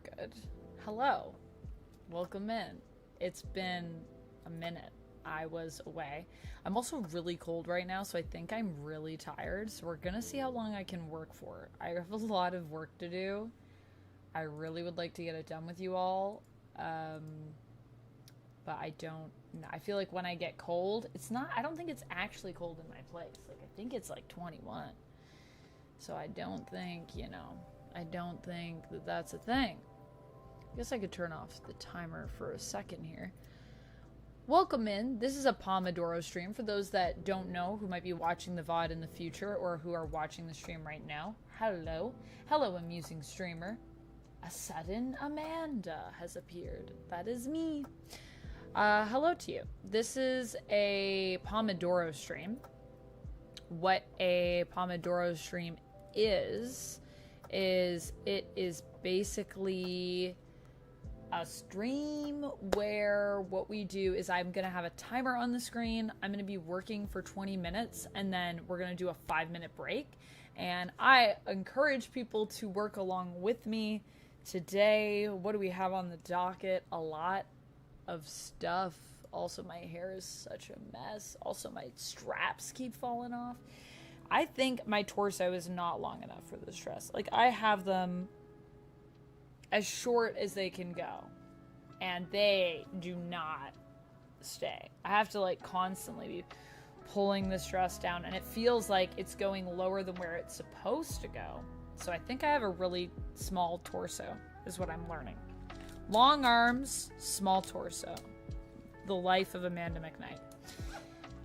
we're good. Hello. Welcome in. It's been a minute. I was away. I'm also really cold right now, so I think I'm really tired. So we're gonna see how long I can work for. I have a lot of work to do. I really would like to get it done with you all. But I don't. I feel like when I get cold, it's not. I don't think it's actually cold in my place. Like, I think it's like 21. So I don't think, I don't think that that's a thing. I guess I could turn off the timer for a second here. Welcome in. This is a Pomodoro stream. For those that don't know, who might be watching the VOD in the future or who are watching the stream right now. Hello. Hello, amusing streamer. A sudden Amanda has appeared. That is me. Hello to you. This is a Pomodoro stream. What a Pomodoro stream is it is basically a stream where what we do is I'm going to have a timer on the screen. I'm going to be working for 20 minutes and then we're going to do a 5-minute break. And I encourage people to work along with me. Today, what do we have on the docket? A lot of stuff. Also, my hair is such a mess. Also, my straps keep falling off. I think my torso is not long enough for this dress. Like, I have them as short as they can go. And they do not stay. I have to, like, constantly be pulling this dress down. And it feels like it's going lower than where it's supposed to go. So I think I have a really small torso, is what I'm learning. Long arms, small torso. The life of Amanda McKnight.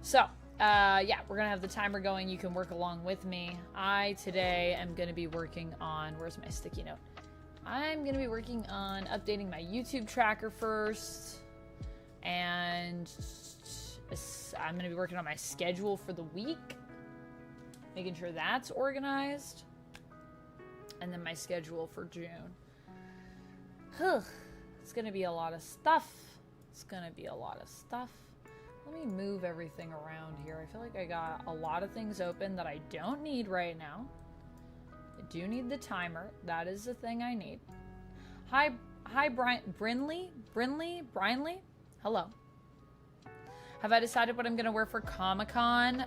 So, yeah, we're going to have the timer going. You can work along with me. I, today, am going to be working on... Where's my sticky note? I'm going to be working on updating my YouTube tracker first. And I'm going to be working on my schedule for the week. Making sure that's organized. And then my schedule for June. It's going to be a lot of stuff. It's going to be a lot of stuff. Let me move everything around here. I feel like I got a lot of things open that I don't need right now. I do need the timer. That is the thing I need. Hi, Brinley? Hello. Have I decided what I'm going to wear for Comic-Con?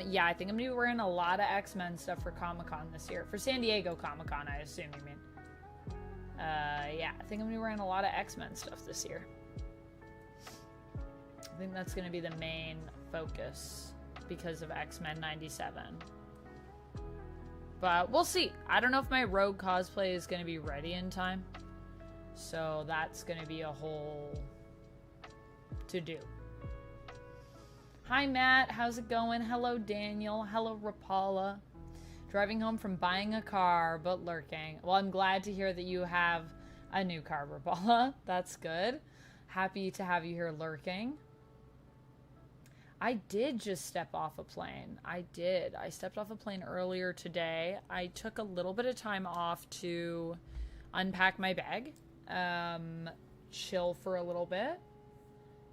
Yeah, I think I'm going to be wearing a lot of X-Men stuff for Comic-Con this year. For San Diego Comic-Con, I assume you mean. Yeah, I think I'm going to be wearing a lot of X-Men stuff this year. I think that's going to be the main focus because of X-Men 97. But we'll see. I don't know if my Rogue cosplay is going to be ready in time. So that's going to be a whole to-do. Hi, Matt. How's it going? Hello, Daniel. Hello, Rapala. Driving home from buying a car, but lurking. Well, I'm glad to hear that you have a new car, Rapala. That's good. Happy to have you here lurking. I did just step off a plane. I did. I stepped off a plane earlier today. I took a little bit of time off to unpack my bag, chill for a little bit.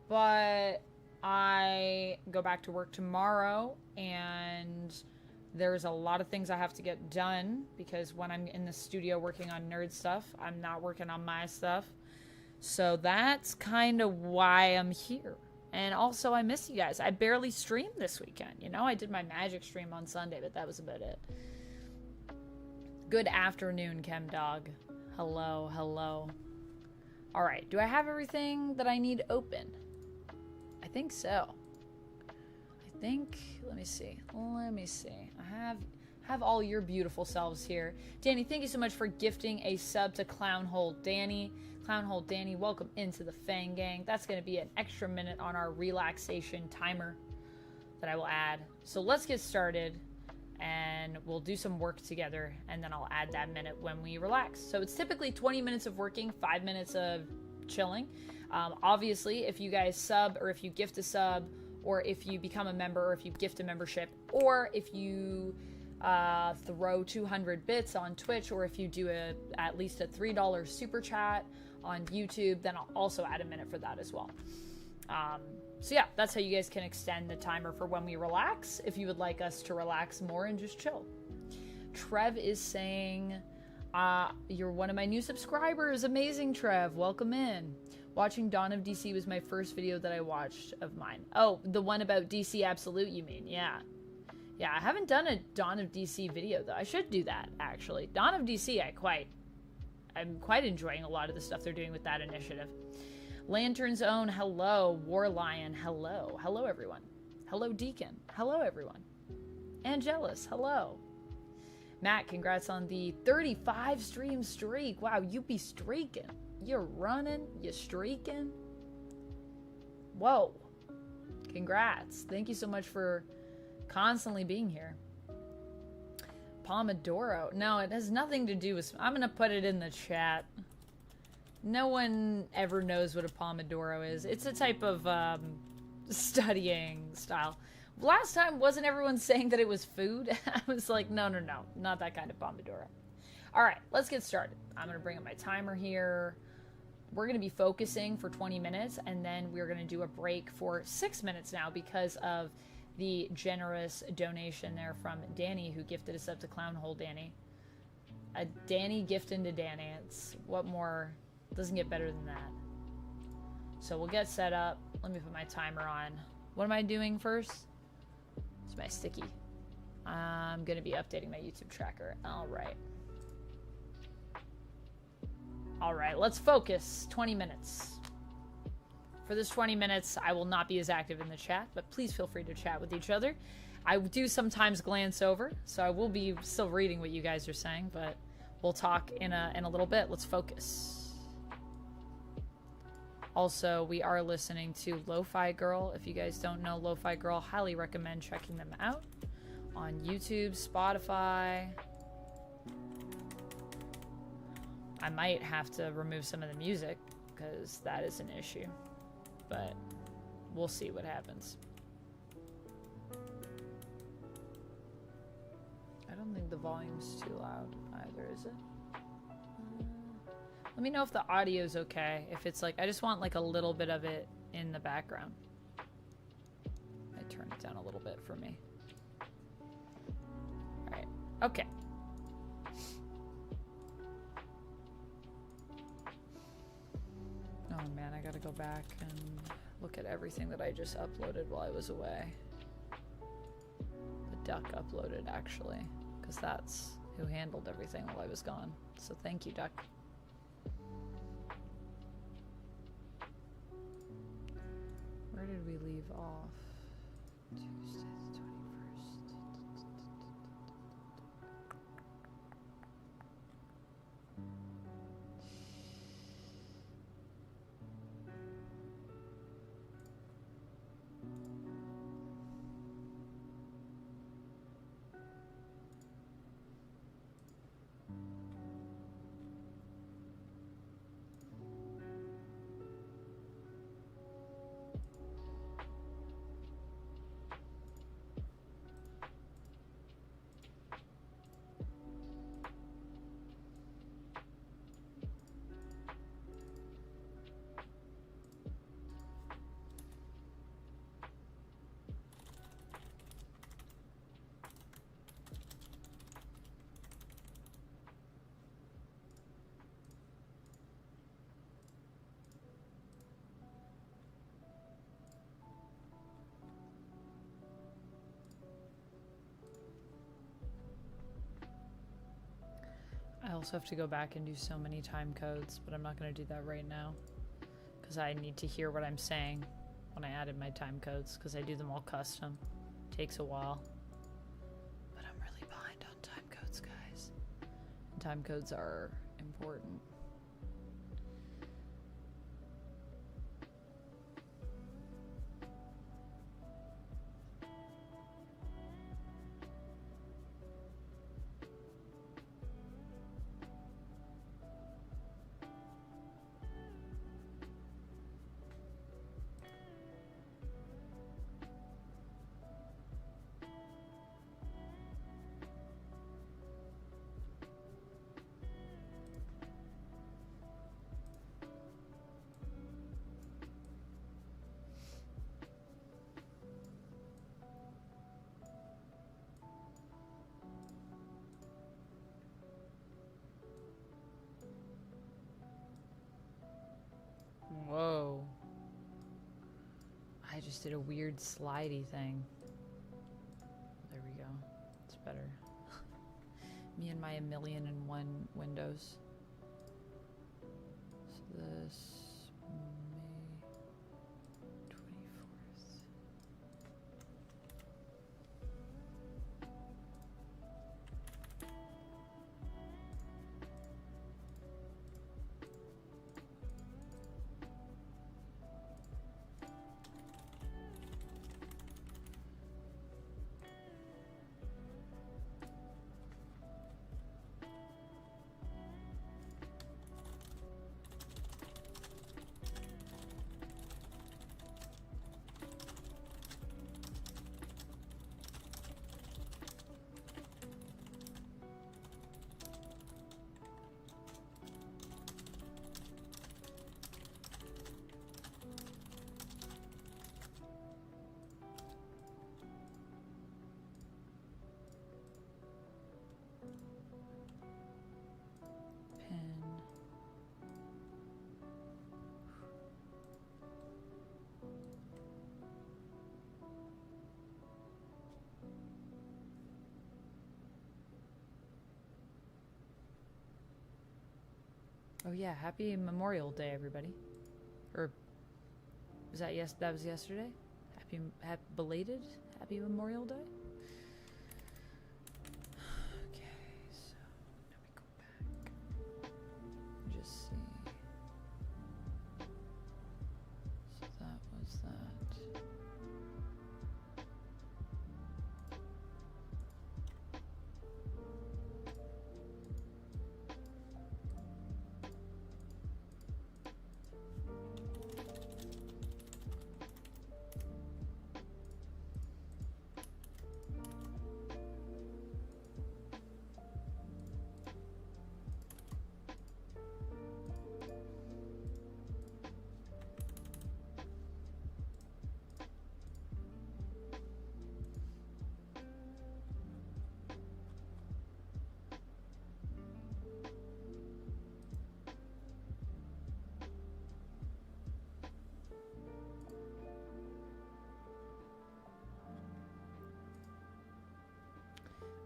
But I go back to work tomorrow, and there's a lot of things I have to get done because when I'm in the studio working on nerd stuff, I'm not working on my stuff. So that's kind of why I'm here. And also, I miss you guys. I barely streamed this weekend. I did my magic stream on Sunday, but that was about it. Good afternoon, ChemDog. Hello, hello. All right, do I have everything that I need open? I think so. Let me see. I have all your beautiful selves here. Danny, thank you so much for gifting a sub to Clownhole Danny. Clownhole Danny, welcome into the Fang Gang. That's going to be an extra minute on our relaxation timer that I will add. So let's get started, and we'll do some work together, and then I'll add that minute when we relax. So it's typically 20 minutes of working, 5 minutes of chilling. Obviously, if you guys sub, or if you gift a sub, or if you become a member, or if you gift a membership, or if you throw 200 bits on Twitch, or if you do at least a $3 super chat on YouTube, then I'll also add a minute for that as well. So yeah, that's how you guys can extend the timer for when we relax, if you would like us to relax more and just chill. Trev is saying, You're one of my new subscribers. Amazing, Trev. Welcome in. Watching Dawn of DC was my first video that I watched of mine. Oh, the one about DC Absolute, you mean? Yeah. Yeah, I haven't done a Dawn of DC video, though. I should do that, actually. Dawn of DC, I'm quite enjoying a lot of the stuff they're doing with that initiative. Lantern's Own, hello. Warlion, hello. Hello, everyone. Hello, Deacon. Hello, everyone. Angelus, hello. Matt, congrats on the 35 stream streak. Wow, you be streaking. You're running. You're streaking. Whoa. Congrats. Thank you so much for constantly being here. Pomodoro. No, it has nothing to do with... I'm going to put it in the chat. No one ever knows what a Pomodoro is. It's a type of studying style. Last time, wasn't everyone saying that it was food? I was like, no, not that kind of Pomodoro. All right, let's get started. I'm going to bring up my timer here. We're going to be focusing for 20 minutes, and then we're going to do a break for 6 minutes now because of the generous donation there from Danny, who gifted us up to Clownhole Danny. A Danny gifting to Danny. It's what more... Doesn't get better than that. So we'll get set up. Let me put my timer on. What am I doing first? It's my sticky. I'm going to be updating my YouTube tracker. All right. All right, let's focus. 20 minutes. For this 20 minutes, I will not be as active in the chat, but please feel free to chat with each other. I do sometimes glance over, so I will be still reading what you guys are saying, but we'll talk in a little bit. Let's focus. Also, we are listening to Lo-Fi Girl. If you guys don't know Lo-Fi Girl, highly recommend checking them out on YouTube, Spotify. I might have to remove some of the music because that is an issue, but we'll see what happens. I don't think the volume's too loud either, is it? Let me know if the audio's okay. If it's like, I just want like a little bit of it in the background. I turn it down a little bit for me. All right. Okay. Oh man, I gotta go back and look at everything that I just uploaded while I was away. The duck uploaded, actually, because that's who handled everything while I was gone. So thank you, duck. Where did we leave off? Tuesday the 21st. I also have to go back and do so many time codes, but I'm not going to do that right now because I need to hear what I'm saying when I added my time codes because I do them all custom. Takes a while. But I'm really behind on time codes, guys. And time codes are important. just did a weird slidey thing. There we go. It's better. Me and my 1,000,001 windows. So this May 24th. Oh yeah, happy Memorial Day, everybody. Or was that that was yesterday? Happy belated happy Memorial Day. Okay, so let me go back. Just see. So that was that.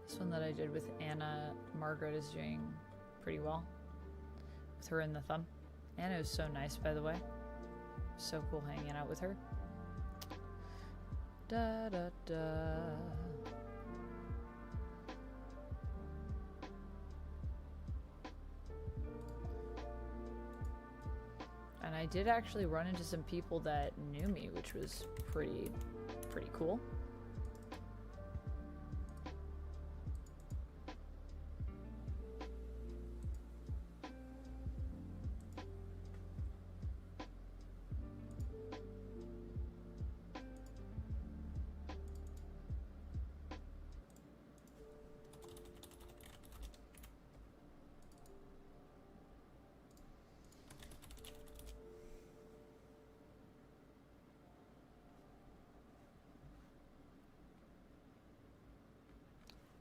This one that I did with Anna Margaret is doing pretty well. With her in the thumb. Anna was so nice, by the way. So cool hanging out with her. Da da da. And I did actually run into some people that knew me, which was pretty cool.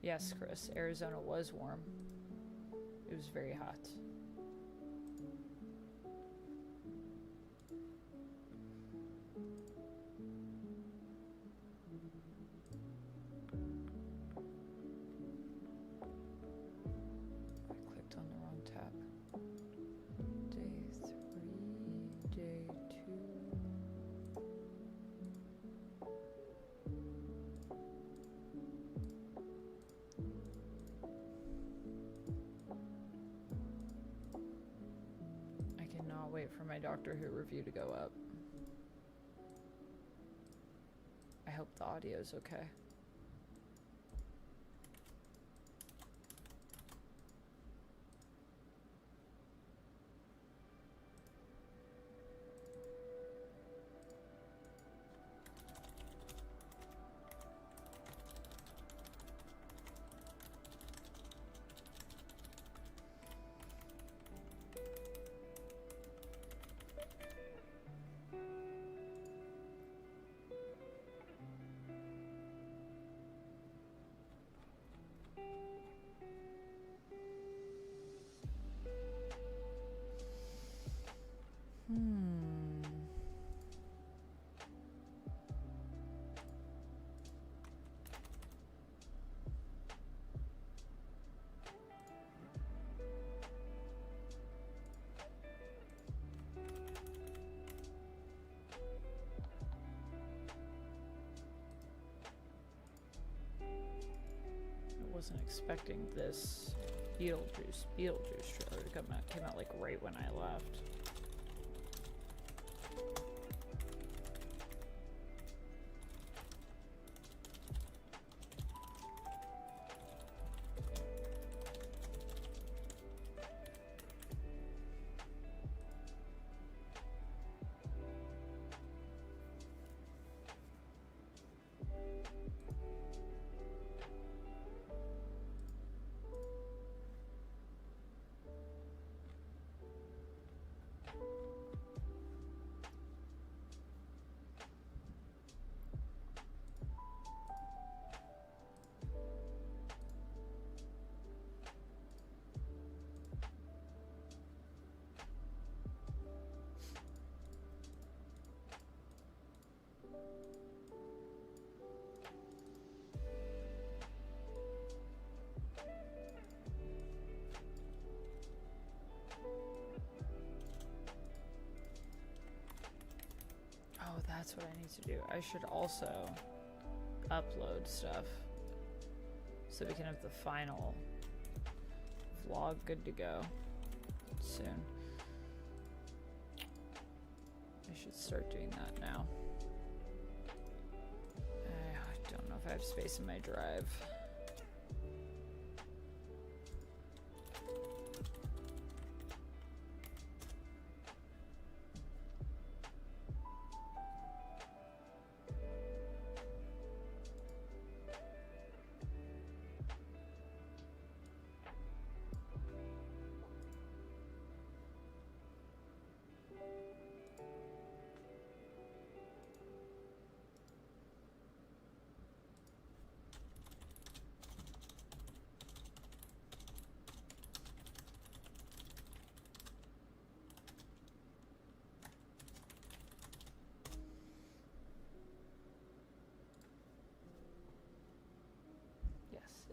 Yes, Chris, Arizona was warm. It was very hot. I clicked on the wrong tab. Day 3, day 2. Wait for my Doctor Who review to go up. I hope the audio's okay. wasn't expecting this Beetlejuice trailer to come out. Came out like right when I left. That's what I need to do. I should also upload stuff so we can have the final vlog good to go soon. I should start doing that now. I don't know if I have space in my drive.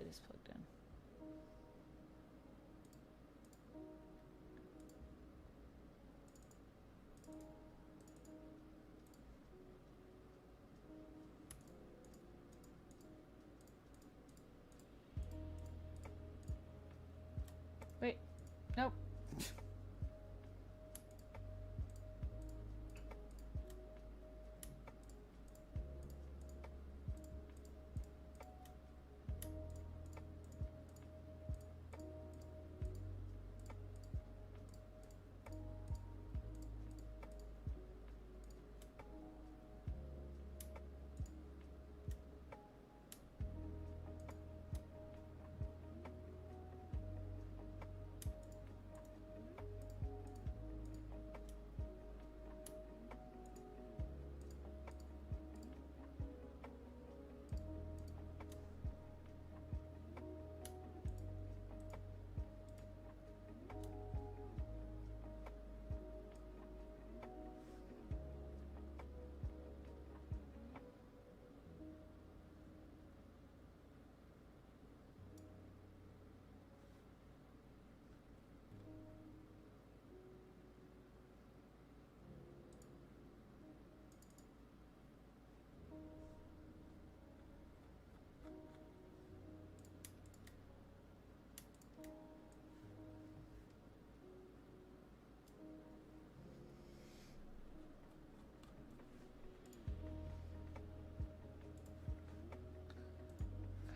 It is plugged in. Wait, nope.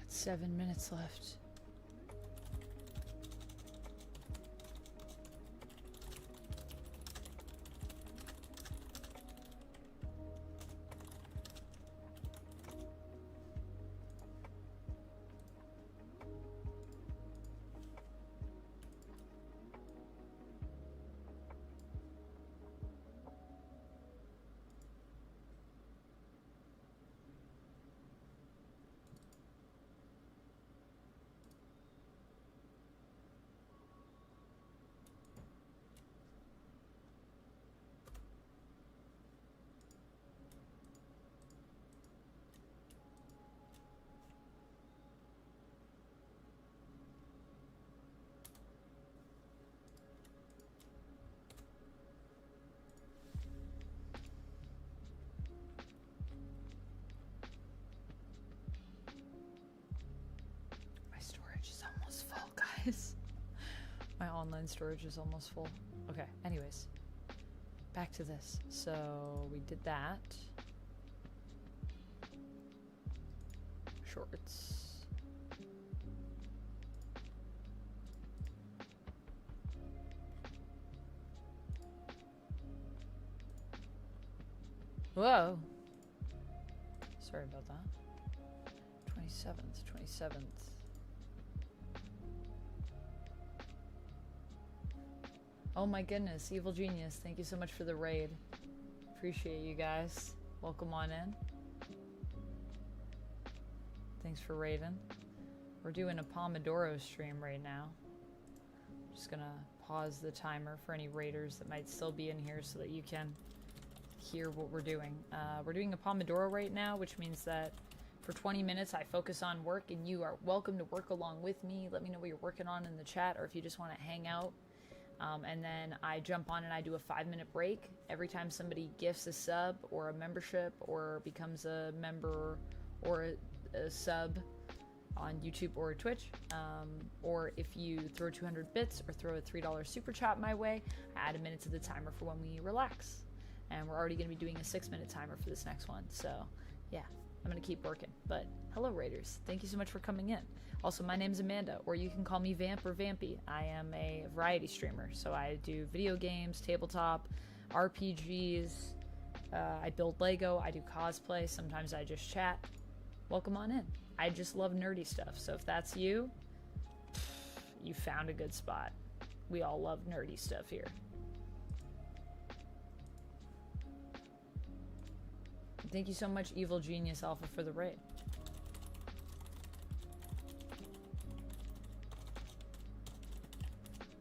Got 7 minutes left. online storage is almost full. Okay, anyways. Back to this. So we did that. Shorts. Whoa. Sorry about that. 27th. Oh my goodness, Evil Genius, thank you so much for the raid. Appreciate you guys. Welcome on in. Thanks for raiding. We're doing a Pomodoro stream right now. Just gonna pause the timer for any raiders that might still be in here so that you can hear what we're doing. We're doing a Pomodoro right now, which means that for 20 minutes I focus on work, and you are welcome to work along with me. Let me know what you're working on in the chat, or if you just want to hang out. And then I jump on and I do a 5-minute break every time somebody gifts a sub or a membership or becomes a member or a sub on YouTube or Twitch. Or if you throw 200 bits or throw a $3 super chat my way, I add a minute to the timer for when we relax. And we're already going to be doing a 6-minute timer for this next one. So yeah, I'm going to keep working. But hello, Raiders. Thank you so much for coming in. Also, my name's Amanda, or you can call me Vamp or Vampy. I am a variety streamer. So I do video games, tabletop, RPGs. I build Lego. I do cosplay. Sometimes I just chat. Welcome on in. I just love nerdy stuff. So if that's you, you found a good spot. We all love nerdy stuff here. Thank you so much, Evil Genius Alpha, for the raid.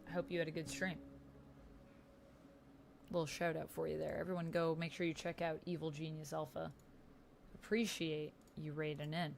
I hope you had a good stream. Little shout out for you there. Everyone go make sure you check out Evil Genius Alpha. Appreciate you raiding in.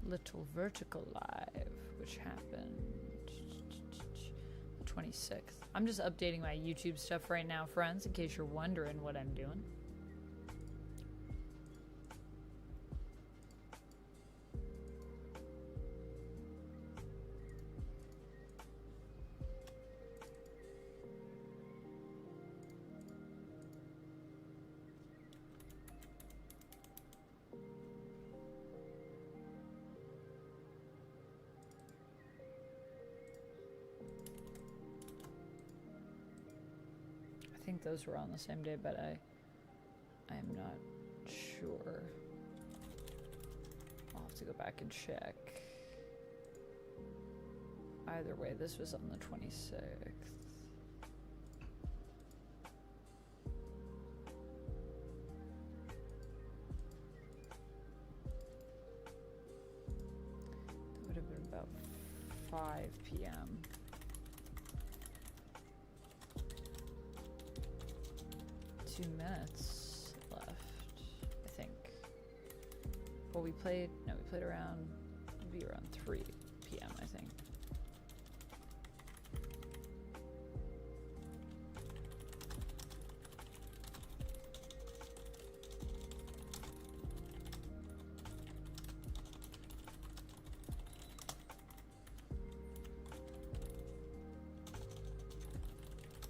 Little Vertical Live, which happened the 26th. I'm just updating my YouTube stuff right now, friends, in case you're wondering what I'm doing. I think those were on the same day, but I am not sure. I'll have to go back and check. Either way, this was on the 26th. That would have been about 5 p.m. Minutes left, I think. Well, we played around, maybe around 3 p.m., I think.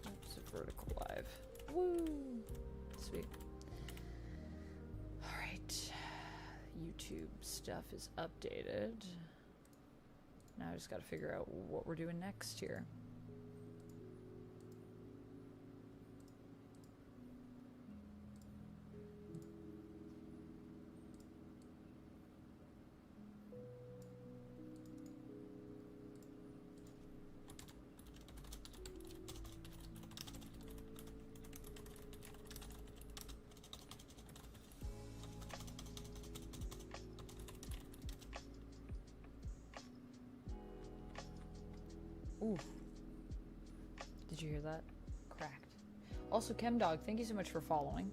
Oops, a vertical live. Woo! Sweet. Alright. YouTube stuff is updated. Now I just gotta figure out what we're doing next here. Ooh. Did you hear that? Cracked. Also, ChemDog, thank you so much for following.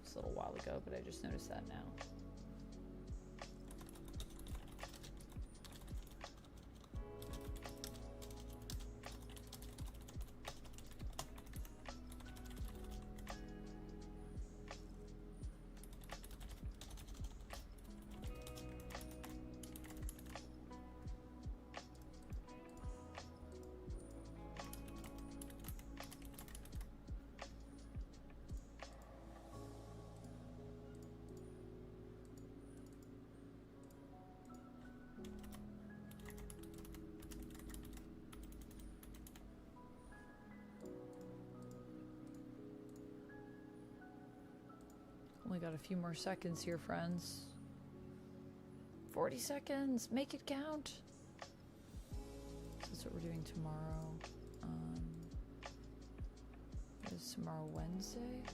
It's a little while ago, but I just noticed that now. Only got a few more seconds here, friends. 40 seconds. Make it count. So that's what we're doing tomorrow. Is tomorrow Wednesday?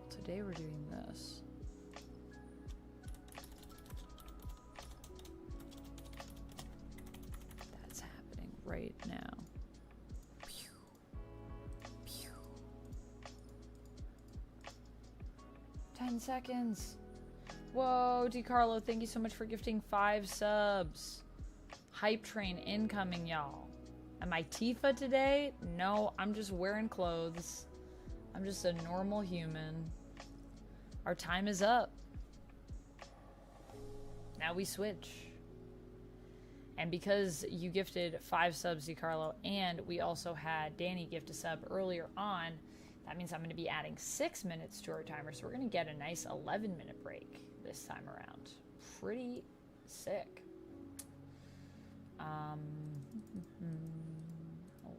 Today we're doing this. That's happening right now. 10 seconds. Whoa, DiCarlo, thank you so much for gifting 5 subs. Hype train incoming, y'all. Am I Tifa today? No, I'm just wearing clothes. I'm just a normal human. Our time is up. Now we switch. And because you gifted 5 subs, DiCarlo, and we also had Danny gift a sub earlier on, that means I'm going to be adding 6 minutes to our timer, so we're going to get a nice 11-minute break this time around. Pretty sick.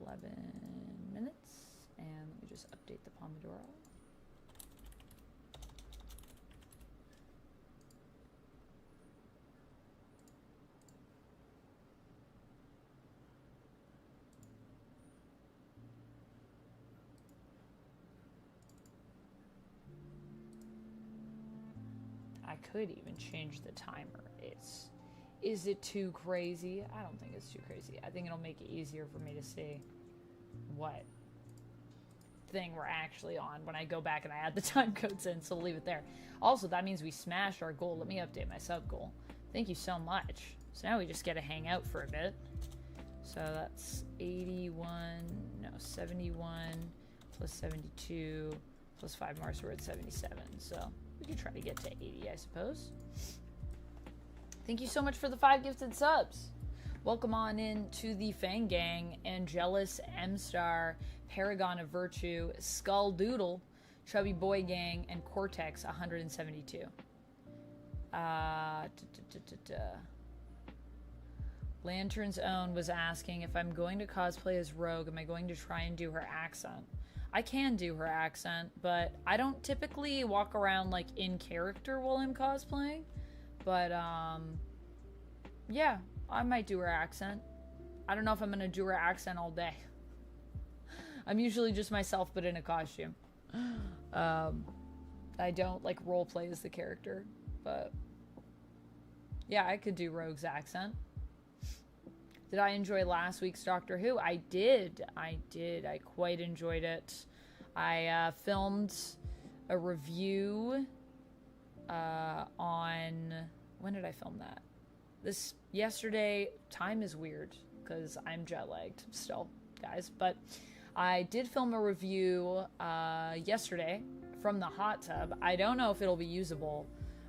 11 minutes, and let me just update the Pomodoro. I could even change the timer. Is it too crazy? I don't think it's too crazy. I think it'll make it easier for me to see what thing we're actually on when I go back and I add the time codes in, so we'll leave it there. Also, that means we smashed our goal. Let me update my sub goal. Thank you so much. So now we just get to hang out for a bit. So that's 71 plus 72 plus 5 more, so we're at 77. So we could try to get to 80, I suppose. Thank you so much for the 5 gifted subs. Welcome on in to the Fang Gang, Angelus, M-Star, Paragon of Virtue, Skull Doodle, Chubby Boy Gang, and Cortex 172. Lantern's Own was asking if I'm going to cosplay as Rogue, am I going to try and do her accent? I can do her accent, but I don't typically walk around like in character while I'm cosplaying. But, yeah, I might do her accent. I don't know if I'm going to do her accent all day. I'm usually just myself, but in a costume. I don't, like, role play as the character. But, yeah, I could do Rogue's accent. Did I enjoy last week's Doctor Who? I did. I quite enjoyed it. I filmed a review on... When did I film that? Yesterday. Time is weird because I'm jet lagged still, guys. But I did film a review yesterday from the hot tub. I don't know if it'll be usable.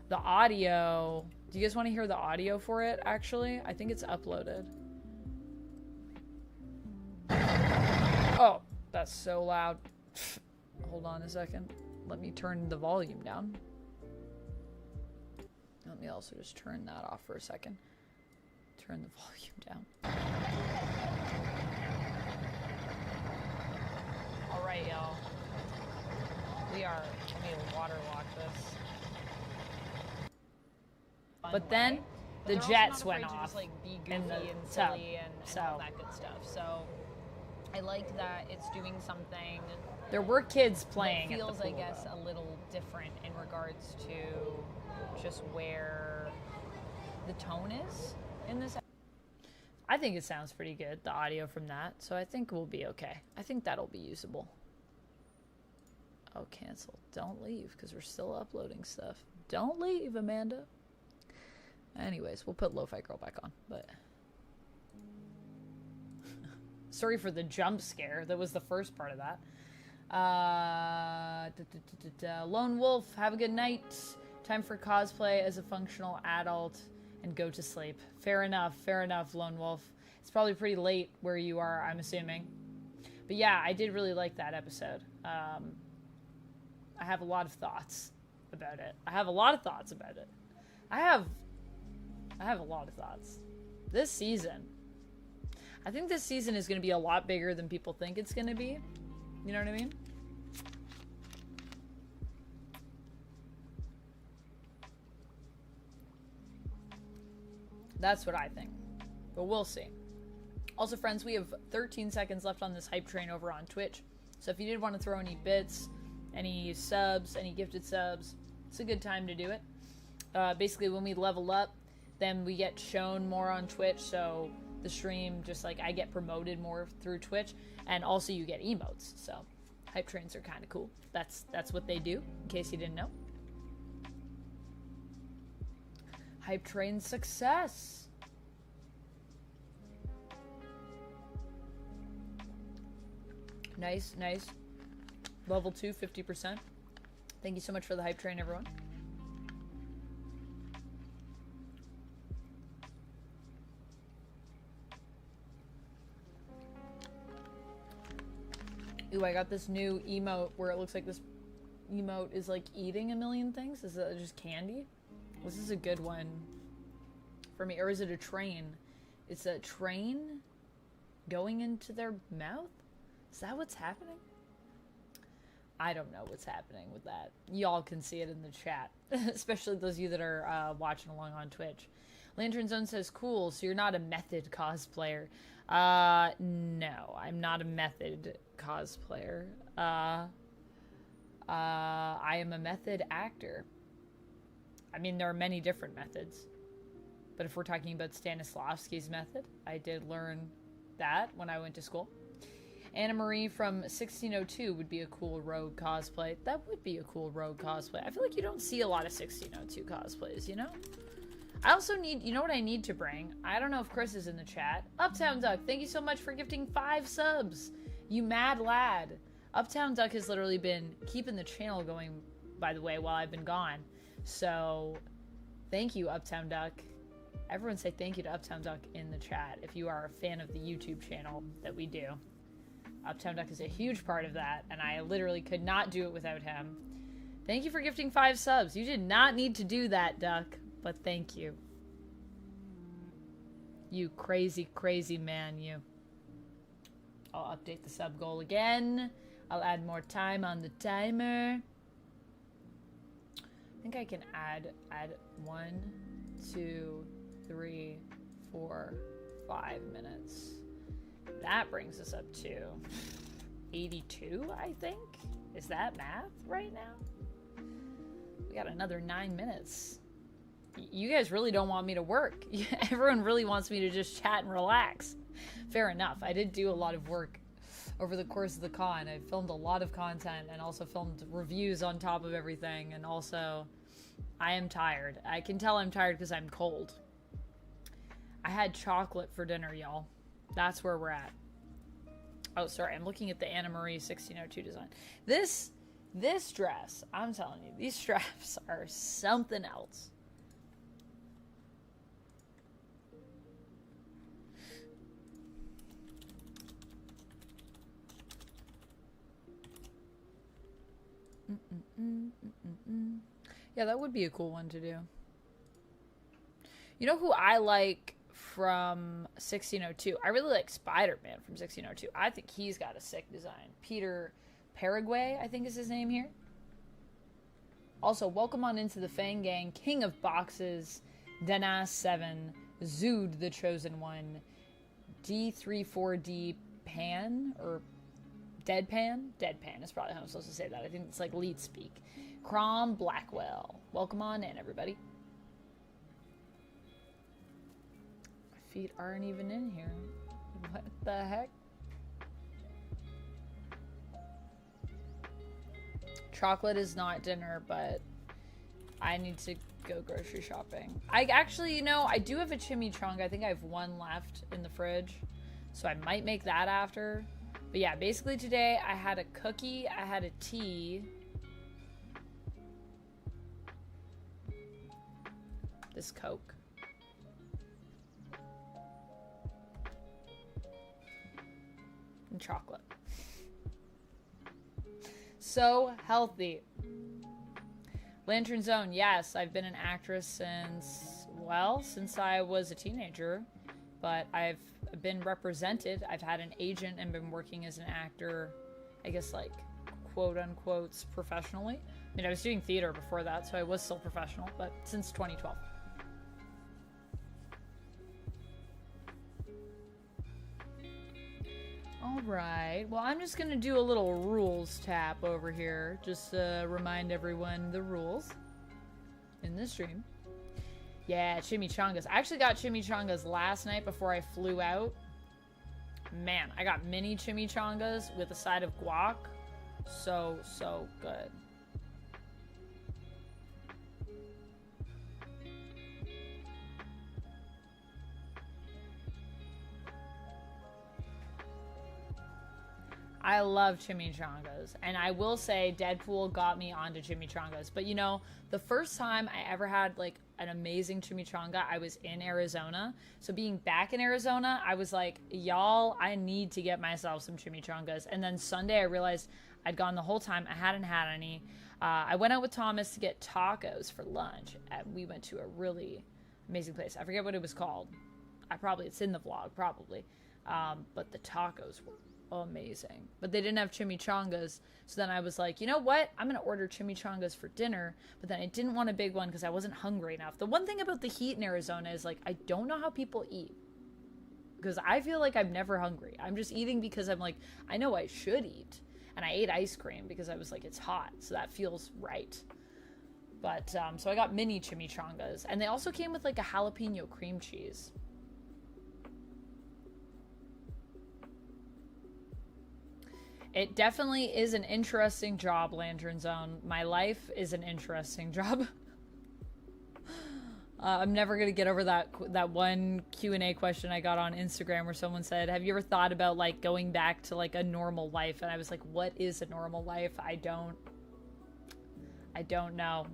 The audio... Do you guys want to hear the audio for it, actually? I think it's uploaded. Oh, that's so loud. Hold on a second. Let me turn the volume down. Let me also just turn that off for a second. Turn the volume down. Alright, y'all. We need to waterlock this. But then the jets went off. Just, like, be goofy and silly and all that good stuff. So I like that it's doing something There were kids playing. that feels, at the I pool, guess, though. a little different in regards to just where the tone is in this. I think it sounds pretty good, the audio from that, so I think we'll be okay. I think that'll be usable. Oh, cancel. Don't leave, because we're still uploading stuff. Don't leave, Amanda. Anyways, we'll put Lo-Fi Girl back on, but... Sorry for the jump scare. That was the first part of that. Lone Wolf, have a good night. Time for cosplay as a functional adult and go to sleep. Fair enough, Lone Wolf. It's probably pretty late where you are, I'm assuming. But yeah, I did really like that episode. I have a lot of thoughts about it. I have a lot of thoughts. This season, I think this season is going to be a lot bigger than people think it's going to be. You know what I mean? That's what I think. But we'll see. Also, friends, we have 13 seconds left on this hype train over on Twitch. So if you did want to throw any bits, any subs, any gifted subs, it's a good time to do it. Basically, when we level up, then we get shown more on Twitch. So the stream, just like I get promoted more through Twitch. And also you get emotes. So hype trains are kind of cool. That's what they do, in case you didn't know. Hype train success. Nice. Level 2, 50%. Thank you so much for the hype train, everyone. Ooh, I got this new emote where it looks like this emote is like eating a million things. Is it just candy? This is a good one for me. Or is it a train? It's a train going into their mouth? Is that what's happening? I don't know what's happening with that. Y'all can see it in the chat, especially those of you that are watching along on Twitch. Lantern Zone says, cool, so you're not a method cosplayer. No, I'm not a method cosplayer. I am a method actor. I mean, there are many different methods. But if we're talking about Stanislavski's method, I did learn that when I went to school. Anna Marie from 1602 would be a cool rogue cosplay. That would be a cool rogue cosplay. I feel like you don't see a lot of 1602 cosplays, you know? I also need, you know what I need to bring? I don't know if Chris is in the chat. Uptown Duck, thank you so much for gifting 5 subs. You mad lad. Uptown Duck has literally been keeping the channel going, by the way, while I've been gone. So, thank you, Uptown Duck. Everyone say thank you to Uptown Duck in the chat if you are a fan of the YouTube channel that we do. Uptown Duck is a huge part of that, and I literally could not do it without him. Thank you for gifting 5 subs. You did not need to do that, Duck, but thank you. You crazy, crazy man, you. I'll update the sub goal again. I'll add more time on the timer. I think I can add 1, 2, 3, 4, 5 minutes. That brings us up to 82, I think. Is that math right now? We got another 9 minutes. You guys really don't want me to work. Everyone really wants me to just chat and relax. Fair enough. I did do a lot of work over the course of the con. I filmed a lot of content and also filmed reviews on top of everything. And also, I am tired. I can tell I'm tired because I'm cold. I had chocolate for dinner, y'all. That's where we're at. Oh, sorry. I'm looking at the Anna Marie 1602 design. This dress, I'm telling you, these straps are something else. Yeah, that would be a cool one to do. You know who I like from 1602? I really like Spider-Man from 1602. I think he's got a sick design. Peter Paraguay, I think is his name here. Also, welcome on into the Fang Gang, King of Boxes, Danas7, Zood the Chosen One, D34D, deadpan or deadpan. Deadpan is probably how I'm supposed to say that. I think it's like lead speak. Crom Blackwell. Welcome on in, everybody. My feet aren't even in here. What the heck? Chocolate is not dinner, but I need to go grocery shopping. I actually, you know, I do have a chimichanga. I think I have one left in the fridge, so I might make that after. But yeah, basically today I had a cookie, I had a tea. This Coke. And chocolate. So healthy. Lantern Zone, yes, I've been an actress since I was a teenager, but I've been represented. I've had an agent and been working as an actor, I guess, like, quote unquote, professionally. I mean, I was doing theater before that, so I was still professional, but since 2012. All right, well, I'm just gonna do a little rules tap over here, just to remind everyone the rules in this stream. Yeah, chimichangas. I actually got chimichangas last night before I flew out. Man, I got mini chimichangas with a side of guac. So good. I love chimichangas, and I will say Deadpool got me onto chimichangas. But you know, the first time I ever had like an amazing chimichanga, I was in Arizona. So being back in Arizona, I was like, y'all, I need to get myself some chimichangas. And then Sunday, I realized I'd gone the whole time. I hadn't had any. I went out with Thomas to get tacos for lunch. We went to a really amazing place. I forget what it was called. It's in the vlog, probably. But the tacos were amazing, but they didn't have chimichangas, so then I was like, you know what, I'm gonna order chimichangas for dinner. But then I didn't want a big one because I wasn't hungry enough. The one thing about the heat in Arizona is, like, I don't know how people eat, because I feel like I'm never hungry. I'm just eating because I'm like, I know I should eat. And I ate ice cream because I was like, it's hot, so that feels right. But so I got mini chimichangas, and they also came with like a jalapeno cream cheese. It definitely is an interesting job, Lantern Zone. My life is an interesting job. I'm never going to get over that one Q&A question I got on Instagram where someone said, have you ever thought about like going back to like a normal life? And I was like, what is a normal life? I don't know.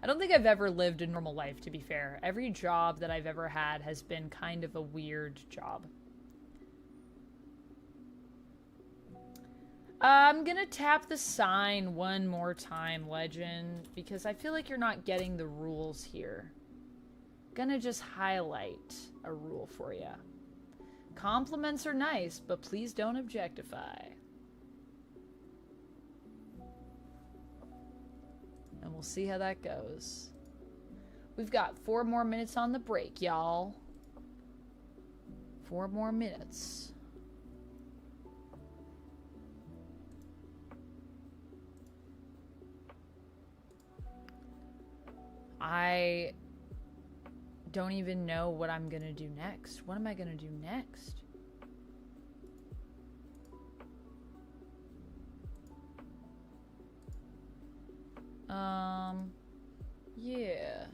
I don't think I've ever lived a normal life, to be fair. Every job that I've ever had has been kind of a weird job. I'm gonna tap the sign one more time, Legend, because I feel like you're not getting the rules here. Gonna just highlight a rule for you. Compliments are nice, but please don't objectify. And we'll see how that goes. We've got 4 more minutes on the break, y'all. 4 more minutes. I don't even know what I'm gonna do next. What am I gonna do next? Yeah.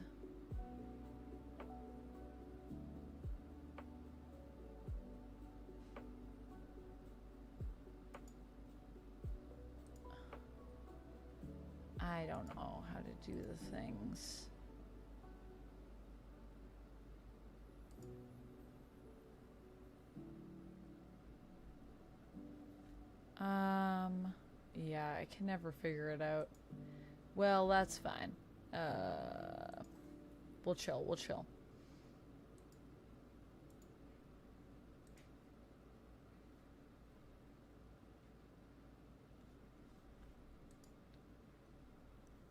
I don't know how to do the things. Yeah, I can never figure it out. Well, that's fine. We'll chill.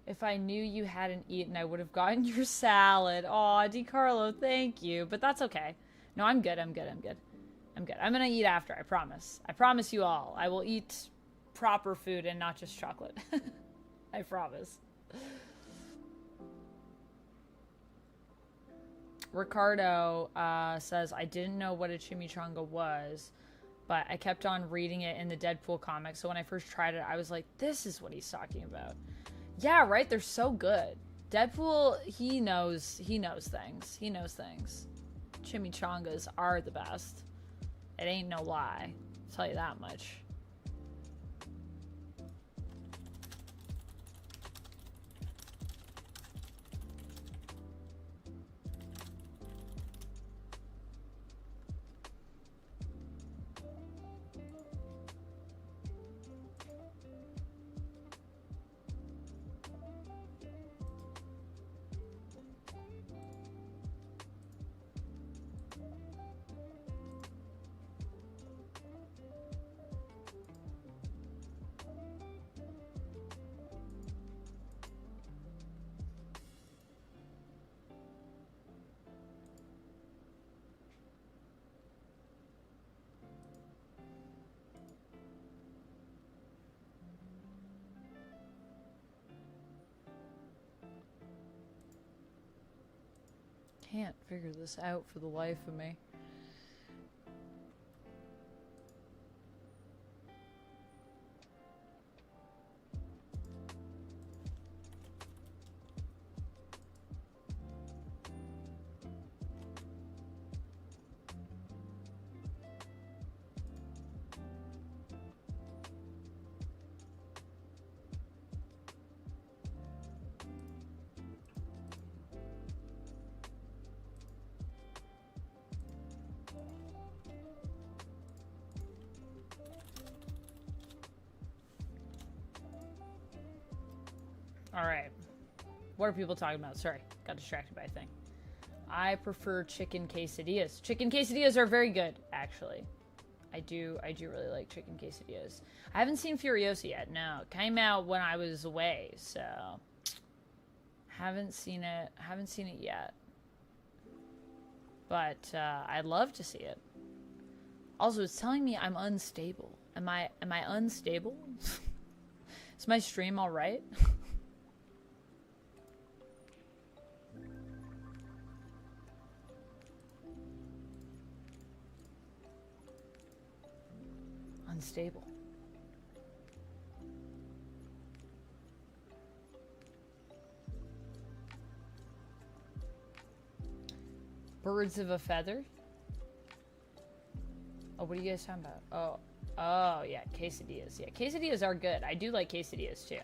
If I knew you hadn't eaten, I would have gotten your salad. Aw, DiCarlo, thank you. But that's okay. No, I'm good. I'm I'm good. I'm gonna eat after, I promise. I promise you all. I will eat proper food and not just chocolate. I promise. Ricardo says, I didn't know what a chimichanga was, but I kept on reading it in the Deadpool comics. So when I first tried it, I was like, this is what he's talking about. Yeah, right? They're so good. Deadpool, he knows things. He knows things. Chimichangas are the best. It ain't no lie. I'll tell you that much. Can't figure this out for the life of me. All right. What are people talking about? Sorry, got distracted by a thing. I prefer chicken quesadillas. Chicken quesadillas are very good, actually. I do really like chicken quesadillas. I haven't seen Furiosa yet. No, it came out when I was away, so haven't seen it. Haven't seen it yet. But I'd love to see it. Also, it's telling me I'm unstable. Am I unstable? Is my stream all right? Unstable. Birds of a feather? Oh, what are you guys talking about? Oh, yeah, quesadillas. Yeah, quesadillas are good. I do like quesadillas, too.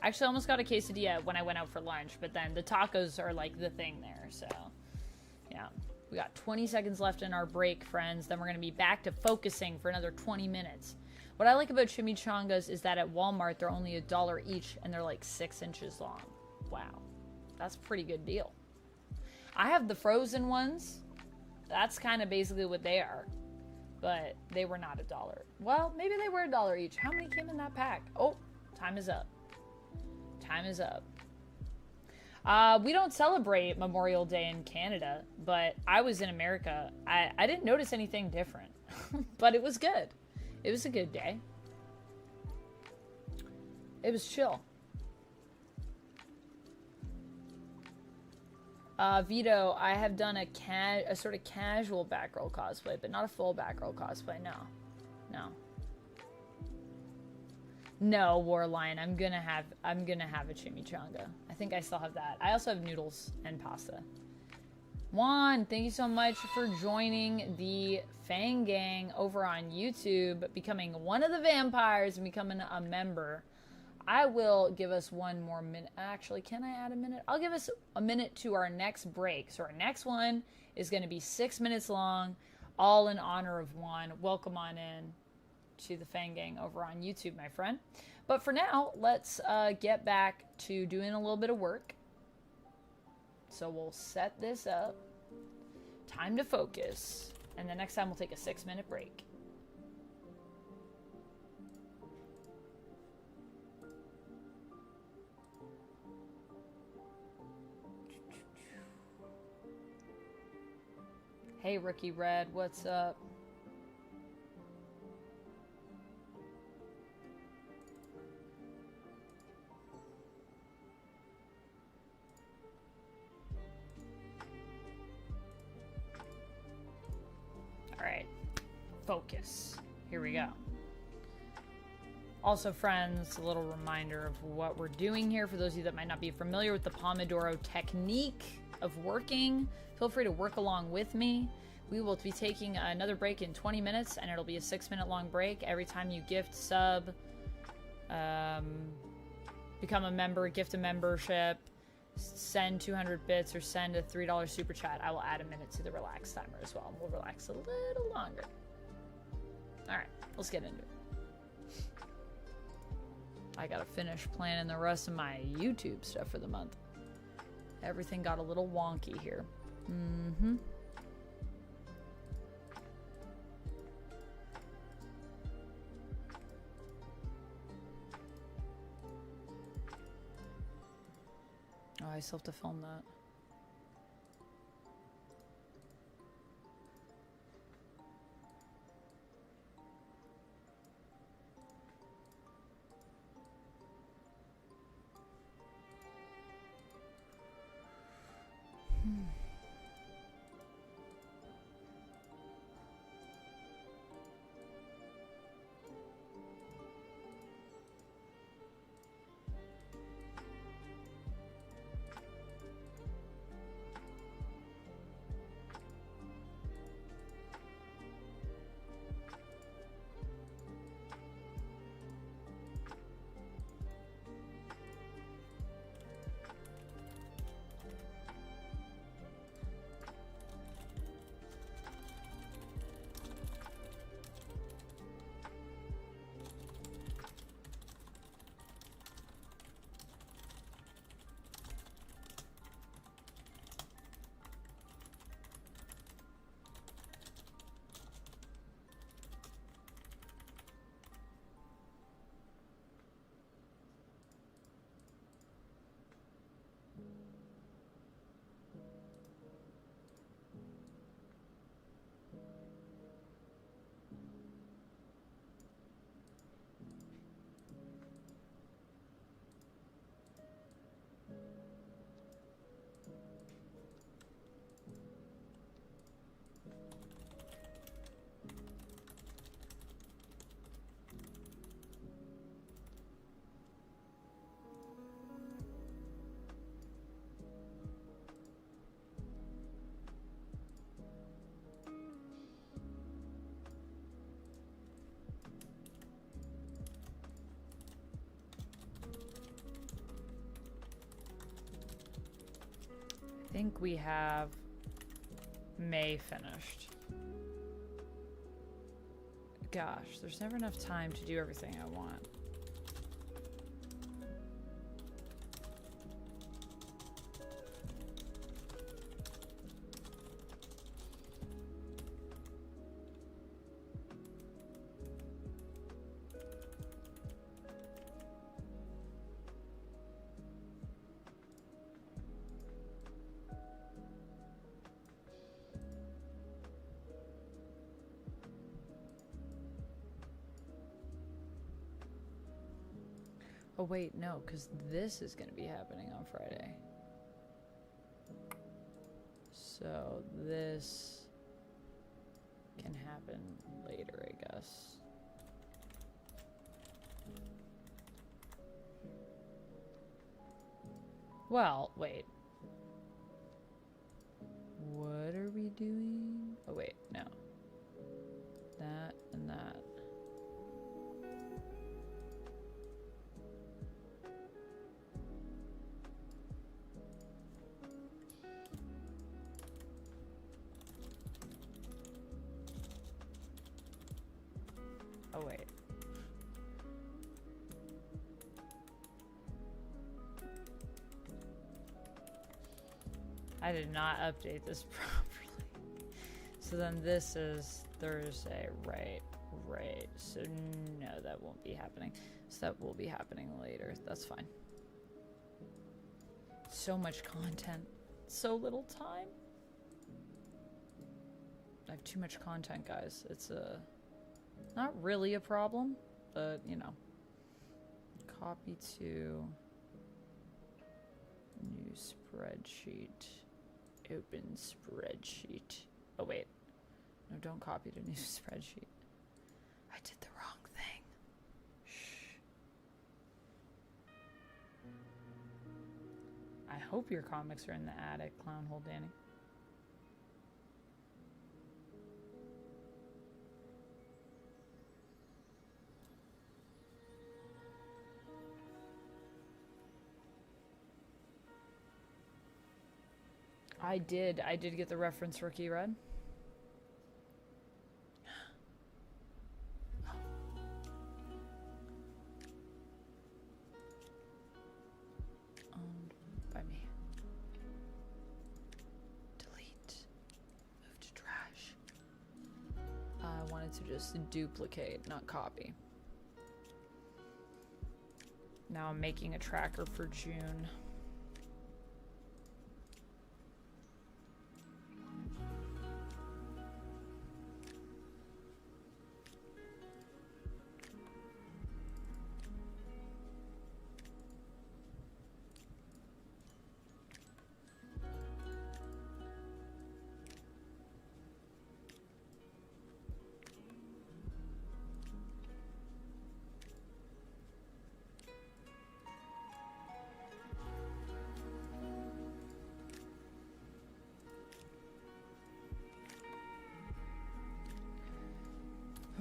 Actually, I almost got a quesadilla when I went out for lunch, but then the tacos are, like, the thing there, so, yeah. We got 20 seconds left in our break, friends. Then we're going to be back to focusing for another 20 minutes. What I like about chimichangas is that at Walmart, they're only $1 each, and they're, like, 6 inches long. Wow. That's a pretty good deal. I have the frozen ones. That's kind of basically what they are. But they were not $1. Well, maybe they were $1 each. How many came in that pack? Oh, time is up. Time is up. We don't celebrate Memorial Day in Canada, but I was in America. I didn't notice anything different, but it was good. It was a good day. It was chill. Vito, I have done a sort of casual Batgirl cosplay, but not a full Batgirl cosplay. No. No, Warline. I'm gonna have a chimichanga. I think I still have that. I also have noodles and pasta. Juan, thank you so much for joining the Fang Gang over on YouTube, becoming one of the vampires and becoming a member. I will give us one more minute. Actually, can I add a minute? I'll give us a minute to our next break. So our next one is going to be 6 minutes long, all in honor of Juan. Welcome on in to the Fang Gang over on YouTube, my friend. But for now, let's get back to doing a little bit of work. So we'll set this up. Time to focus. And then next time we'll take a 6-minute break. Hey, Rookie Red, what's up? Focus. Here we go. Also, friends, a little reminder of what we're doing here. For those of you that might not be familiar with the Pomodoro technique of working, feel free to work along with me. We will be taking another break in 20 minutes, and it'll be a 6-minute long break. Every time you gift, sub, become a member, gift a membership, send 200 bits, or send a $3 super chat, I will add a minute to the relax timer as well. We'll relax a little longer. All right, let's get into it. I gotta finish planning the rest of my YouTube stuff for the month. Everything got a little wonky here. Mm-hmm. Oh, I still have to film that. I think we have May finished. Gosh, there's never enough time to do everything I want. Oh wait, no, because this is going to be happening on Friday. So this can happen later, I guess. Well, wait. What are we doing? Oh wait, no. That and that. Oh, wait. I did not update this properly. So then this is Thursday, right? Right. So no, that won't be happening. So that will be happening later. That's fine. So much content. So little time. I have too much content, guys. It's not really a problem, but you know. Copy to new spreadsheet. Open spreadsheet. Oh wait. No, don't copy to new spreadsheet. I did the wrong thing. Shh. I hope your comics are in the attic, Clownhole Danny. I did get the reference rookie read. Owned by me. Delete. Move to trash. I wanted to just duplicate, not copy. Now I'm making a tracker for June.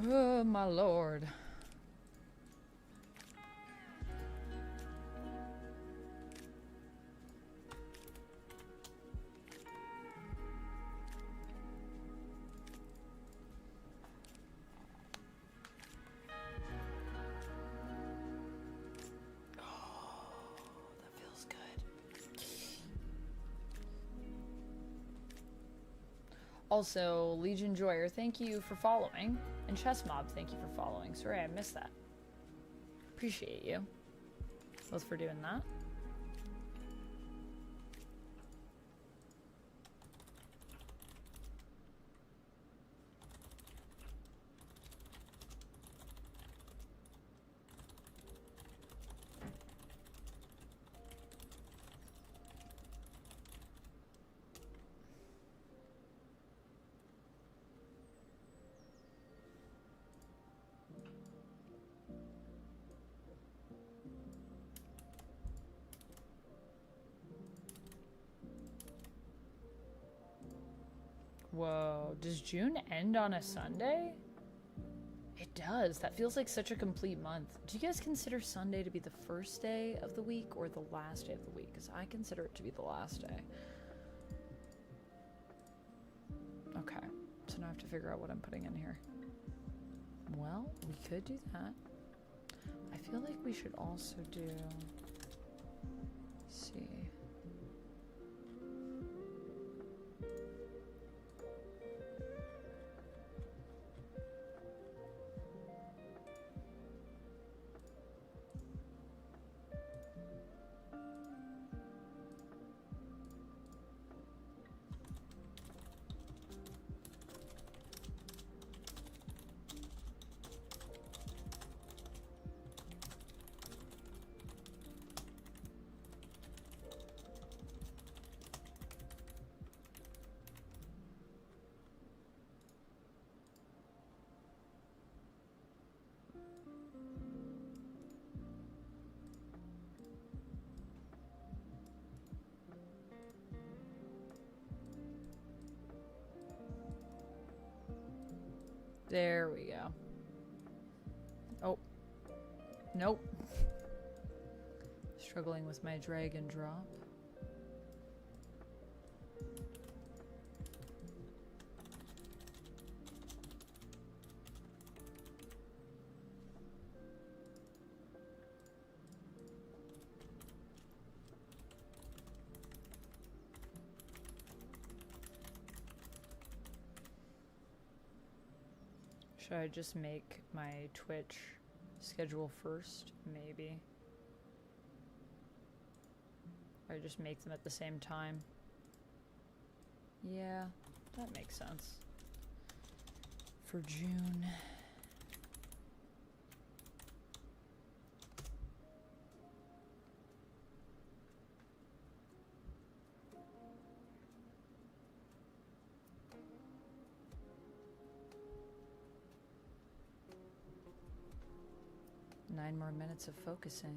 Oh, my lord. Also, Legion Joyer, thank you for following. And Chess Mob, thank you for following. Sorry, I missed that. Appreciate you both for doing that. Whoa, does June end on a Sunday? It does. That feels like such a complete month. Do you guys consider Sunday to be the first day of the week or the last day of the week? Because I consider it to be the last day. Okay, so now I have to figure out what I'm putting in here. Well, we could do that. I feel like we should also do... Let's see... There we go. Oh. Nope. Struggling with my drag and drop. Should I just make my Twitch schedule first? Maybe. Or just make them at the same time? Yeah, that makes sense. For June. 9 more minutes of focusing.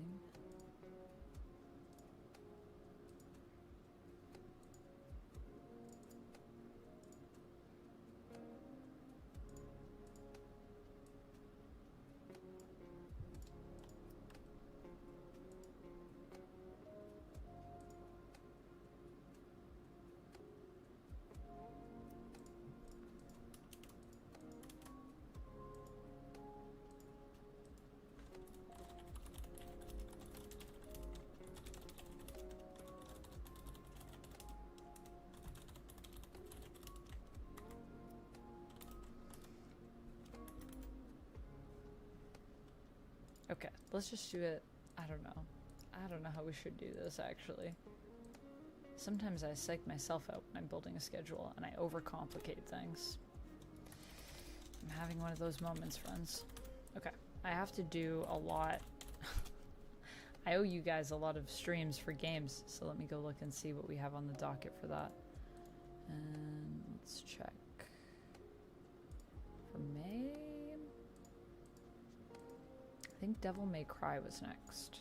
Okay, let's just do it. I don't know. I don't know how we should do this, actually. Sometimes I psych myself out when I'm building a schedule, and I overcomplicate things. I'm having one of those moments, friends. Okay, I have to do a lot. I owe you guys a lot of streams for games, so let me go look and see what we have on the docket for that. And let's check. For May? I think Devil May Cry was next.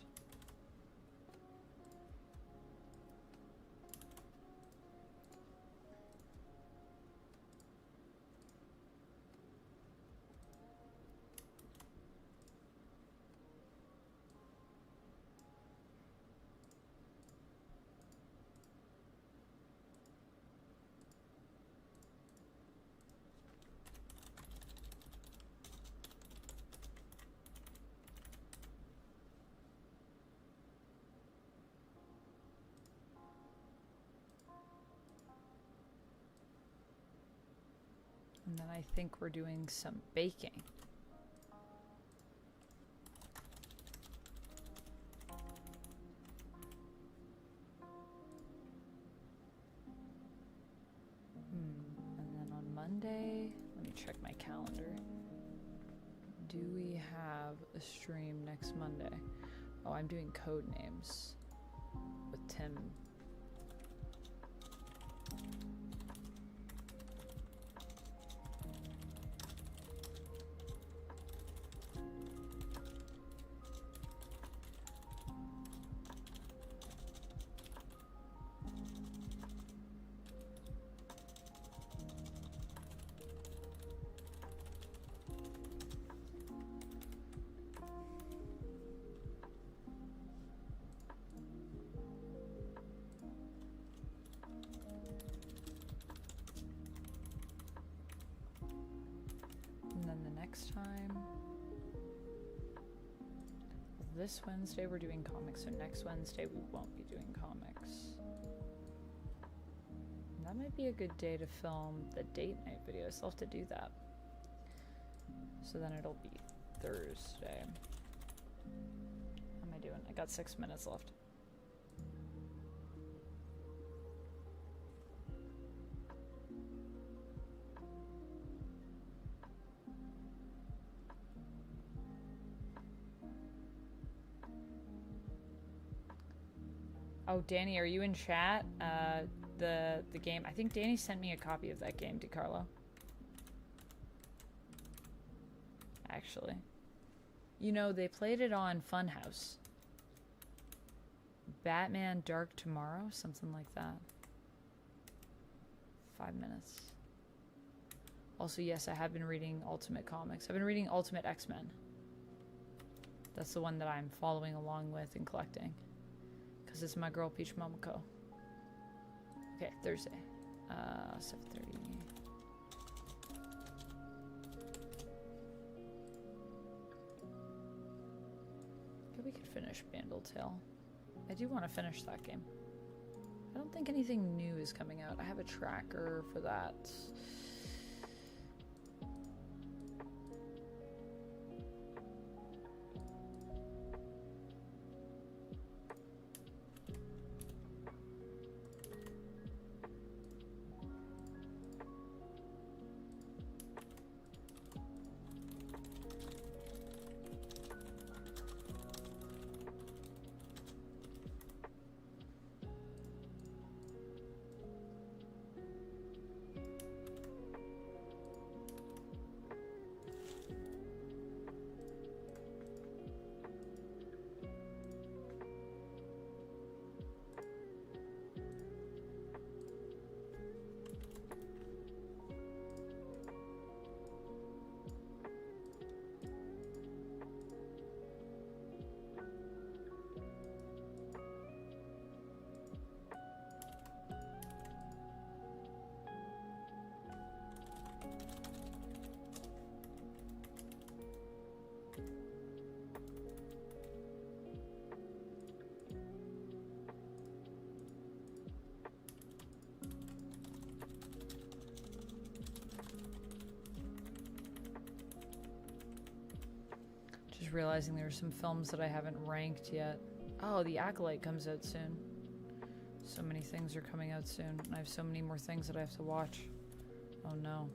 And then I think we're doing some baking. And then on Monday, let me check my calendar. Do we have a stream next Monday? Oh, I'm doing code names with Tim. Time. This Wednesday we're doing comics, so next Wednesday we won't be doing comics. And that might be a good day to film the date night video. I still have to do that. So then it'll be Thursday. How am I doing? I got 6 minutes left. Oh, Danny, are you in chat? The game. I think Danny sent me a copy of that game, DiCarlo. Actually. You know, they played it on Funhouse. Batman Dark Tomorrow? Something like that. 5 minutes. Also, yes, I have been reading Ultimate Comics. I've been reading Ultimate X-Men. That's the one that I'm following along with and collecting. Because it's my girl Peach Momoko. Okay, Thursday. 7:30. Okay, we could finish Bandletale. I do want to finish that game. I don't think anything new is coming out. I have a tracker for that. Just realizing there are some films that I haven't ranked yet. Oh, The Acolyte comes out soon. So many things are coming out soon. And I have so many more things that I have to watch. Oh no.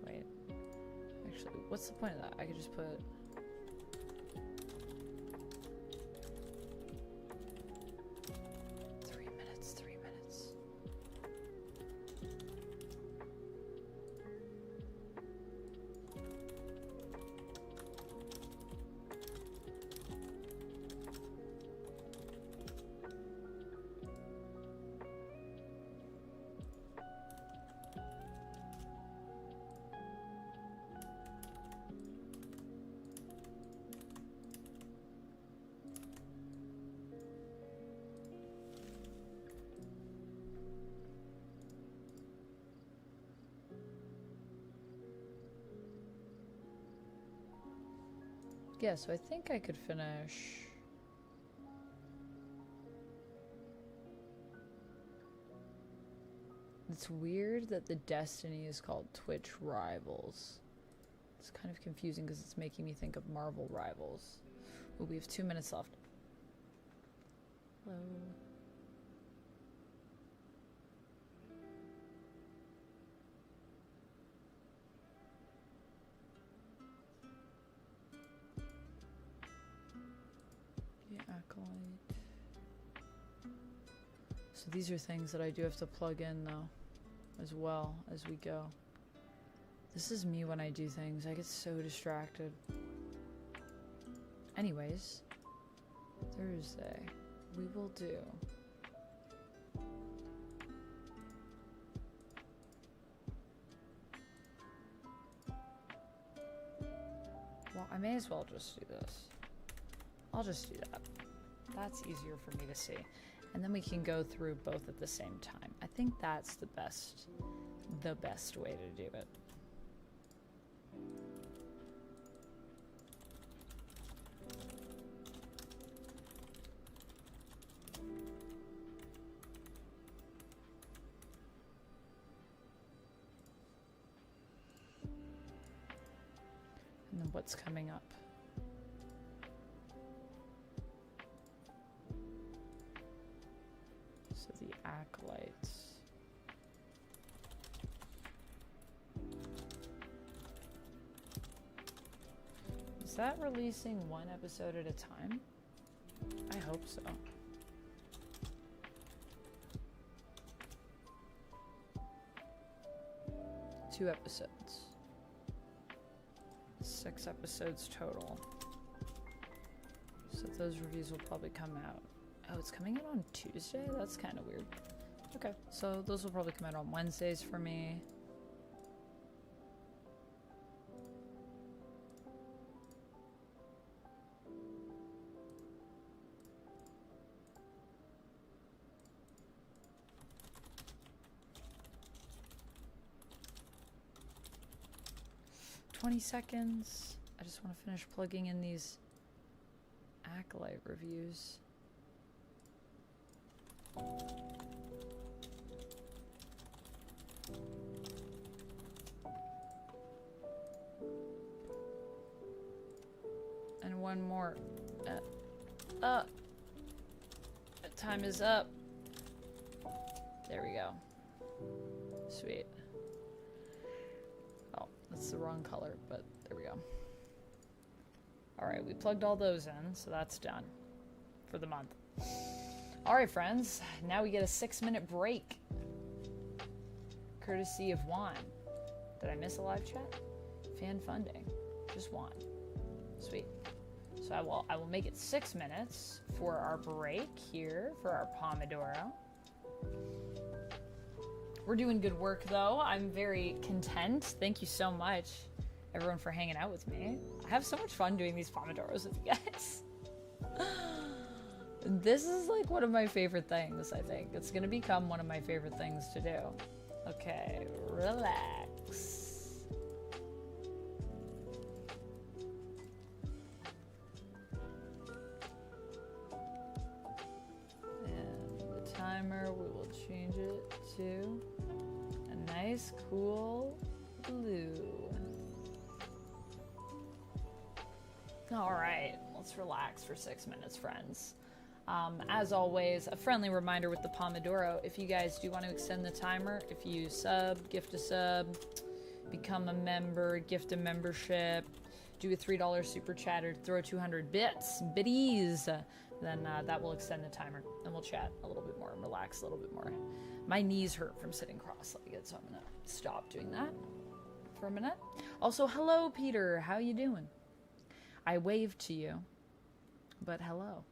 Wait. Actually, what's the point of that? I could just put... Three minutes. Yeah, so I think I could finish... It's weird that the Destiny is called Twitch Rivals. It's kind of confusing because it's making me think of Marvel Rivals. Oh, we have 2 minutes left. Hello. So these are things that I do have to plug in though, as well as we go. This is me when I do things. I get so distracted. Anyways, Thursday, we will do well, I may as well just do this. I'll just do that. That's easier for me to see. And then we can go through both at the same time. I think that's the best way to do it. And then what's coming up? So the Acolytes. Is that releasing one episode at a time? I hope so. Two episodes. 6 episodes total. So those reviews will probably come out. Oh, it's coming out on Tuesday? That's kind of weird. Okay, so those will probably come out on Wednesdays for me. Seconds. I just want to finish plugging in these Acolyte reviews. And one more. Time is up. There we go. Sweet. Oh, that's the wrong color, but there we go. Alright, we plugged all those in, so that's done for the month. Alright, friends, now we get a 6-minute break. Courtesy of Juan. Did I miss a live chat? Fan funding. Just Juan. Sweet. So I will make it 6 minutes for our break here for our Pomodoro. We're doing good work though. I'm very content. Thank you so much, everyone, for hanging out with me. I have so much fun doing these Pomodoros with you guys. This is like one of my favorite things, I think. It's gonna become one of my favorite things to do. Okay, relax. And the timer, we will change it to a nice, cool blue. All right, let's relax for 6 minutes, friends. As always, a friendly reminder with the Pomodoro, if you guys do want to extend the timer, if you sub, gift a sub, become a member, gift a membership, do a $3 super chat, or throw 200 biddies, then that will extend the timer, and we'll chat a little bit more and relax a little bit more. My knees hurt from sitting cross-legged, so I'm gonna stop doing that for a minute. Also, hello, Peter. How you doing? I waved to you, but hello.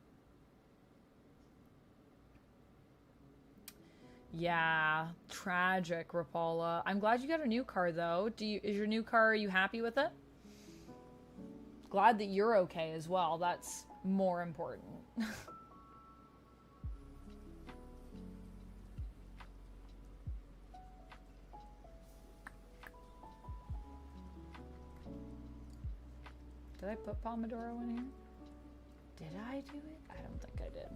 Yeah, tragic, Rapala. I'm glad you got a new car, though. Is your new car, are you happy with it? Glad that you're okay as well. That's more important. Did I put Pomodoro in here? Did I do it? I don't think I did.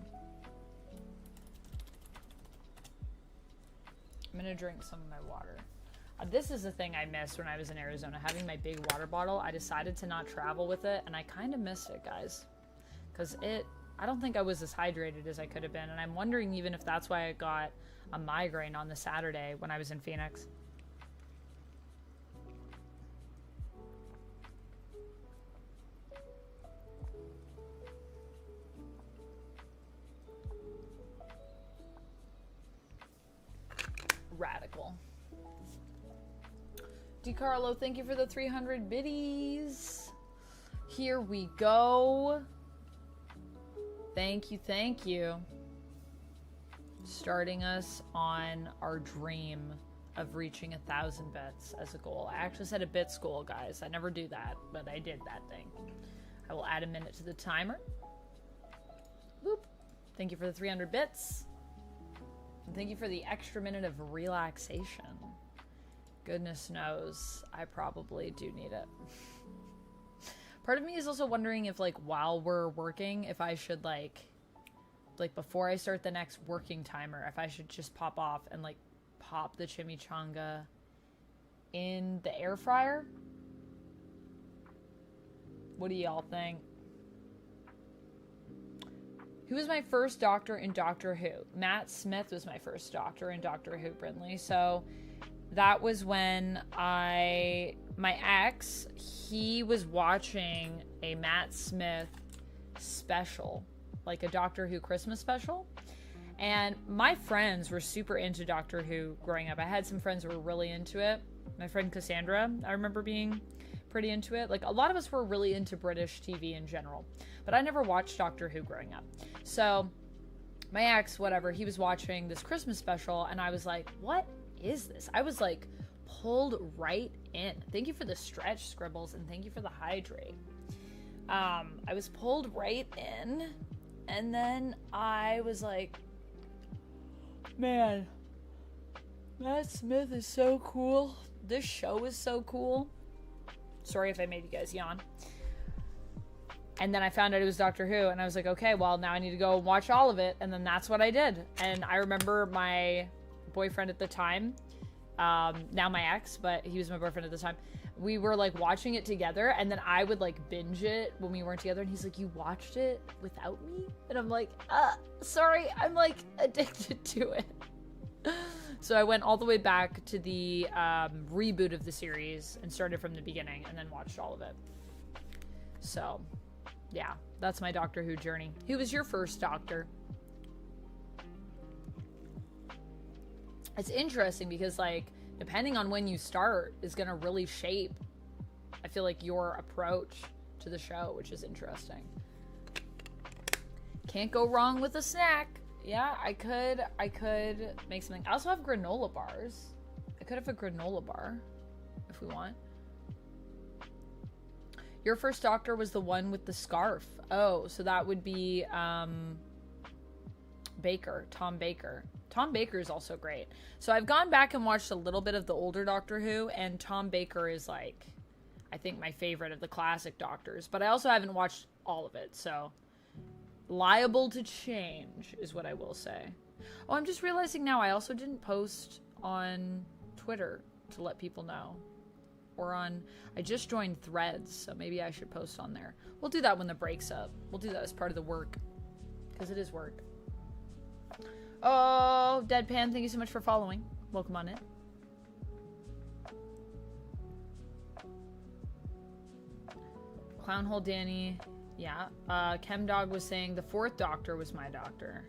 I'm gonna drink some of my water. This is the thing I missed when I was in Arizona, having my big water bottle. I decided to not travel with it, and I kind of missed it, guys. Because I don't think I was as hydrated as I could have been, and I'm wondering even if that's why I got a migraine on the Saturday when I was in Phoenix. Radical. DiCarlo, thank you for the 300 biddies. Here we go. Thank you, thank you. Starting us on our dream of reaching 1,000 bits as a goal. I actually set a bits goal, guys. I never do that, but I did that thing. I will add a minute to the timer. Boop. Thank you for the 300 bits. And thank you for the extra minute of relaxation. Goodness knows, I probably do need it. Part of me is also wondering if, like, while we're working, if I should, like before I start the next working timer, if I should just pop off and, like, pop the chimichanga in the air fryer. What do y'all think? Who was my first doctor in Doctor Who? Matt Smith was my first doctor in Doctor Who, Brindley. So that was when my ex, he was watching a Matt Smith special, like a Doctor Who Christmas special. And my friends were super into Doctor Who growing up. I had some friends who were really into it. My friend Cassandra, I remember being pretty into it. Like, a lot of us were really into British TV in general, but I never watched Doctor Who growing up. So my ex, whatever, he was watching this Christmas special, and I was like, what is this? I was like pulled right in. Thank you for the stretch, Scribbles, and thank you for the hydrate. I was pulled right in, and then I was like, man, Matt Smith is so cool. This show is so cool. Sorry if I made you guys yawn. And then I found out it was Doctor Who, and I was like, okay, well, now I need to go watch all of it. And then that's what I did. And I remember my boyfriend at the time, now my ex, but he was my boyfriend at the time. We were, like, watching it together, and then I would, like, binge it when we weren't together. And he's like, you watched it without me? And I'm like, sorry, I'm, like, addicted to it. So I went all the way back to the reboot of the series and started from the beginning and then watched all of it. So, yeah, that's my Doctor Who journey. Who was your first Doctor? It's interesting because, like, depending on when you start is going to really shape, I feel like, your approach to the show, which is interesting. Can't go wrong with a snack. Yeah, I could make something. I also have granola bars. I could have a granola bar if we want. Your first Doctor was the one with the scarf. Oh, so that would be Baker, Tom Baker. Tom Baker is also great. So I've gone back and watched a little bit of the older Doctor Who, and Tom Baker is, like, I think my favorite of the classic Doctors. But I also haven't watched all of it, so liable to change is what I will say. Oh, I'm just realizing now I also didn't post on Twitter to let people know. or on, I just joined Threads, so maybe I should post on there. We'll do that when the break's up. We'll do that as part of the work, because it is work. Oh, Deadpan, thank you so much for following. Welcome on in. Clownhole Danny, yeah. Chemdog was saying the 4th Doctor was my doctor.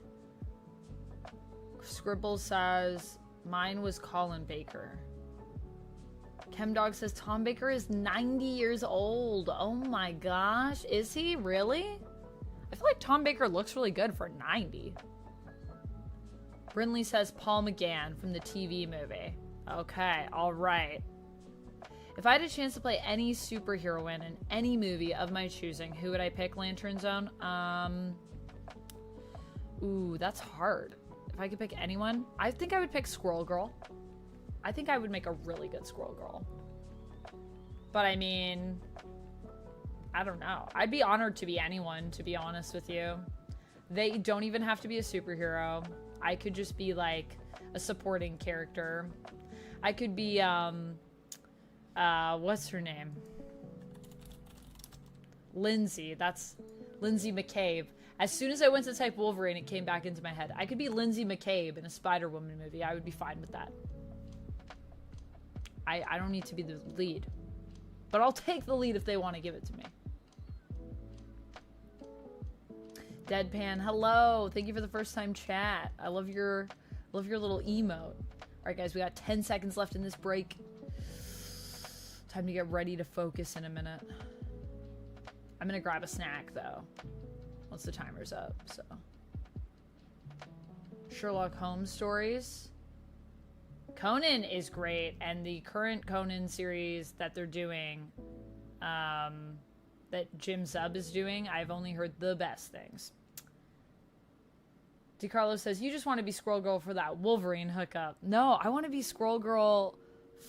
Scribble says mine was Colin Baker. Chemdog says Tom Baker is 90 years old. Oh my gosh, is he really? I feel like Tom Baker looks really good for 90. Brinley says Paul McGann from the TV movie. Okay, all right. If I had a chance to play any superheroine in any movie of my choosing, who would I pick? Lantern Zone? Ooh, that's hard. If I could pick anyone, I think I would pick Squirrel Girl. I think I would make a really good Squirrel Girl. But I mean, I don't know. I'd be honored to be anyone, to be honest with you. They don't even have to be a superhero. I could just be like a supporting character. I could be, what's her name? Lindsay. That's Lindsay McCabe. As soon as I went to type Wolverine, it came back into my head. I could be Lindsay McCabe in a Spider-Woman movie. I would be fine with that. I don't need to be the lead. But I'll take the lead if they want to give it to me. Deadpan, hello. Thank you for the first time chat. I love your little emote. Alright guys, we got 10 seconds left in this break. Time to get ready to focus in a minute. I'm gonna grab a snack though. Once the timer's up, so. Sherlock Holmes stories. Conan is great, and the current Conan series that they're doing, that Jim Zub is doing, I've only heard the best things. DiCarlo says, you just want to be Squirrel Girl for that Wolverine hookup. No, I want to be Squirrel Girl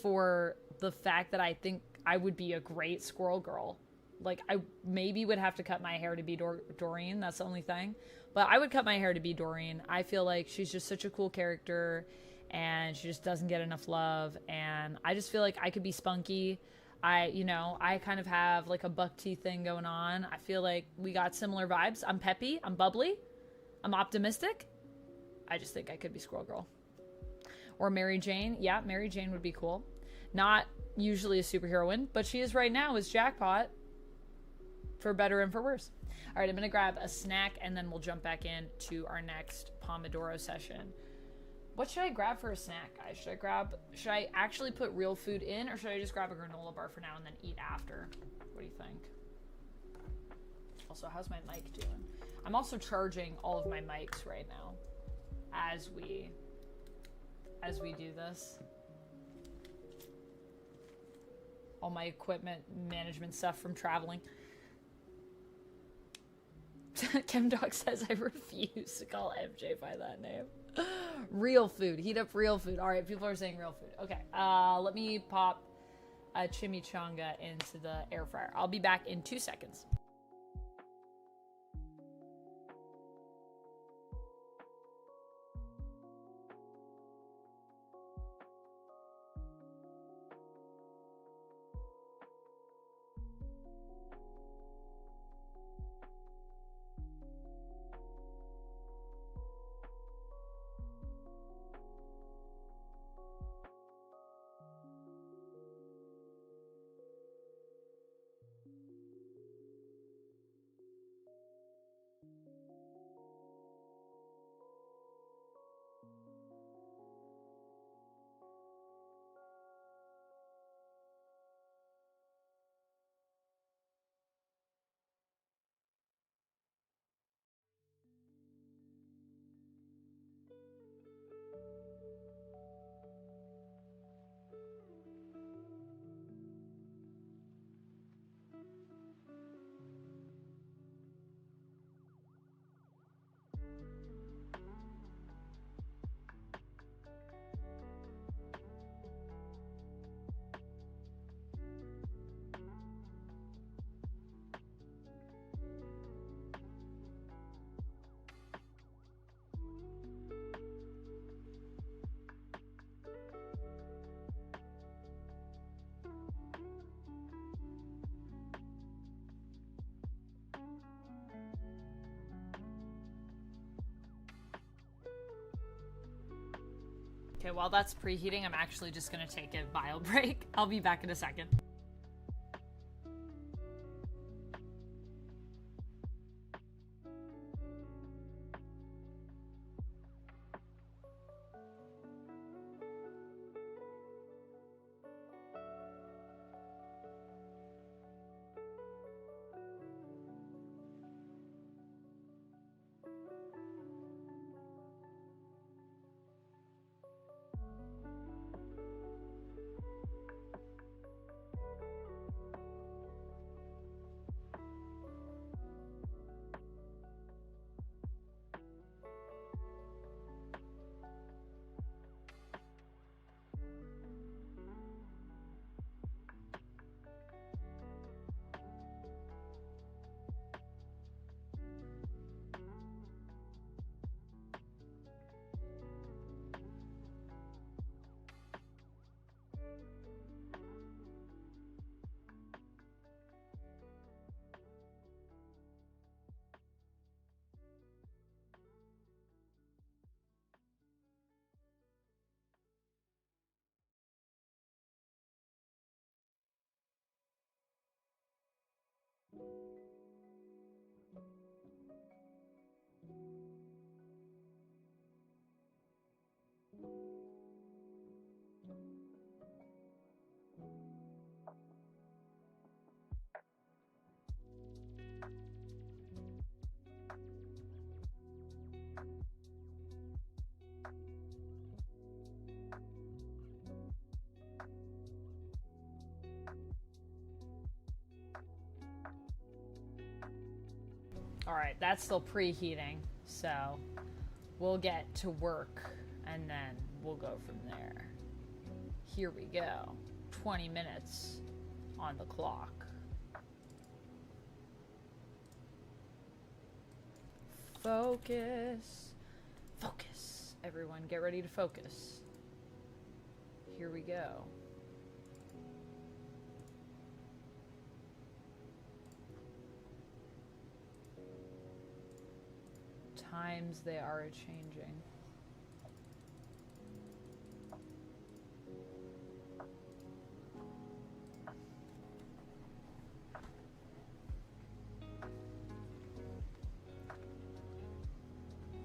for the fact that I think I would be a great Squirrel Girl. Like, I maybe would have to cut my hair to be Doreen. That's the only thing. But I would cut my hair to be Doreen. I feel like she's just such a cool character, and she just doesn't get enough love. And I just feel like I could be spunky. I kind of have, like, a buck teeth thing going on. I feel like we got similar vibes. I'm peppy. I'm bubbly. I'm optimistic. I just think I could be Squirrel Girl. Or Mary Jane. Yeah, Mary Jane would be cool. Not usually a superheroine, but she is right now as Jackpot. For better and for worse. All right, I'm going to grab a snack, and then we'll jump back in to our next Pomodoro session. What should I grab for a snack, guys? Should I actually put real food in, or should I just grab a granola bar for now and then eat after? What do you think? Also, how's my mic doing? I'm also charging all of my mics right now as we do this. All my equipment management stuff from traveling. Chemdog says I refuse to call MJ by that name. Real food. Heat up real food. All right, people are saying real food. Okay, let me pop a chimichanga into the air fryer. I'll be back in 2 seconds. Okay, while that's preheating, I'm actually just gonna take a bio break. I'll be back in a second. All right, that's still preheating, so we'll get to work and then we'll go from there. Here we go. 20 minutes on the clock. Focus. Focus. Everyone get ready to focus. Here we go. Times they are changing.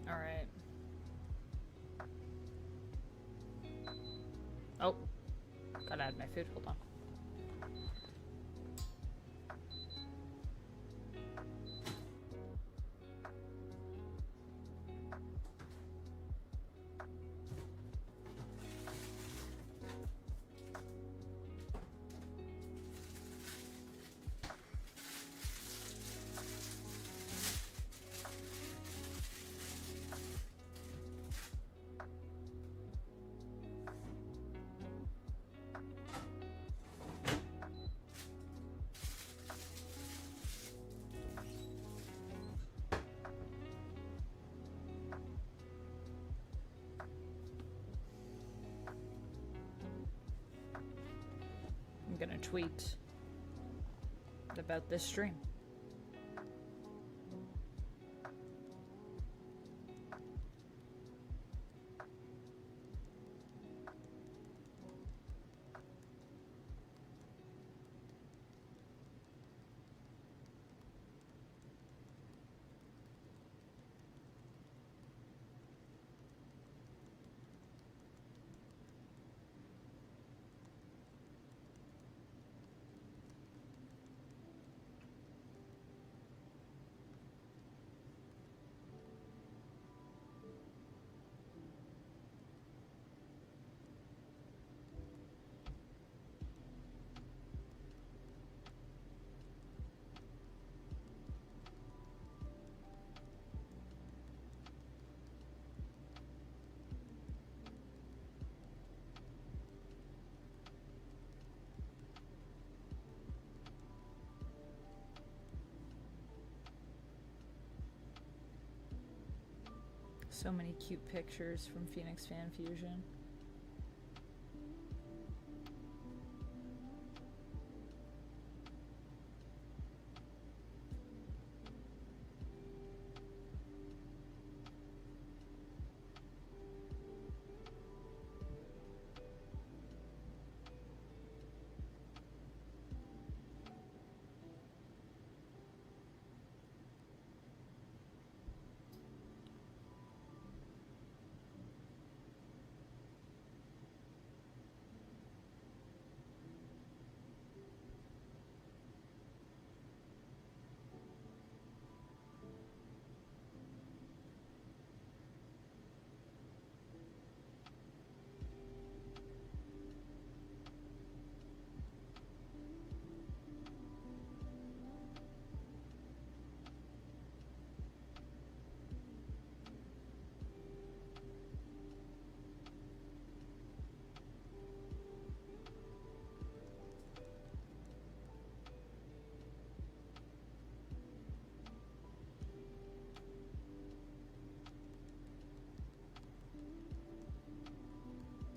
All right. Oh, gotta add my food. Hold on. I'm gonna tweet about this stream. So many cute pictures from Phoenix Fan Fusion.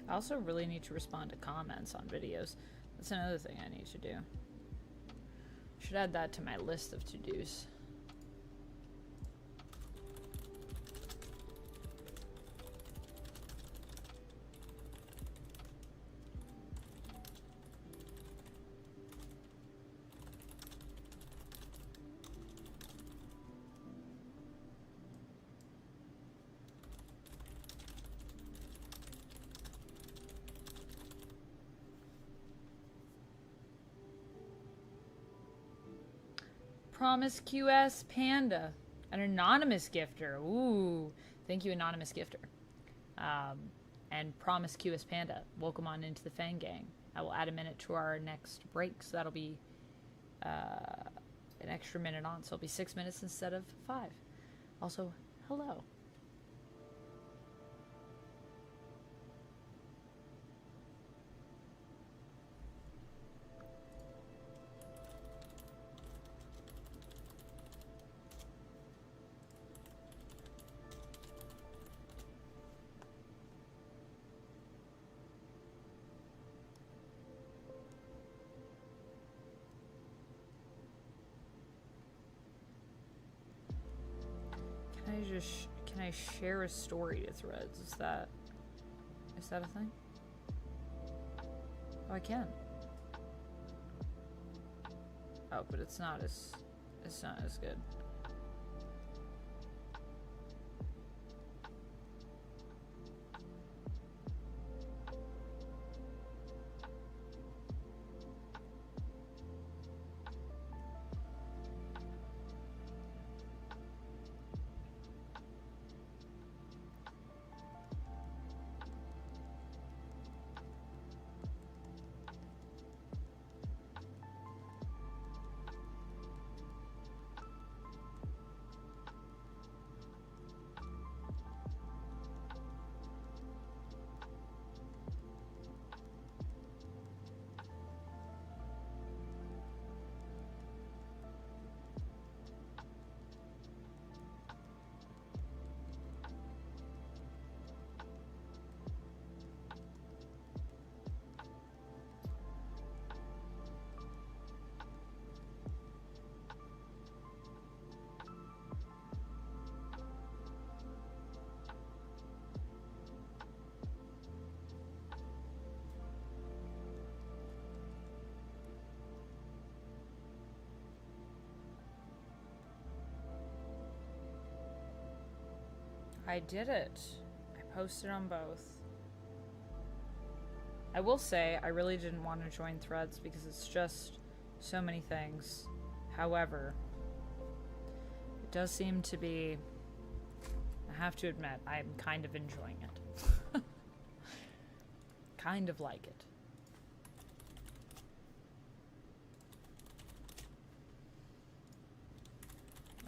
I also really need to respond to comments on videos. That's another thing I need to do. Should add that to my list of to-dos. Promiscuous Panda, an anonymous gifter. Ooh, thank you, anonymous gifter. And Promiscuous Panda, welcome on into the Fang Gang. I will add a minute to our next break, so that'll be an extra minute on, so it'll be 6 minutes instead of 5. Also, hello. Can I share a story to Threads? Is that a thing? Oh, I can. Oh, but it's not as good. I did it. I posted on both. I will say, I really didn't want to join Threads because it's just so many things. However, it does seem to be, I have to admit, I'm kind of enjoying it. Kind of like it.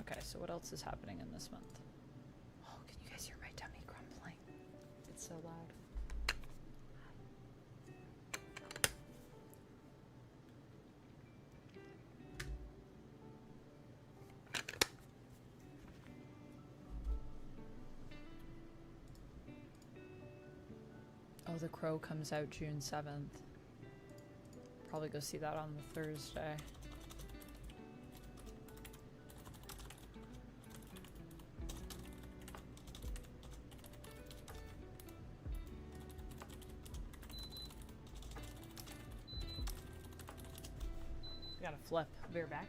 Okay, so what else is happening in this month? Oh, can you guys hear my tummy grumbling? It's so loud. Oh, The Crow comes out June 7th. Probably go see that on the Thursday. Gotta flip. Bear back.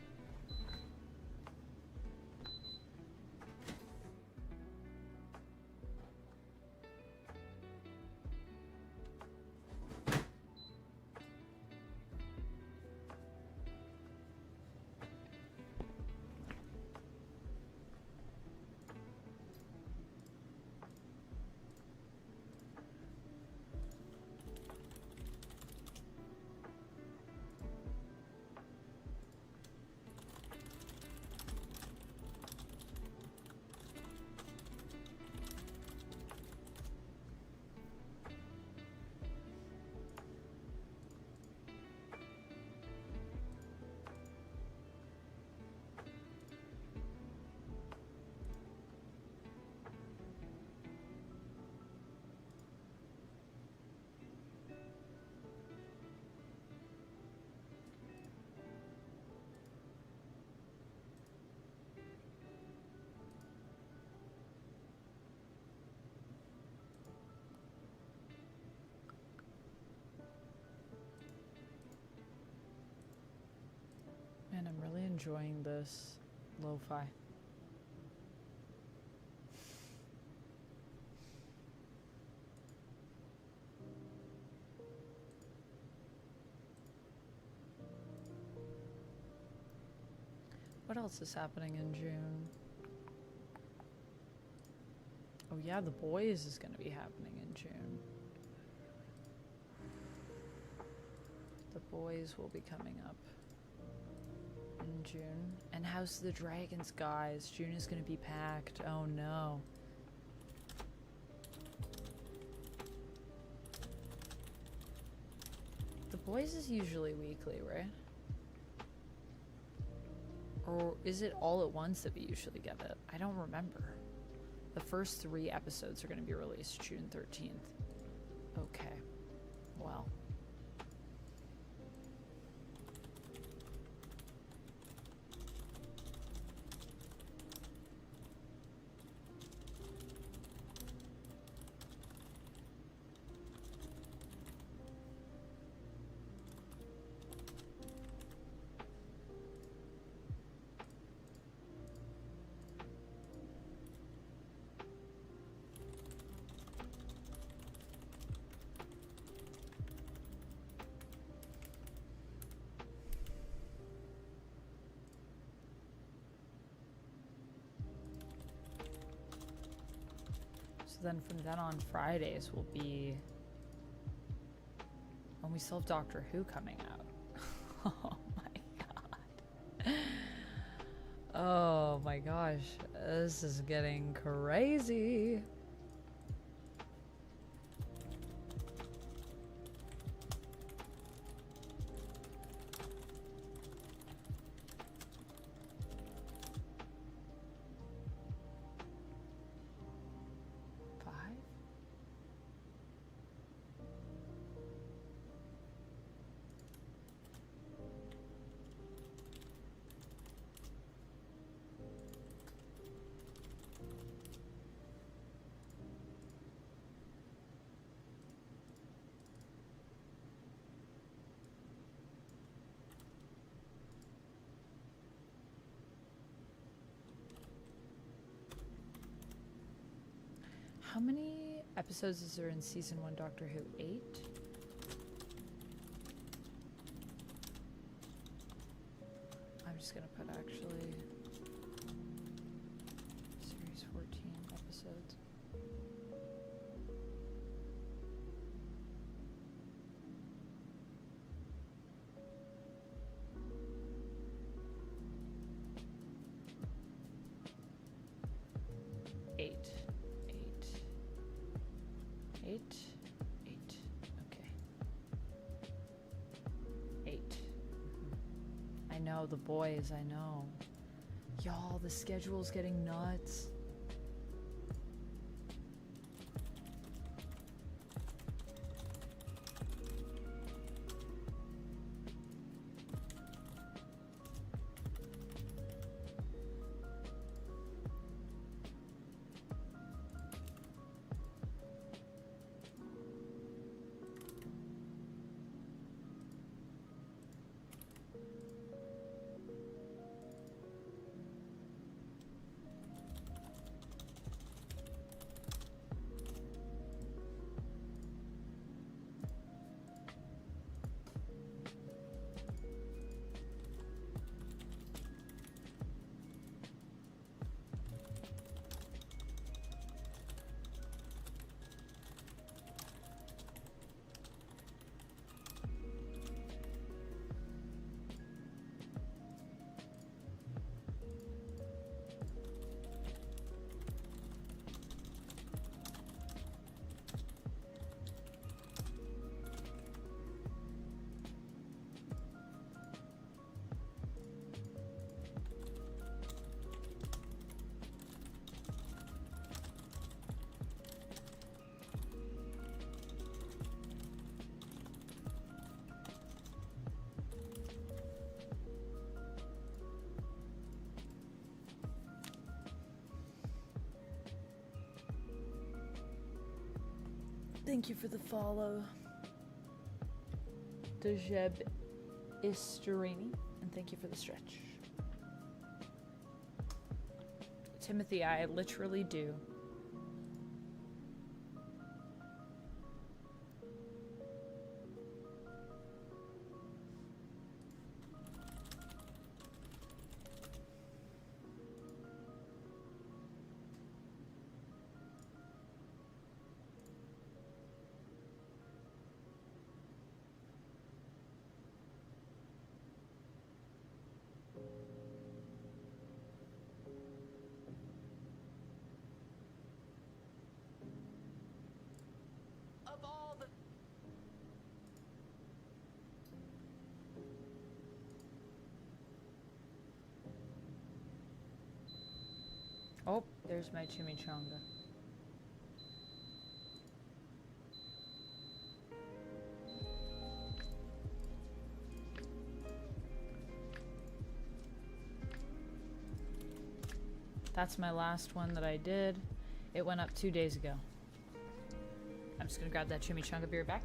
enjoying this lo-fi. What else is happening in June? Oh yeah, The Boys is going to be happening in June. The Boys will be coming up in June. And House of the Dragons, guys. June is going to be packed. Oh no. The Boys is usually weekly, right? Or is it all at once that we usually get it? I don't remember. The first 3 episodes are going to be released June 13th. Okay. Well. Then from then on, Fridays will be when we still have Doctor Who coming out. Oh my god. Oh my gosh. This is getting crazy. How many episodes is there in season 1 Doctor Who? 8? I'm just gonna put actually series 14 episodes. Eight. Okay. 8. I know, The Boys, I know. Y'all, the schedule's getting nuts. Thank you for the follow, Dejeb Isterini, and thank you for the stretch. Timothy, I literally do. Oh, there's my chimichanga. That's my last one that I did. It went up 2 days ago. I'm just gonna grab that chimichanga beer back.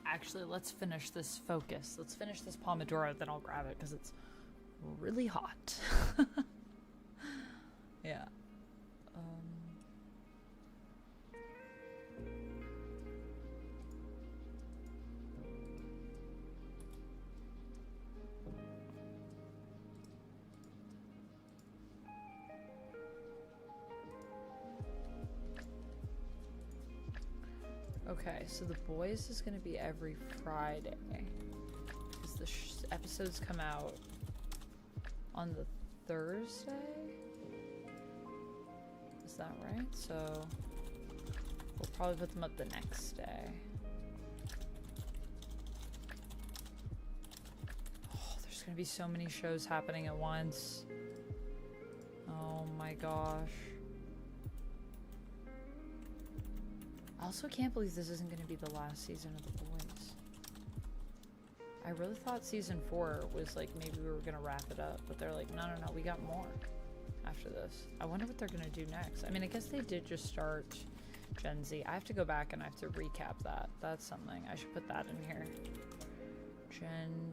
Actually, let's finish this focus. Let's finish this Pomodoro, then I'll grab it because it's really hot. Yeah. Okay, so The Boys is going to be every Friday. Because the episodes come out on the Thursday? Is that right? So we'll probably put them up the next day. Oh, there's going to be so many shows happening at once. Oh my gosh. I also can't believe this isn't going to be the last season of The Boys. I really thought season 4 was like maybe we were going to wrap it up, but they're like, no, we got more after this. I wonder what they're going to do next. I mean, I guess they did just start Gen Z. I have to go back and I have to recap that. That's something. I should put that in here.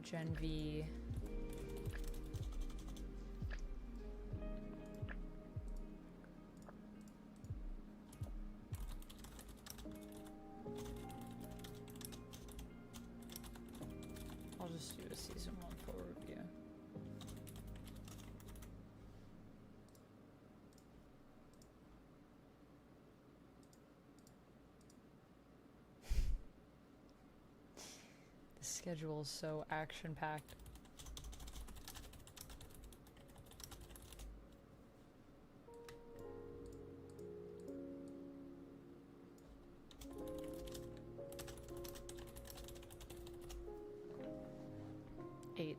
Gen V. I'll just do a season 1 full review. The schedule is so action-packed.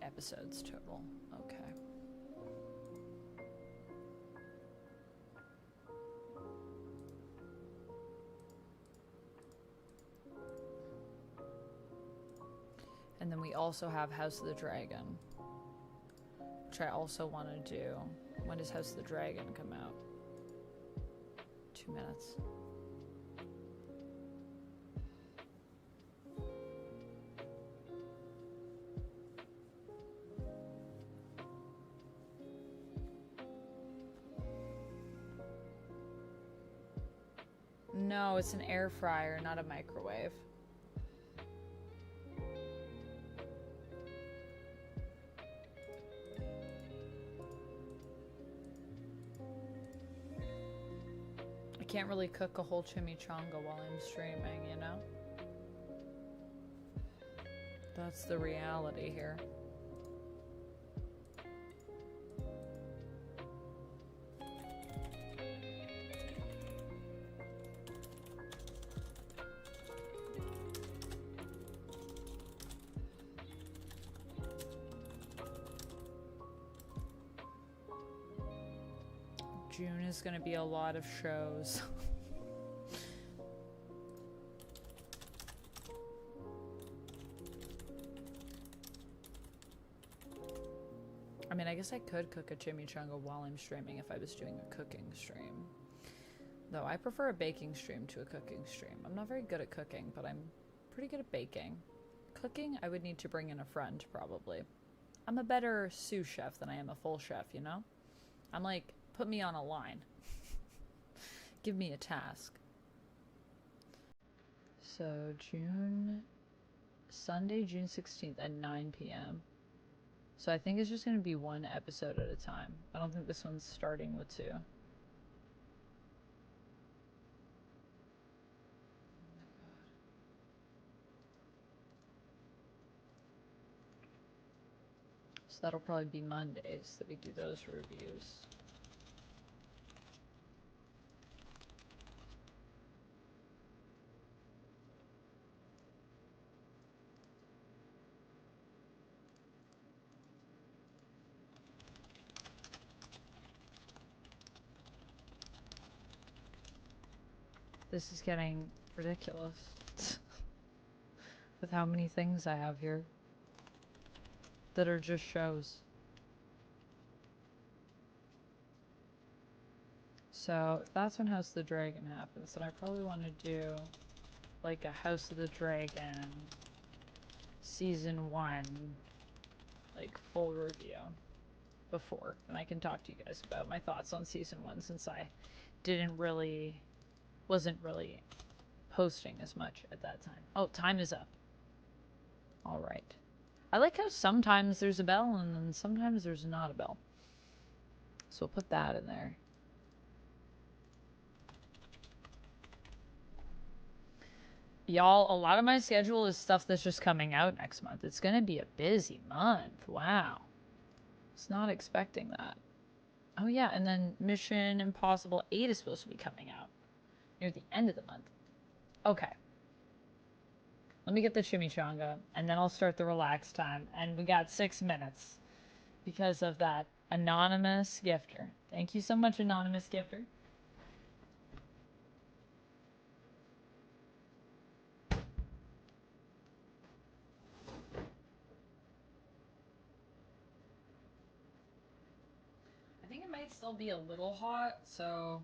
Episodes total. Okay. And then we also have House of the Dragon, which I also want to do. When does House of the Dragon come out? 2 minutes. No, it's an air fryer, not a microwave. I can't really cook a whole chimichanga while I'm streaming, you know? That's the reality here. June is going to be a lot of shows. I mean, I guess I could cook a chimichanga while I'm streaming if I was doing a cooking stream. Though I prefer a baking stream to a cooking stream. I'm not very good at cooking, but I'm pretty good at baking. Cooking, I would need to bring in a friend, probably. I'm a better sous chef than I am a full chef, you know? I'm like, put me on a line. Give me a task. So, Sunday, June 16th at 9 p.m. So I think it's just going to be one episode at a time. I don't think this one's starting with 2. So that'll probably be Mondays that we do those reviews. This is getting ridiculous with how many things I have here that are just shows. So if that's when House of the Dragon happens, then I probably want to do like a House of the Dragon season 1 like full review before, and I can talk to you guys about my thoughts on season 1 since I wasn't really posting as much at that time. Oh, time is up. All right. I like how sometimes there's a bell and then sometimes there's not a bell. So we'll put that in there. Y'all, a lot of my schedule is stuff that's just coming out next month. It's going to be a busy month. Wow. I was not expecting that. Oh yeah, and then Mission Impossible 8 is supposed to be coming out near the end of the month. Okay. Let me get the chimichanga, and then I'll start the relax time. And we got 6 minutes because of that anonymous gifter. Thank you so much, anonymous gifter. I think it might still be a little hot, so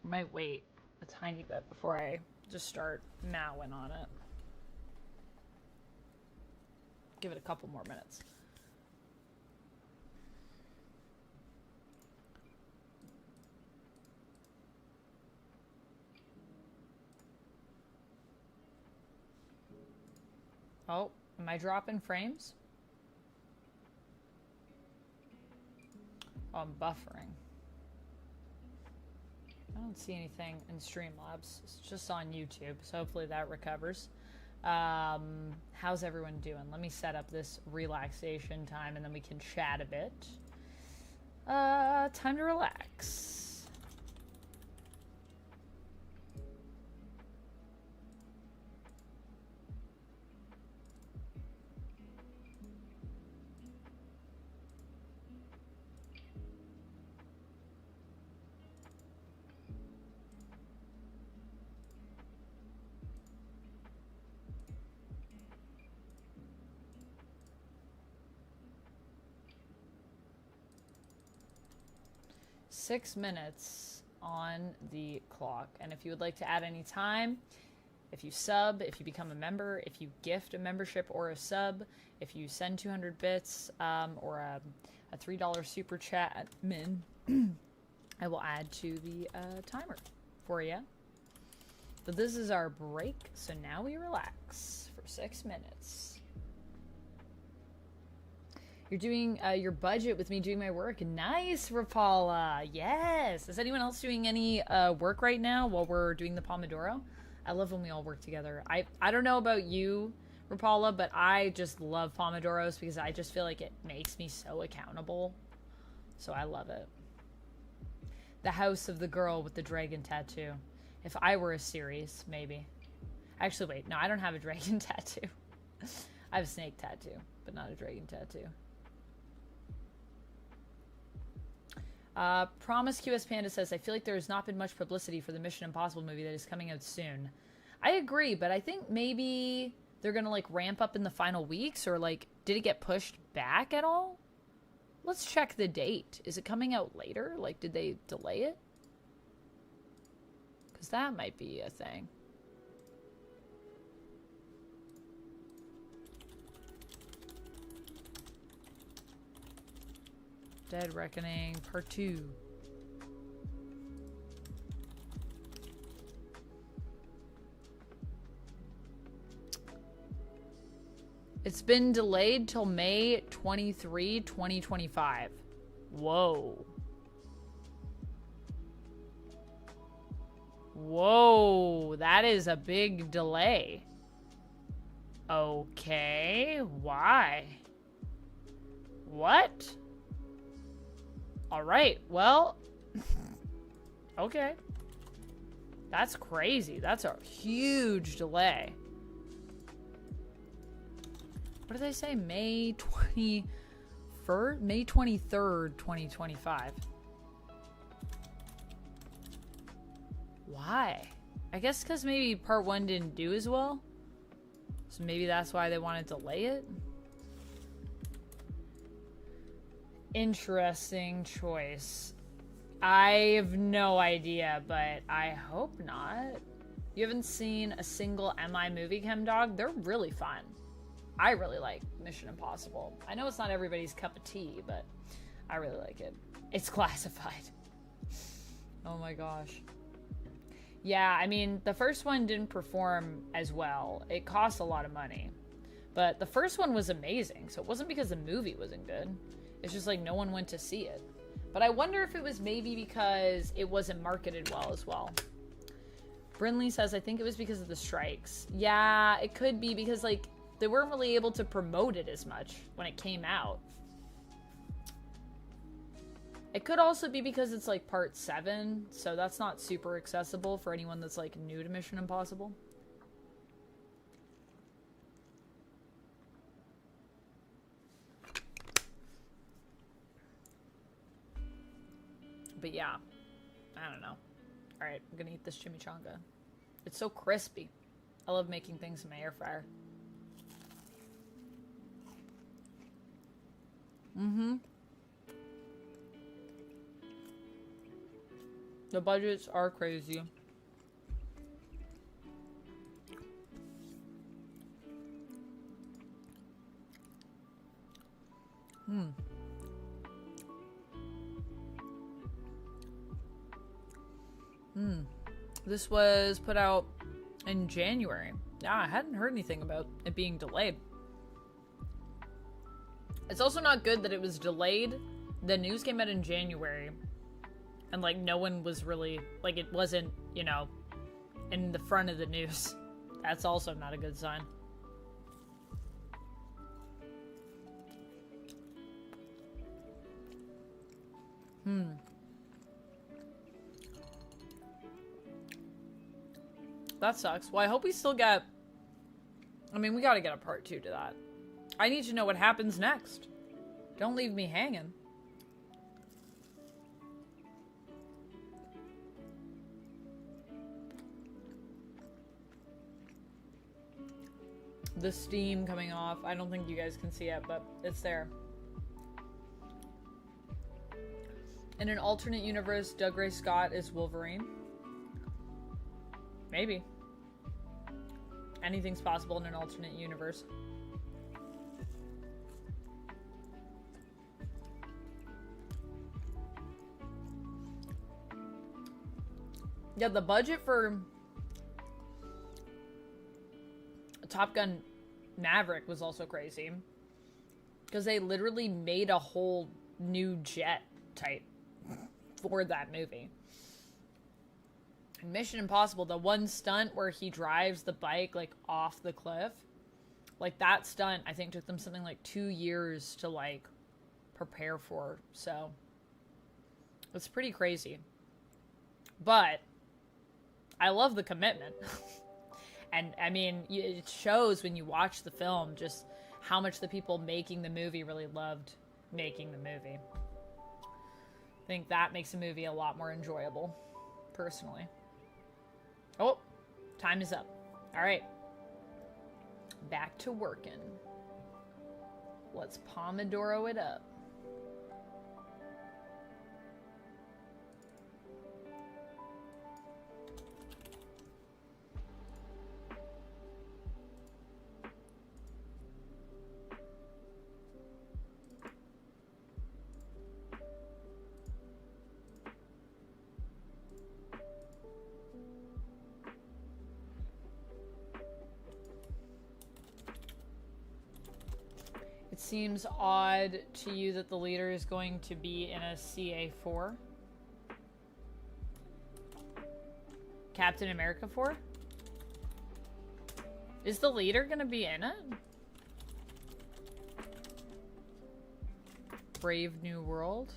I might wait a tiny bit before I just start mowing on it. Give it a couple more minutes. Oh, am I dropping frames? Oh, I'm buffering. I don't see anything in Streamlabs. It's just on YouTube, so hopefully that recovers. How's everyone doing? Let me set up this relaxation time and then we can chat a bit. Time to relax. Six minutes on the clock, and if you would like to add any time, if you sub, if you become a member, if you gift a membership or a sub, if you send 200 bits or a $3 super chat min, I will add to the timer for you. But this is our break, so now we relax for 6 minutes. You're doing your budget with me doing my work. Nice, Rapala. Yes. Is anyone else doing any work right now while we're doing the Pomodoro? I love when we all work together. I don't know about you, Rapala, but I just love Pomodoros because I just feel like it makes me so accountable. So I love it. The house of the girl with the dragon tattoo. If I were a series, maybe. Actually, wait. No, I don't have a dragon tattoo. I have a snake tattoo, but not a dragon tattoo. Promiscuous Panda says, I feel like there has not been much publicity for the Mission Impossible movie that is coming out soon. I agree, but I think maybe they're going to, like, ramp up in the final weeks, or, like, did it get pushed back at all? Let's check the date. Is it coming out later? Like, did they delay it? Because that might be a thing. Dead Reckoning Part 2. It's been delayed till May 23, 2025. Whoa. Whoa, that is a big delay. Okay, why? What? All right, well, okay. That's crazy. That's a huge delay. What did they say? May 21st? May 23rd, 2025. Why? I guess because maybe part 1 didn't do as well. So maybe that's why they want to delay it. Interesting choice. I have no idea, but I hope not. You haven't seen a single MI movie, ChemDog? They're really fun. I really like Mission Impossible. I know it's not everybody's cup of tea, but I really like it. It's classified. Oh my gosh. Yeah, I mean, the first one didn't perform as well. It cost a lot of money. But the first one was amazing, so it wasn't because the movie wasn't good. It's just like no one went to see it. But I wonder if it was maybe because it wasn't marketed well as well. Brinley says, I think it was because of the strikes. Yeah, it could be because, like, they weren't really able to promote it as much when it came out. It could also be because it's, like, part 7, so that's not super accessible for anyone that's, like, new to Mission Impossible. But yeah, I don't know. Alright, I'm gonna eat this chimichanga. It's so crispy. I love making things in my air fryer. Mm-hmm. The budgets are crazy. This was put out in January. Yeah, I hadn't heard anything about it being delayed. It's also not good that it was delayed. The news came out in January. And, like, no one was really... Like, it wasn't, you know, in the front of the news. That's also not a good sign. That sucks. Well, I hope we still get... I mean, we gotta get a part 2 to that. I need to know what happens next. Don't leave me hanging. The steam coming off. I don't think you guys can see it, but it's there. In an alternate universe, Doug Ray Scott is Wolverine. Maybe. Anything's possible in an alternate universe. Yeah, the budget for Top Gun Maverick was also crazy. Because they literally made a whole new jet type for that movie. Mission Impossible, the one stunt where he drives the bike, like, off the cliff. Like, that stunt, I think, took them something like 2 years to, like, prepare for. So, it's pretty crazy. But, I love the commitment. And, I mean, it shows when you watch the film just how much the people making the movie really loved making the movie. I think that makes the movie a lot more enjoyable, personally. Oh, time is up. All right. Back to working. Let's Pomodoro it up. It seems odd to you that the leader is going to be in a CA4. Captain America 4? Is the leader gonna be in it? Brave New World?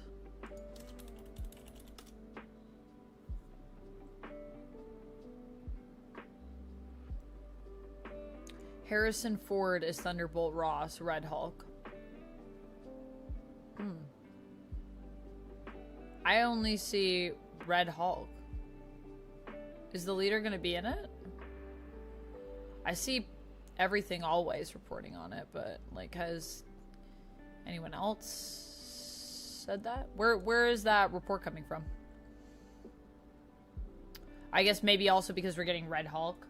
Harrison Ford is Thunderbolt Ross, Red Hulk. I only see Red Hulk. Is the leader gonna be in it? I see everything always reporting on it, but like, has anyone else said that? Where is that report coming from? I guess maybe also because we're getting Red Hulk.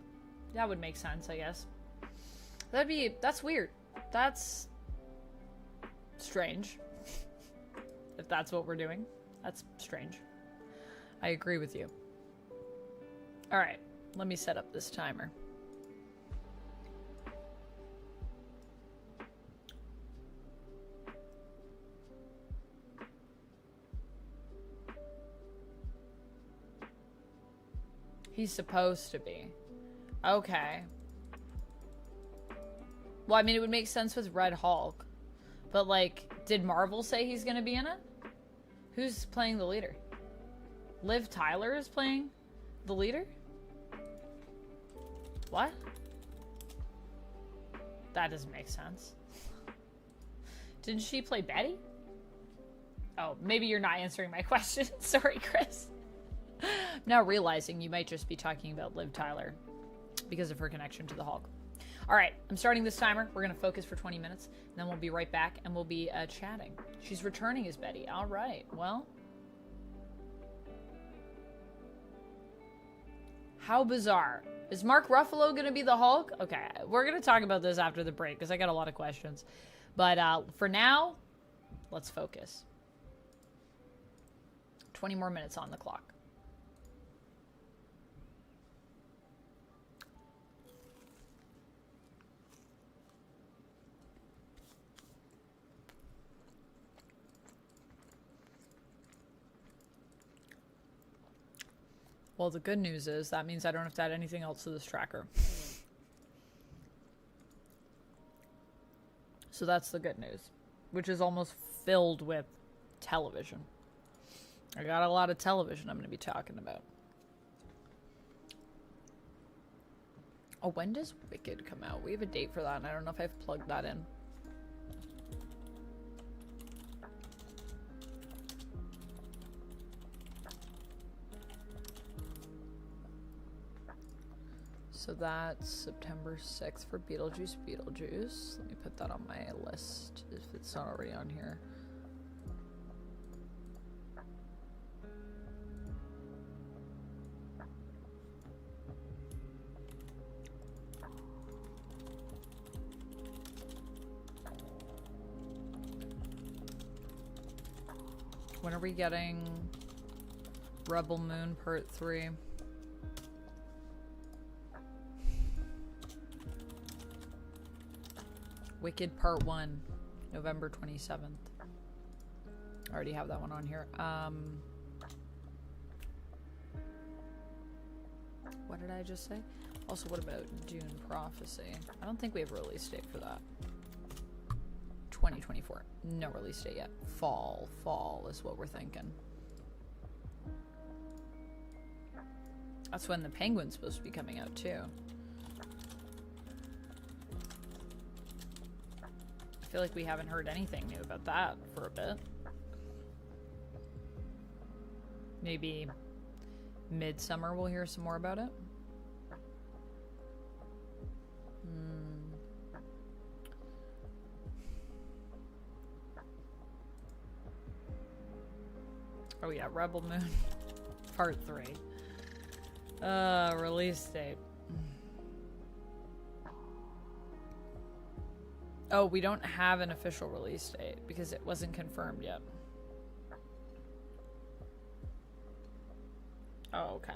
That would make sense, I guess. That's weird. That's strange. If that's what we're doing. That's strange. I agree with you. Alright, let me set up this timer. He's supposed to be. Okay. Well, I mean, it would make sense with Red Hulk. But, like, did Marvel say he's gonna be in it? Who's playing the leader? Liv Tyler is playing the leader? What? That doesn't make sense. Didn't she play Betty? Oh, maybe you're not answering my question. Sorry, Chris. I'm now realizing you might just be talking about Liv Tyler because of her connection to the Hulk. All right, I'm starting this timer. We're going to focus for 20 minutes, and then we'll be right back, and we'll be chatting. She's returning as Betty. All right, well. How bizarre. Is Mark Ruffalo going to be the Hulk? Okay, we're going to talk about this after the break, because I got a lot of questions. But for now, let's focus. 20 more minutes on the clock. Well, the good news is that means I don't have to add anything else to this tracker. So that's the good news, which is almost filled with television. I got a lot of television I'm going to be talking about. Oh, when does Wicked come out? We have a date for that, and I don't know if I've plugged that in. So that's September 6th for Beetlejuice. Let me put that on my list if it's not already on here. When are we getting Rebel Moon Part 3? Wicked Part 1, November 27th. I already have that one on here. What did I just say? Also, what about Dune Prophecy? I don't think we have a release date for that. 2024. No release date yet. Fall is what we're thinking. That's when the Penguin's supposed to be coming out too. I feel like we haven't heard anything new about that for a bit. Maybe midsummer we'll hear some more about it. Oh yeah, Rebel Moon Part 3. Release date. Oh, we don't have an official release date because it wasn't confirmed yet. Oh, okay.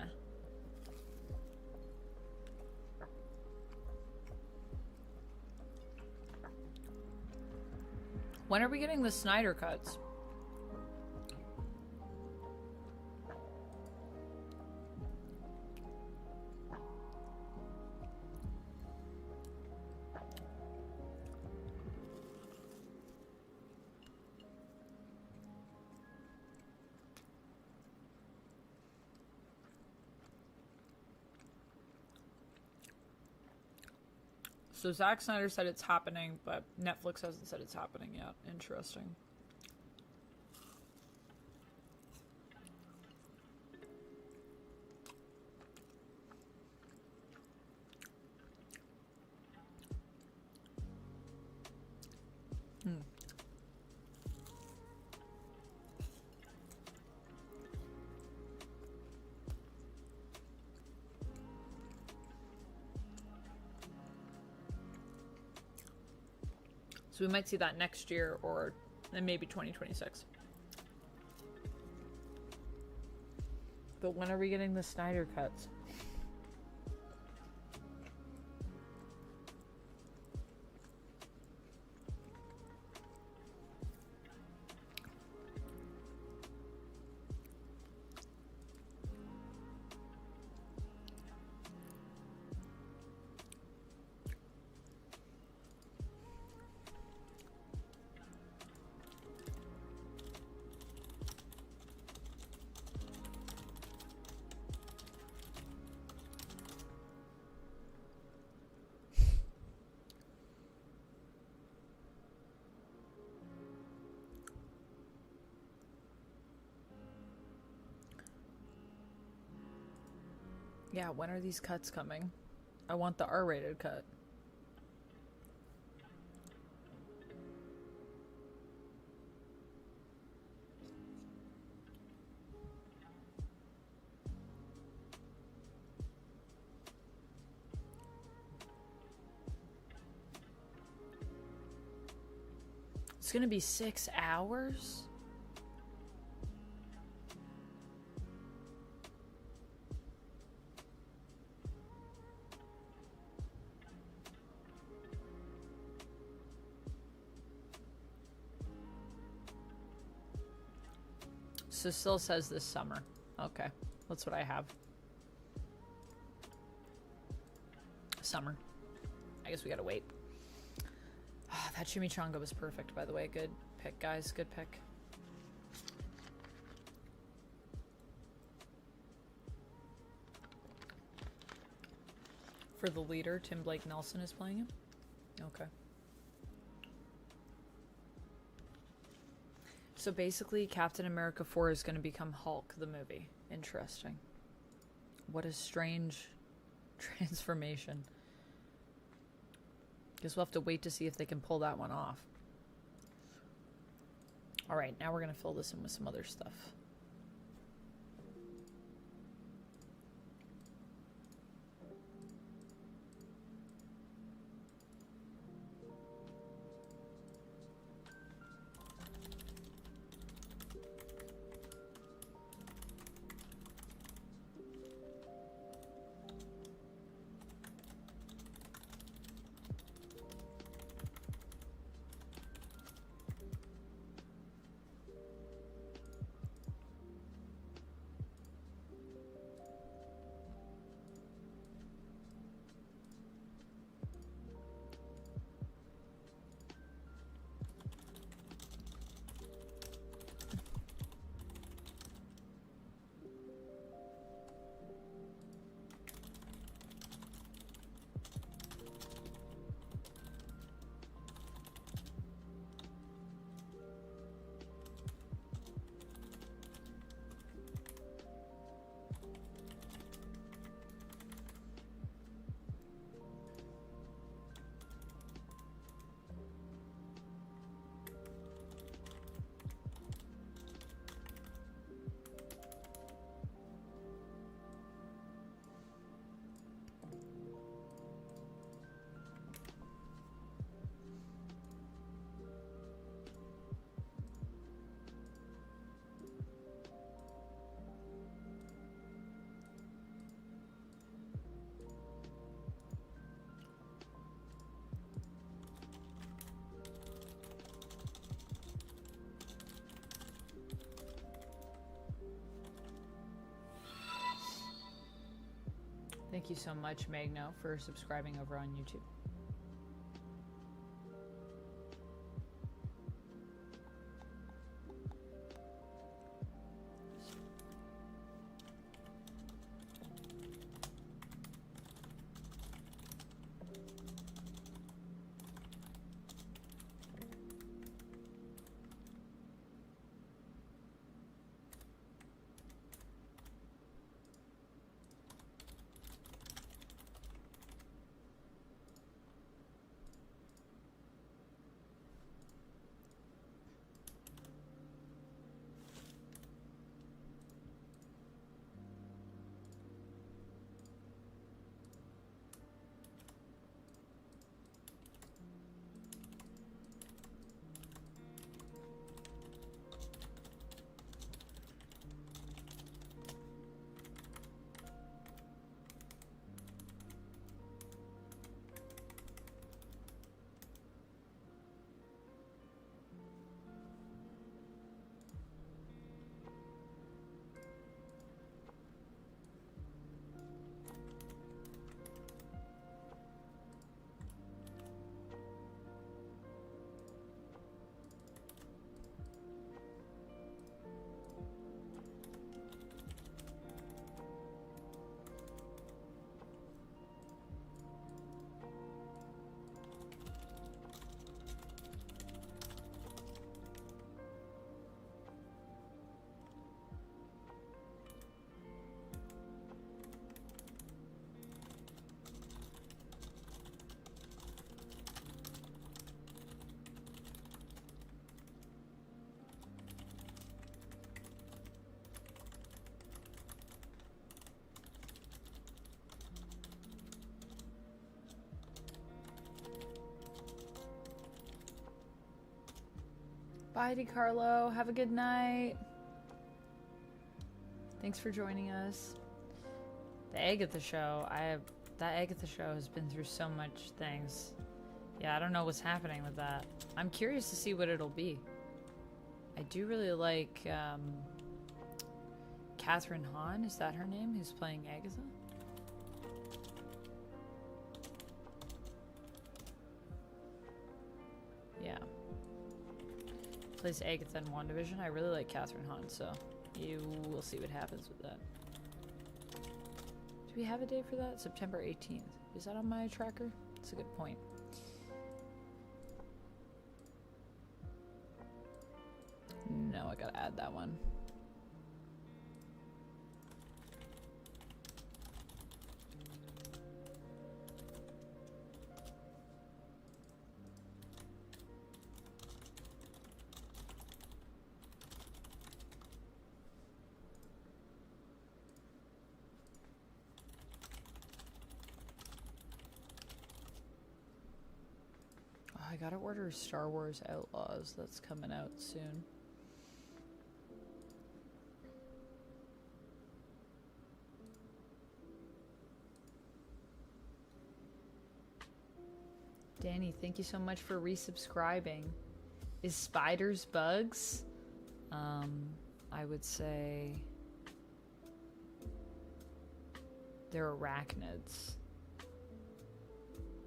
When are we getting the Snyder cuts? So Zack Snyder said it's happening, but Netflix hasn't said it's happening yet. Interesting. So we might see that next year or then maybe 2026. But when are we getting the Snyder cuts? Yeah, when are these cuts coming? I want the R-rated cut. It's gonna be 6 hours? So still says this summer. Okay, that's what I have. Summer. I guess we gotta wait. Oh, that chimichanga was perfect, by the way. Good pick, guys. Good pick. For the leader, Tim Blake Nelson is playing him? Okay. So basically, Captain America 4 is going to become Hulk, the movie. Interesting. What a strange transformation. Guess we'll have to wait to see if they can pull that one off. Alright, now we're going to fill this in with some other stuff. Thank you so much, Magno, for subscribing over on YouTube. Bye, DiCarlo. Have a good night. Thanks for joining us. The Agatha show. That Agatha show has been through so much things. Yeah, I don't know what's happening with that. I'm curious to see what it'll be. I do really like Catherine Hahn. Is that her name? Who's playing Agatha? Yeah. Plays Agatha in WandaVision. I really like Catherine Hahn, so you will see what happens with that. Do we have a date for that? September 18th. Is that on my tracker? That's a good point. No, I gotta add that one. I gotta order Star Wars Outlaws. That's coming out soon. Danny, thank you so much for resubscribing. Is spiders bugs? I would say they're arachnids.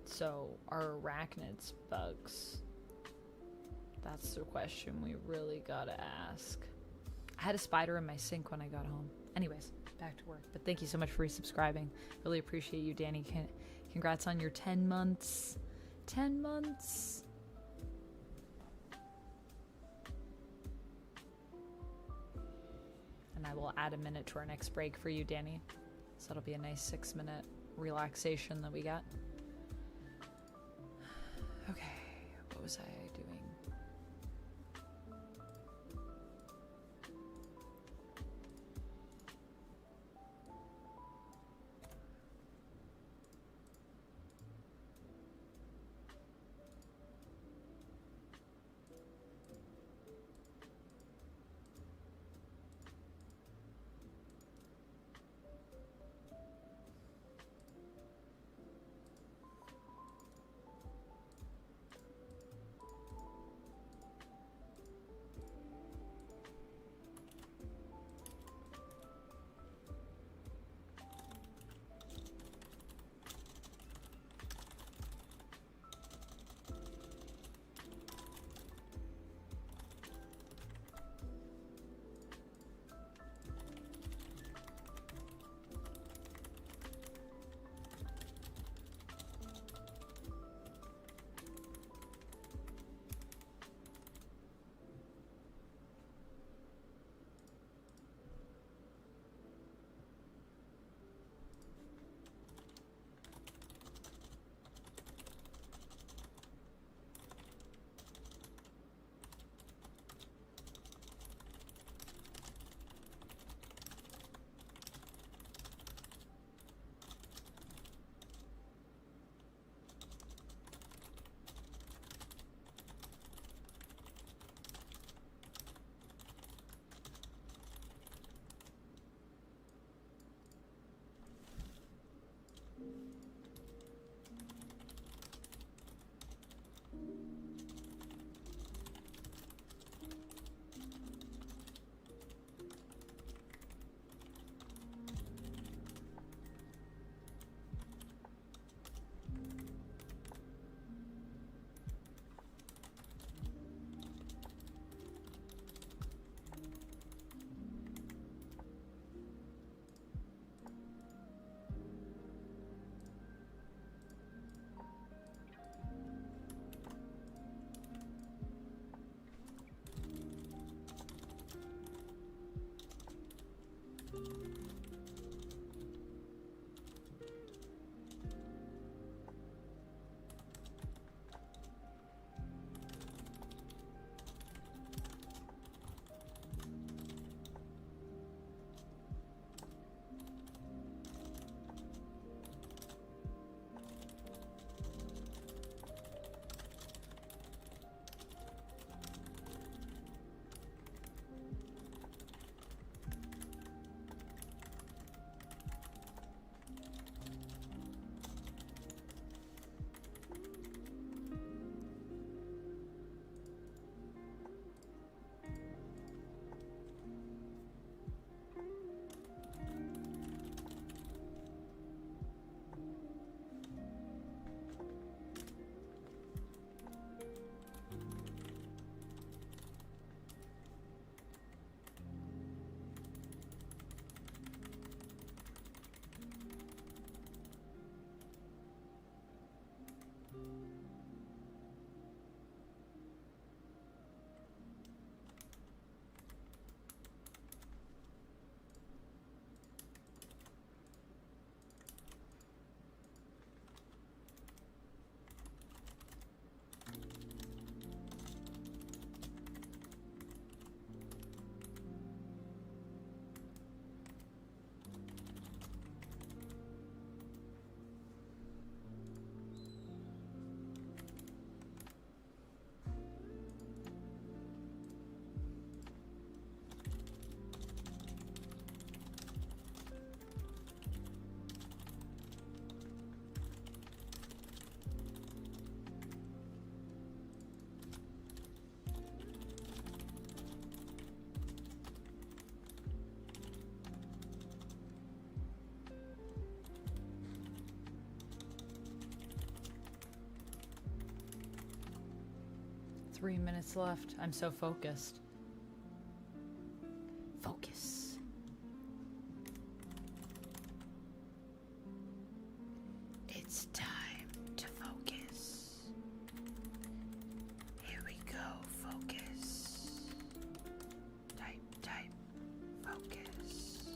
So, are arachnids bugs? That's the question we really gotta ask. I had a spider in my sink when I got home. Anyways, back to work. But thank you so much for resubscribing. Really appreciate you, Danny. Congrats on your 10 months. 10 months. And I will add a minute to our next break for you, Danny. So that'll be a nice 6-minute relaxation that we got. Okay, what was I doing? 3 minutes left. I'm so focused. Focus. It's time to focus. Here we go, focus. Type, focus.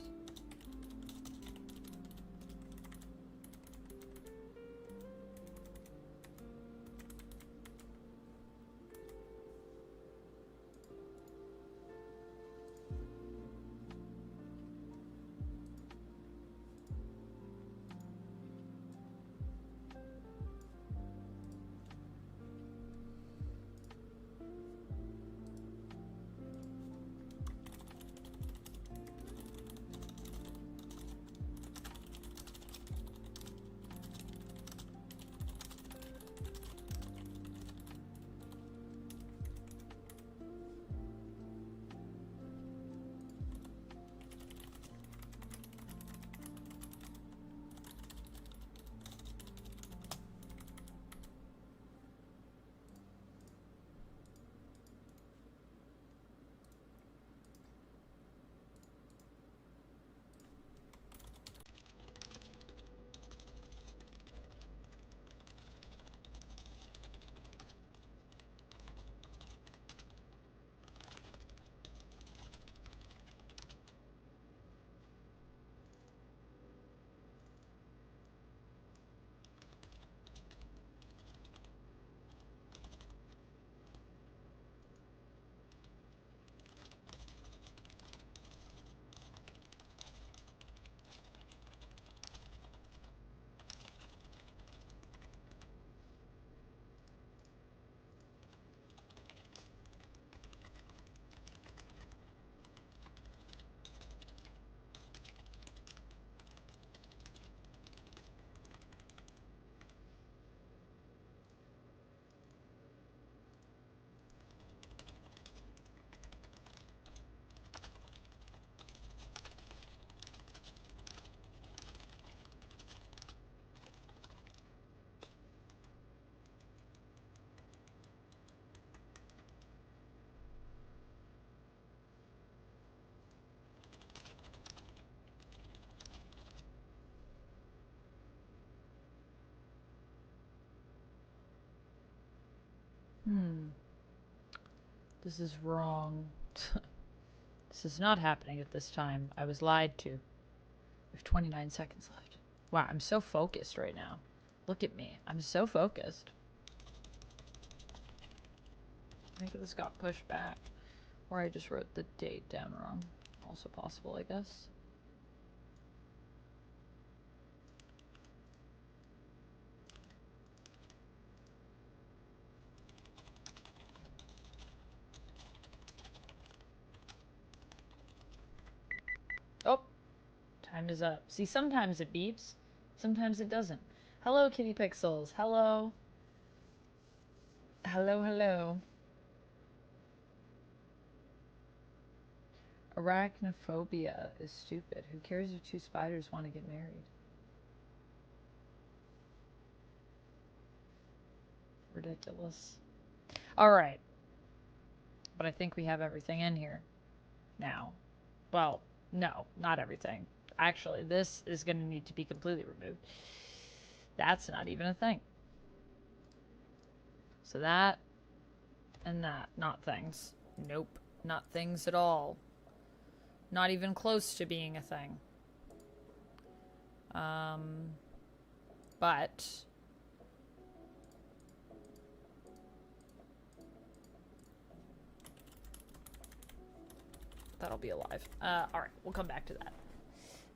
This is wrong. This is not happening at this time. I was lied to. We have 29 seconds left. Wow, I'm so focused right now. Look at me. I'm so focused. I think this got pushed back. Or I just wrote the date down wrong. Also possible, I guess. Oh! Time is up. See, sometimes it beeps. Sometimes it doesn't. Hello, Kitty Pixels. Hello. Hello, hello. Arachnophobia is stupid. Who cares if two spiders want to get married? Ridiculous. Alright. But I think we have everything in here now. Well, no, not everything. Actually, this is going to need to be completely removed. That's not even a thing. So that and that. Not things. Nope. Not things at all. Not even close to being a thing. But that'll be alive. Alright, we'll come back to that.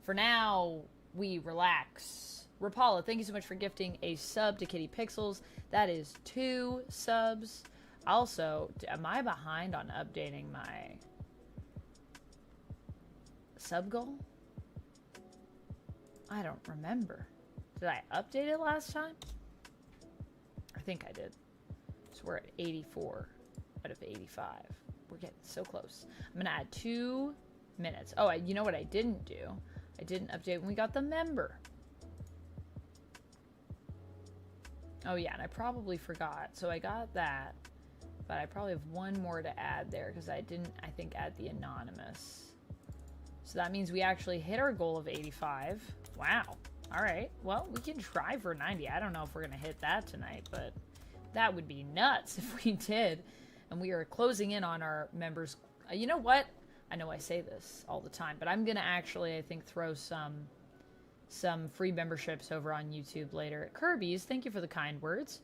For now, we relax. Rapala, thank you so much for gifting a sub to Kitty Pixels. That is 2 subs. Also, am I behind on updating my sub goal? I don't remember. Did I update it last time? I think I did. So we're at 84 out of 85. We're getting so close. I'm gonna add 2 minutes. Oh, you know what I didn't do? I didn't update when we got the member. Oh yeah, and I probably forgot. So I got that. But I probably have one more to add there because I didn't, I think, add the anonymous. So that means we actually hit our goal of 85. Wow. All right. Well, we can try for 90. I don't know if we're going to hit that tonight, but that would be nuts if we did. And we are closing in on our members. You know what? I know I say this all the time, but I'm going to actually, I think, throw some free memberships over on YouTube later. Kirby's, thank you for the kind words.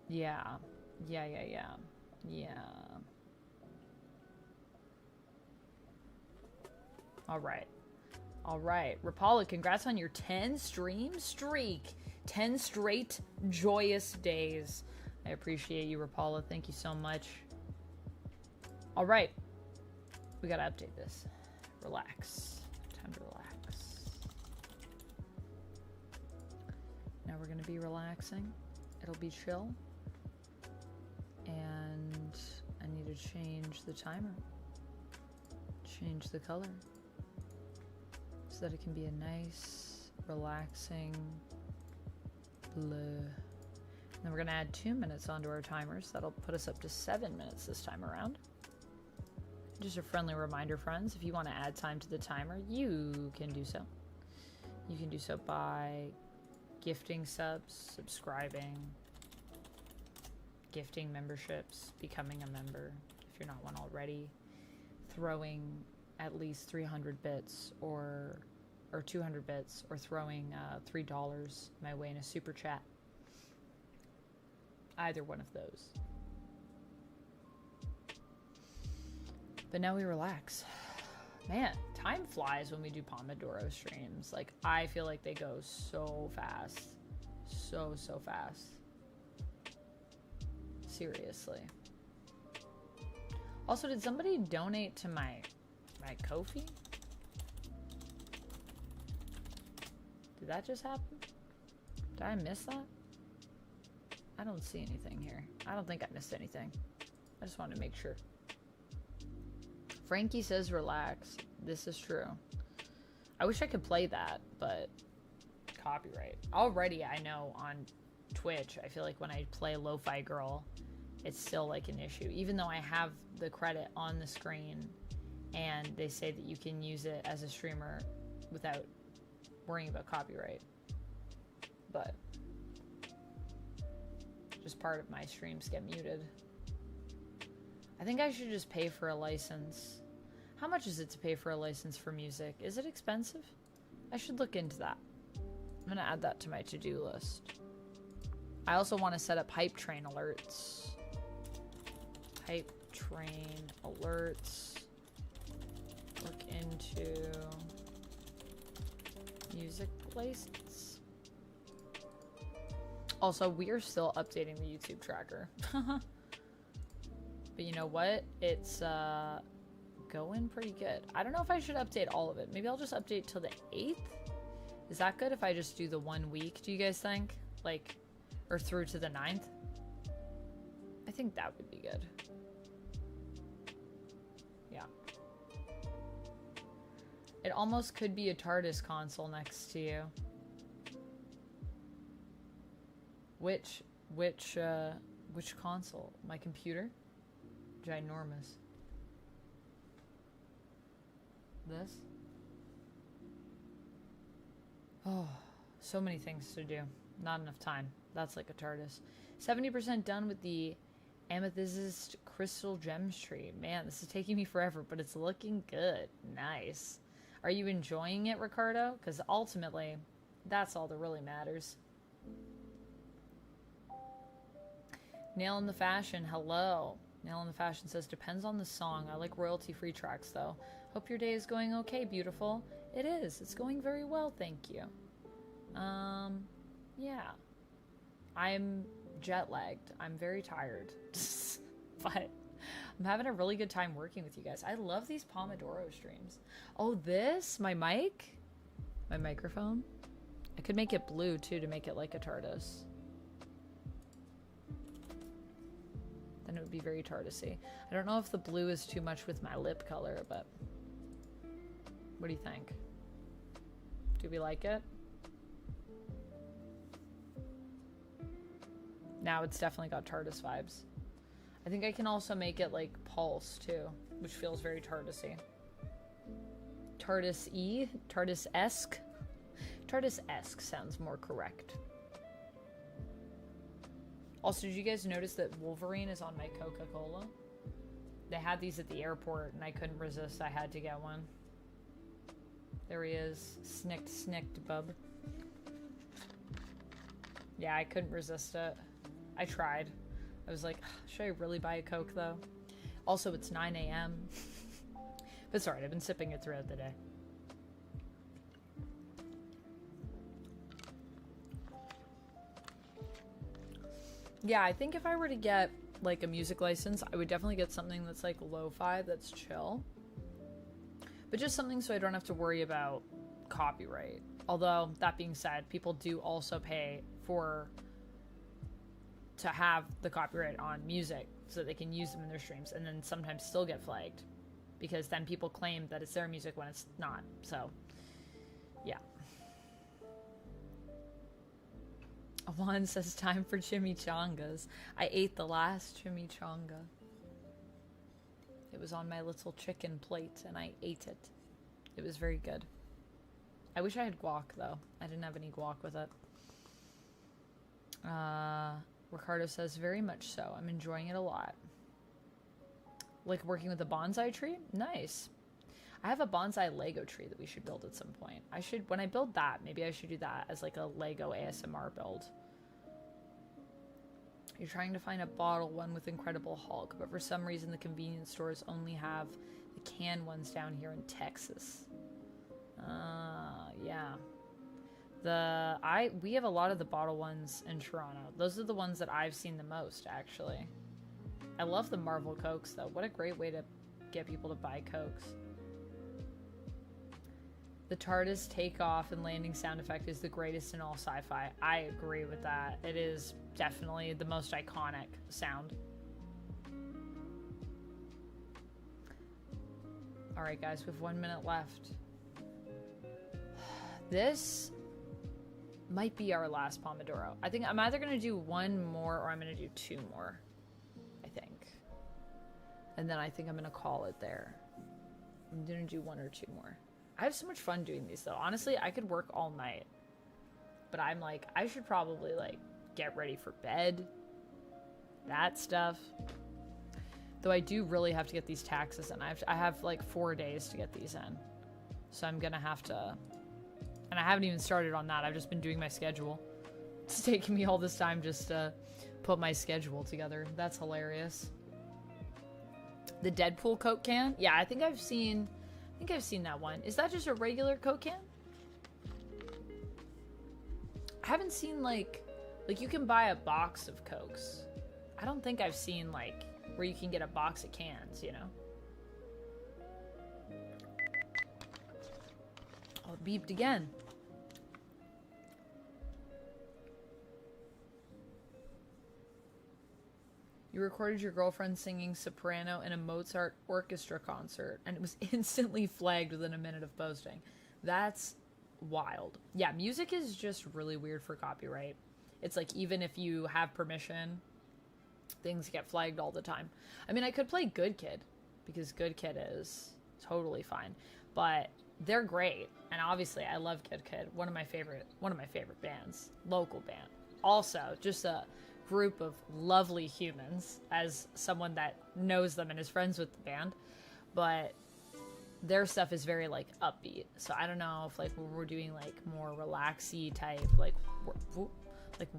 Yeah. All right. Rapala, congrats on your 10 stream streak. 10 straight joyous days. I appreciate you, Rapala. Thank you so much. All right. We got to update this. Relax. Time to relax. Now we're going to be relaxing. It'll be chill. And I need to change the timer. Change the color. So that it can be a nice, relaxing blue. And then we're going to add 2 minutes onto our timers. That'll put us up to 7 minutes this time around. Just a friendly reminder, friends, if you want to add time to the timer, you can do so. You can do so by gifting subs, subscribing, gifting memberships, becoming a member if you're not one already, throwing at least 300 bits or 200 bits, or throwing $3 my way in a super chat. Either one of those. But now we relax. Man, time flies when we do Pomodoro streams. Like, I feel like they go so fast. So fast. Seriously. Also, did somebody donate to my Ko-fi? Did that just happen? Did I miss that? I don't see anything here. I don't think I missed anything. I just wanted to make sure. Frankie says relax. This is true. I wish I could play that, but copyright. Already I know on Twitch, I feel like when I play Lo-Fi Girl, it's still like an issue. Even though I have the credit on the screen and they say that you can use it as a streamer without worrying about copyright. But just part of my streams get muted. I think I should just pay for a license. How much is it to pay for a license for music? Is it expensive? I should look into that. I'm gonna add that to my to-do list. I also want to set up hype train alerts. Hype train alerts. Look into music license. Also, we are still updating the YouTube tracker. But you know what? It's going pretty good. I don't know if I should update all of it. Maybe I'll just update till the 8th. Is that good if I just do the 1 week, do you guys think? Like, or through to the 9th? I think that would be good. Yeah. It almost could be a TARDIS console next to you. Which console? My computer? Ginormous. This? Oh, so many things to do. Not enough time. That's like a TARDIS. 70% done with the amethyst crystal gems tree. Man, this is taking me forever, but it's looking good. Nice. Are you enjoying it, Ricardo? Because ultimately, that's all that really matters. Nail in the Fashion, hello. Nail in the Fashion says, depends on the song. I like royalty-free tracks, though. Hope your day is going okay, beautiful. It is. It's going very well, thank you. Yeah. I'm jet-lagged. I'm very tired. But I'm having a really good time working with you guys. I love these Pomodoro streams. Oh, this? My mic? My microphone? I could make it blue, too, to make it like a TARDIS. Then it would be very TARDIS-y. I don't know if the blue is too much with my lip color, but what do you think? Do we like it? Now it's definitely got TARDIS vibes. I think I can also make it like pulse too, which feels very TARDIS-y. TARDIS-y? TARDIS-esque? TARDIS-esque sounds more correct. Also, did you guys notice that Wolverine is on my Coca-Cola? They had these at the airport and I couldn't resist. I had to get one. There he is. Snicked, bub. Yeah, I couldn't resist it. I tried. I was like, should I really buy a Coke though? Also, it's 9 a.m. But it's alright, I've been sipping it throughout the day. Yeah, I think if I were to get like a music license, I would definitely get something that's like lo-fi, that's chill. But just something so I don't have to worry about copyright. Although, that being said, people do also pay to have the copyright on music so they can use them in their streams, and then sometimes still get flagged because then people claim that it's their music when it's not. So, yeah. Juan says time for chimichangas. I ate the last chimichanga. It was on my little chicken plate and I ate it. It was very good. I wish I had guac though. I didn't have any guac with it. Ricardo says very much so. I'm enjoying it a lot. Like working with a bonsai tree? Nice. I have a bonsai Lego tree that we should build at some point. When I build that, maybe I should do that as like a Lego ASMR build. You're trying to find a bottle one with Incredible Hulk, but for some reason the convenience stores only have the canned ones down here in Texas. Yeah. We have a lot of the bottle ones in Toronto. Those are the ones that I've seen the most, actually. I love the Marvel Cokes, though. What a great way to get people to buy Cokes. The TARDIS takeoff and landing sound effect is the greatest in all sci-fi. I agree with that. It is definitely the most iconic sound. Alright guys, we have 1 minute left. This might be our last Pomodoro. I think I'm either going to do one more or I'm going to do two more. I think. And then I think I'm going to call it there. I'm going to do one or two more. I have so much fun doing these though. Honestly, I could work all night. But I'm like, I should probably like get ready for bed. That stuff. Though I do really have to get these taxes in. I have like 4 days to get these in. So I'm gonna have to... And I haven't even started on that. I've just been doing my schedule. It's taking me all this time just to put my schedule together. That's hilarious. The Deadpool Coke can? Yeah, I think I've seen that one. Is that just a regular Coke can? I haven't seen like you can buy a box of Cokes. I don't think I've seen like where you can get a box of cans, you know? Oh, it beeped again. You recorded your girlfriend singing soprano in a Mozart orchestra concert, and it was instantly flagged within a minute of posting. That's wild. Yeah, music is just really weird for copyright. It's like, even if you have permission, things get flagged all the time. I mean, I could play Good Kid, because Good Kid is totally fine, but they're great. And obviously, I love Good Kid. One of my favorite bands, local band. Also, just a group of lovely humans, as someone that knows them and is friends with the band, but their stuff is very like upbeat. So I don't know if like when we're doing like more relaxy type like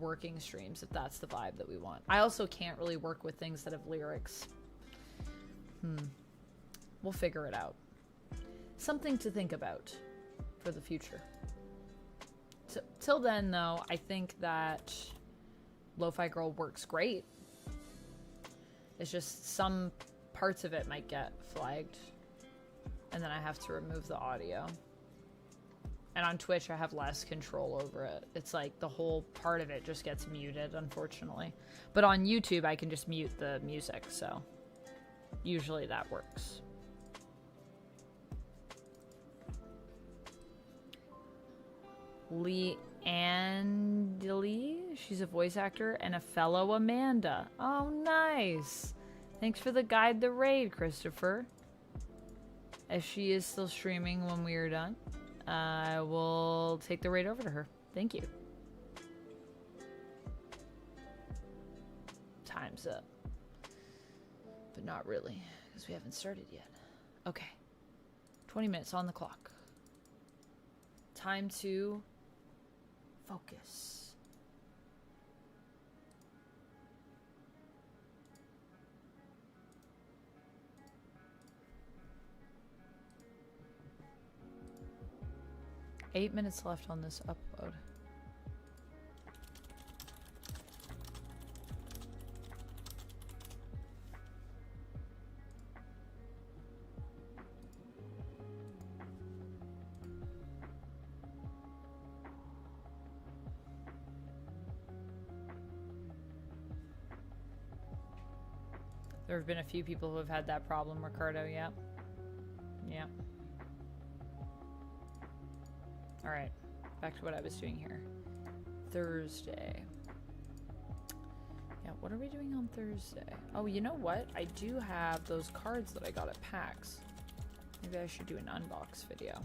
working streams, if that's the vibe that we want. I also can't really work with things that have lyrics. We'll figure it out. Something to think about for the future. Till then though, I think that Lo-Fi Girl works great. It's just some parts of it might get flagged. And then I have to remove the audio. And on Twitch, I have less control over it. It's like the whole part of it just gets muted, unfortunately. But on YouTube, I can just mute the music, so usually that works. Andely. She's a voice actor and a fellow Amanda. Oh, nice. Thanks for the guide the raid, Christopher. As she is still streaming when we are done, I will take the raid over to her. Thank you. Time's up. But not really, because we haven't started yet. Okay. 20 minutes on the clock. Time to focus. Eight minutes left on this upload. There have been a few people who have had that problem, Ricardo. Yeah. Yeah. All right. Back to what I was doing here. Thursday. Yeah, what are we doing on Thursday? Oh, you know what? I do have those cards that I got at PAX. Maybe I should do an unbox video.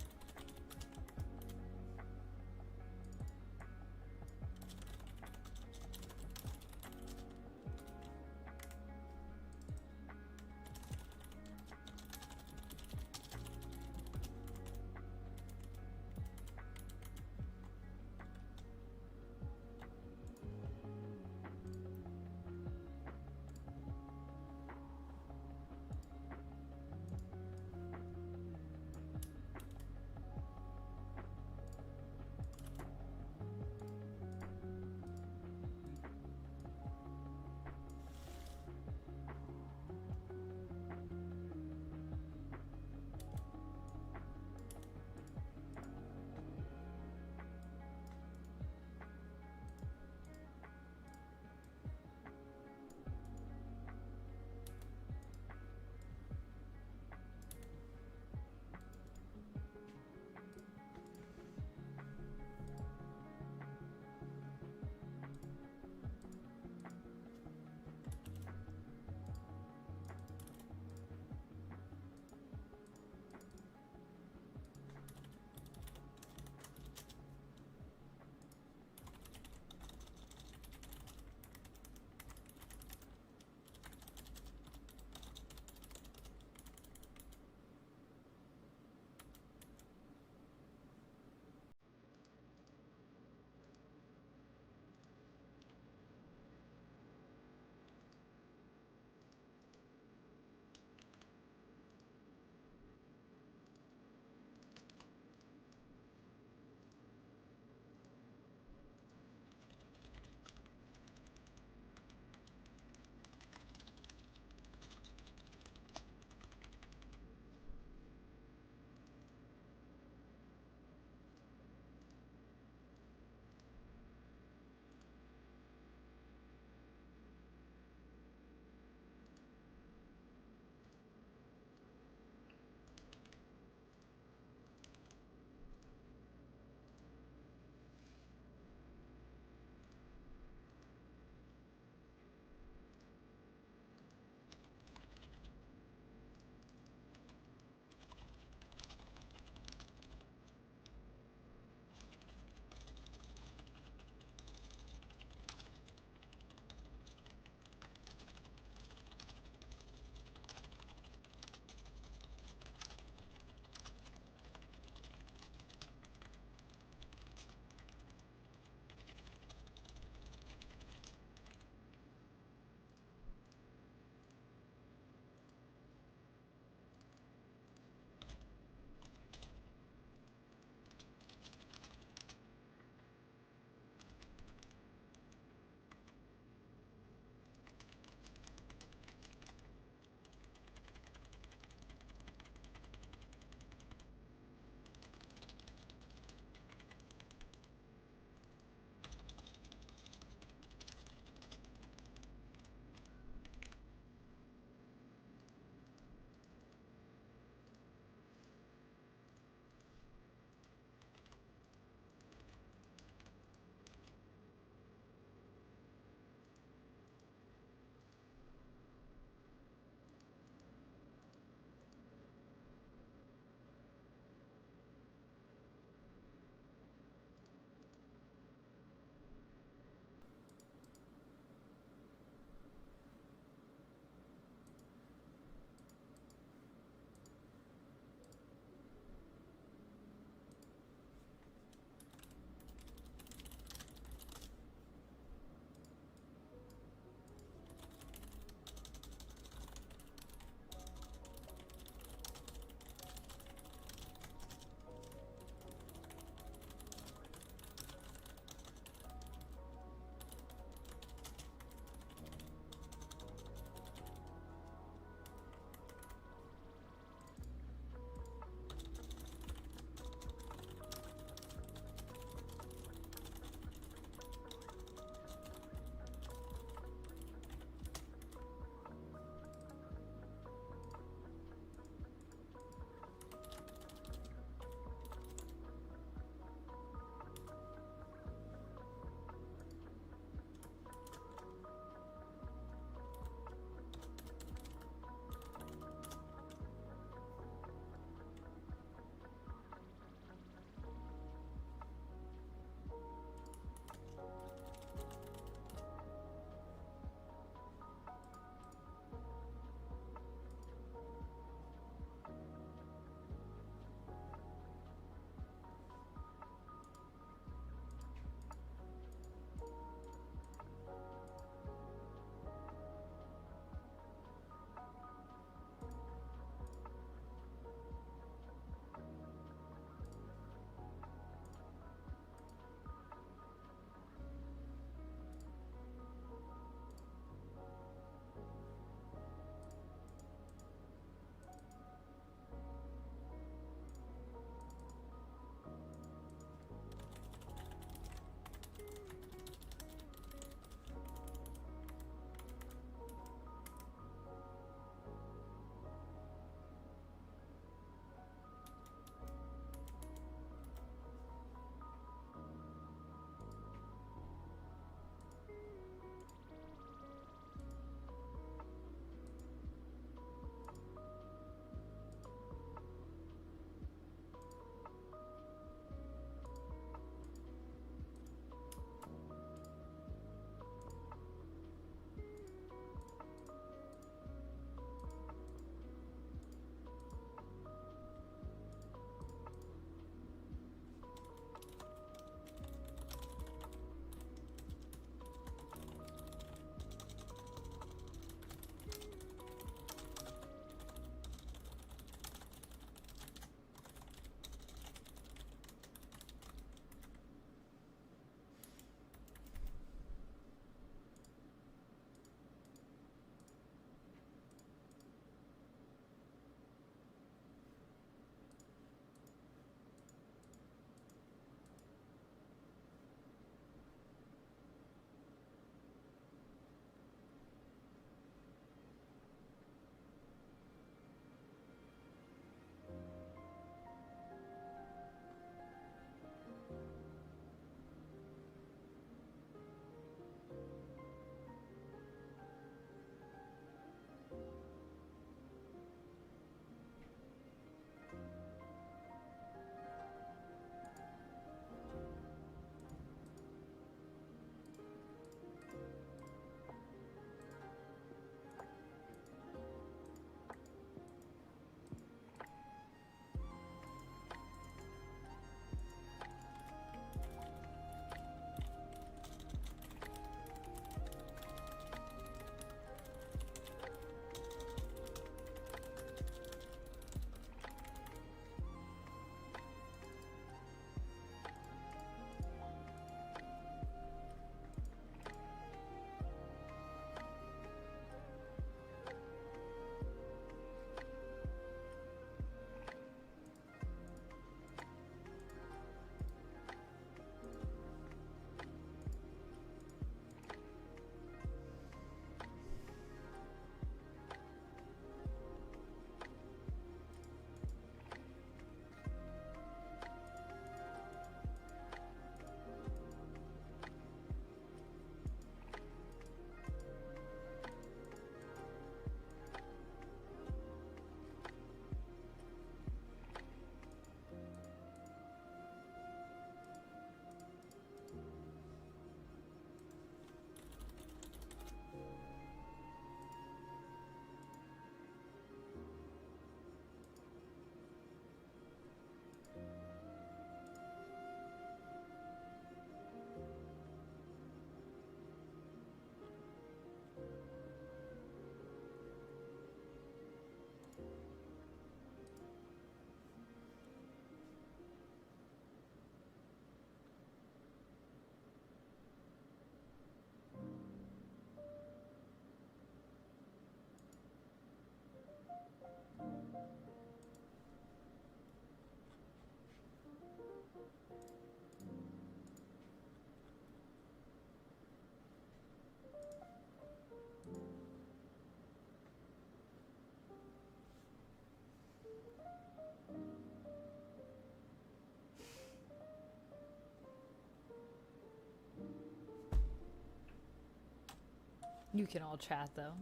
You can all chat though.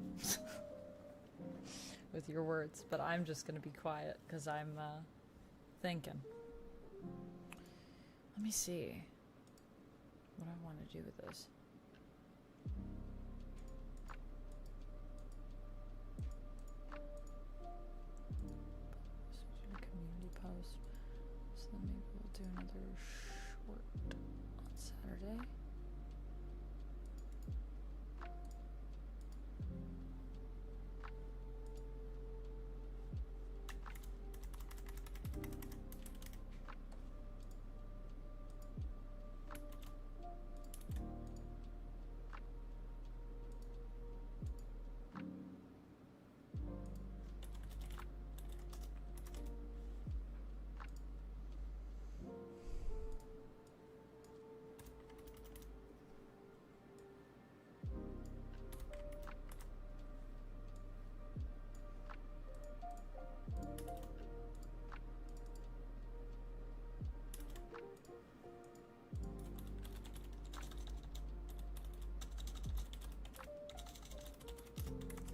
With your words, but I'm just gonna be quiet because I'm thinking. Let me see what I want to do with this. Community post. So then maybe we'll do another short on Saturday.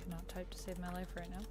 Cannot type to save my life right now.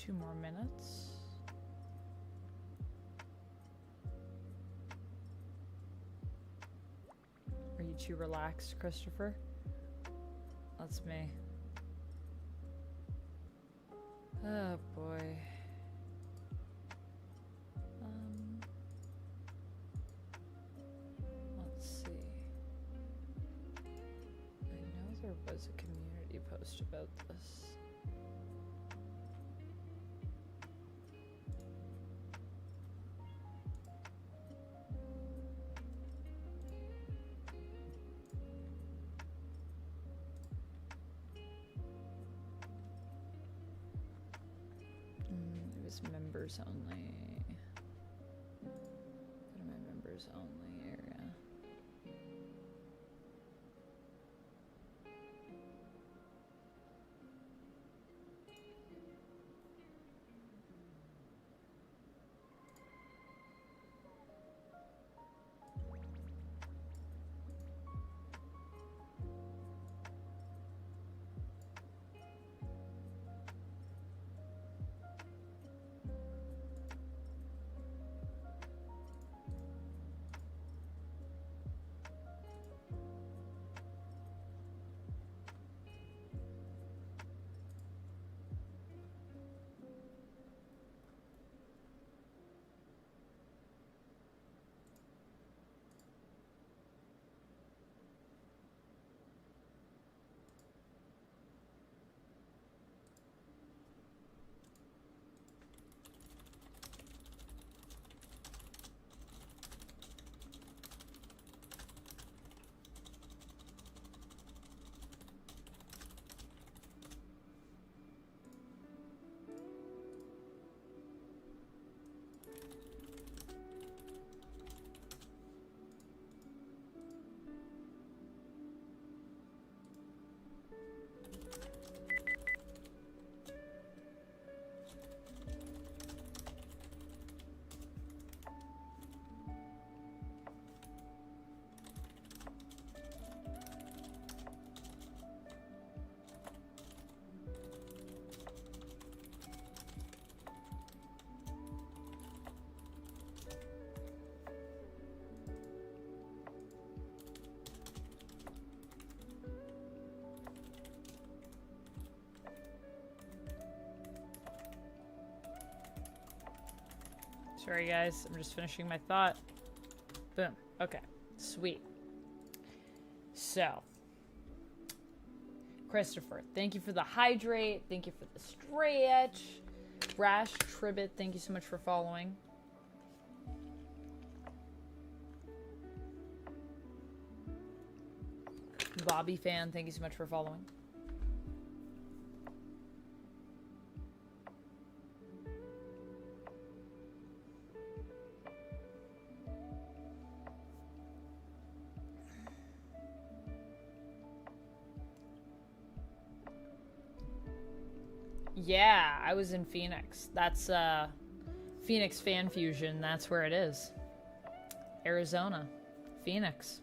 2 more minutes. Are you too relaxed, Christopher? That's me. Oh boy. Let's see. I know there was a community post about this. It was members only. Go to my members only area. Sorry guys, I'm just finishing my thought. Boom. Okay. Sweet. So, Christopher, thank you for the hydrate. Thank you for the stretch. Rash Tribbit, thank you so much for following. Bobby Fan, thank you so much for following. Yeah, I was in Phoenix. That's Phoenix Fan Fusion. That's where it is. Arizona. Phoenix.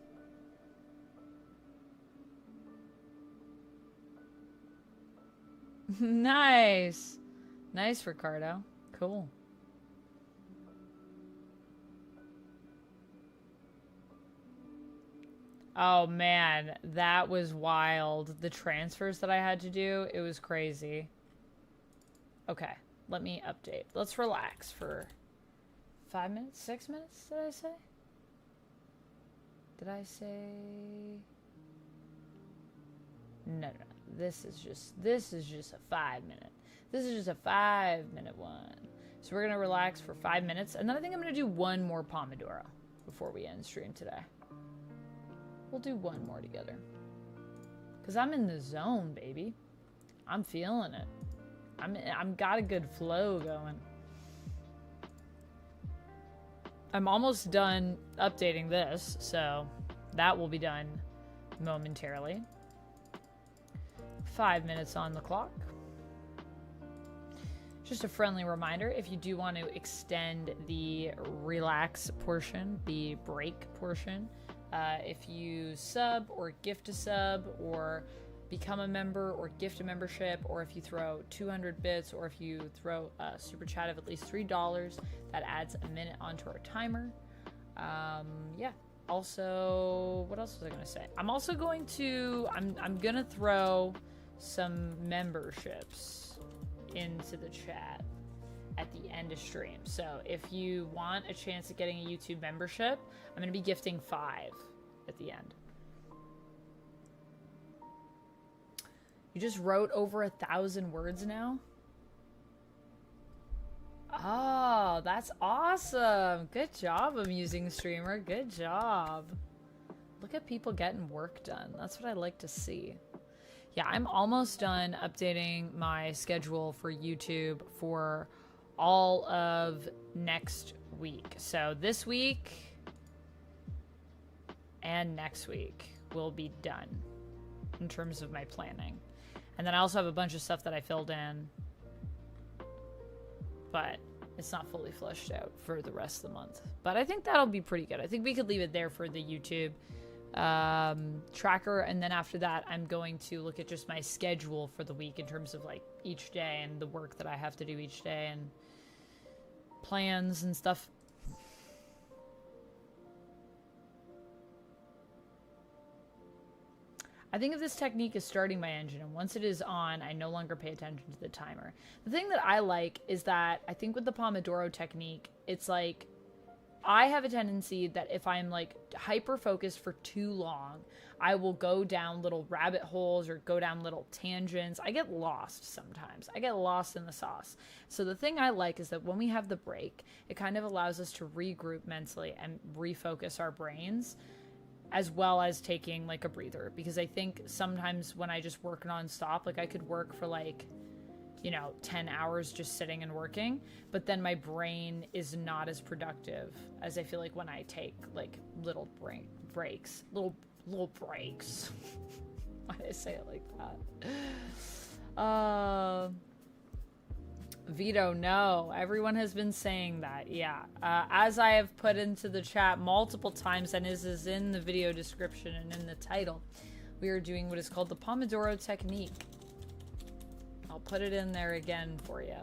Nice. Nice, Ricardo. Cool. Oh man, that was wild. The transfers that I had to do, it was crazy. Okay, let me update. Let's relax for 5 minutes, 6 minutes, did I say? Did I say? No. This is just a 5 minute. This is just a 5 minute one. So we're gonna relax for 5 minutes, and then I think I'm gonna do one more Pomodoro before we end stream today. We'll do one more together. Cause I'm in the zone, baby. I'm feeling it. I'm got a good flow going. I'm almost done updating this, so that will be done momentarily. 5 minutes on the clock. Just a friendly reminder, if you do want to extend the relax portion, the break portion, if you sub or gift a sub or become a member or gift a membership, or if you throw 200 bits, or if you throw a super chat of at least $3, that adds a minute onto our timer. Yeah. Also, what else was I going to say? I'm also going to, I'm going to throw some memberships into the chat at the end of stream. So if you want a chance at getting a YouTube membership, I'm going to be gifting 5 at the end. You just wrote over 1,000 words now? Oh, that's awesome. Good job, Amusing Streamer. Good job. Look at people getting work done. That's what I like to see. Yeah, I'm almost done updating my schedule for YouTube for all of next week. So this week and next week will be done in terms of my planning. And then I also have a bunch of stuff that I filled in, but it's not fully fleshed out for the rest of the month. But I think that'll be pretty good. I think we could leave it there for the YouTube tracker, and then after that I'm going to look at just my schedule for the week in terms of like each day and the work that I have to do each day and plans and stuff. I think of this technique as starting my engine, and once it is on, I no longer pay attention to the timer. The thing that I like is that I think with the Pomodoro technique, it's like I have a tendency that if I'm like hyper focused for too long, I will go down little rabbit holes or go down little tangents. I get lost sometimes. I get lost in the sauce. So the thing I like is that when we have the break, it kind of allows us to regroup mentally and refocus our brains, as well as taking like a breather. Because I think sometimes when I just work nonstop, like I could work for like, 10 hours just sitting and working, but then my brain is not as productive as I feel like when I take like little breaks. Little breaks. Why did I say it like that? Vito, no. Everyone has been saying that. Yeah. As I have put into the chat multiple times, and this is in the video description and in the title, we are doing what is called the Pomodoro technique. I'll put it in there again for you.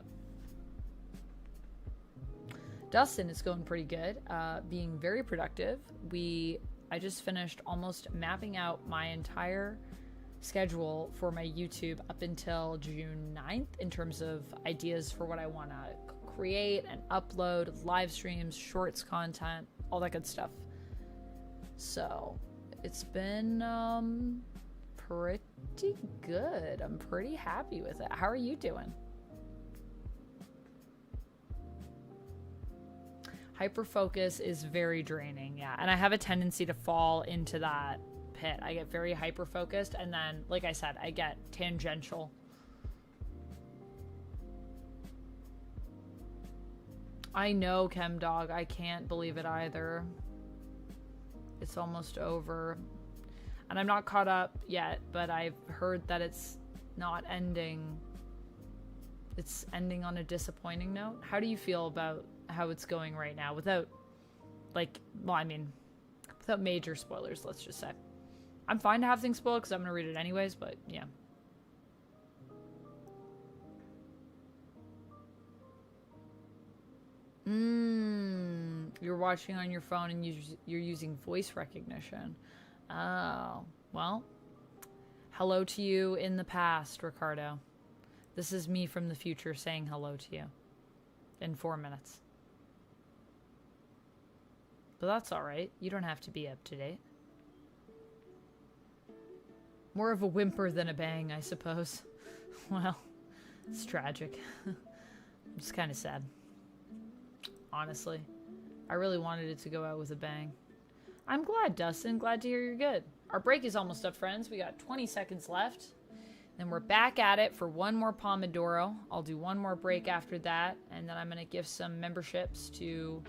Dustin is going pretty good, being very productive. I just finished almost mapping out my entire schedule for my YouTube up until June 9th in terms of ideas for what I want to create and upload, live streams, shorts content, all that good stuff. So it's been pretty good. I'm pretty happy with it. How are you doing? Hyperfocus is very draining, yeah. And I have a tendency to fall into that pit. I get very hyper-focused, and then, like I said, I get tangential. I know, ChemDog. I can't believe it either. It's almost over. And I'm not caught up yet, but I've heard that it's not ending. It's ending on a disappointing note. How do you feel about how it's going right now without, without major spoilers, let's just say? I'm fine to have things spoiled because I'm going to read it anyways, but yeah. You're watching on your phone and you're using voice recognition. Oh, well, hello to you in the past, Ricardo. This is me from the future saying hello to you in 4 minutes. But that's all right. You don't have to be up to date. More of a whimper than a bang, I suppose. Well, it's tragic. I'm just kind of sad. Honestly. I really wanted it to go out with a bang. I'm glad, Dustin. Glad to hear you're good. Our break is almost up, friends. We got 20 seconds left. Then we're back at it for one more Pomodoro. I'll do one more break after that. And then I'm going to give some memberships to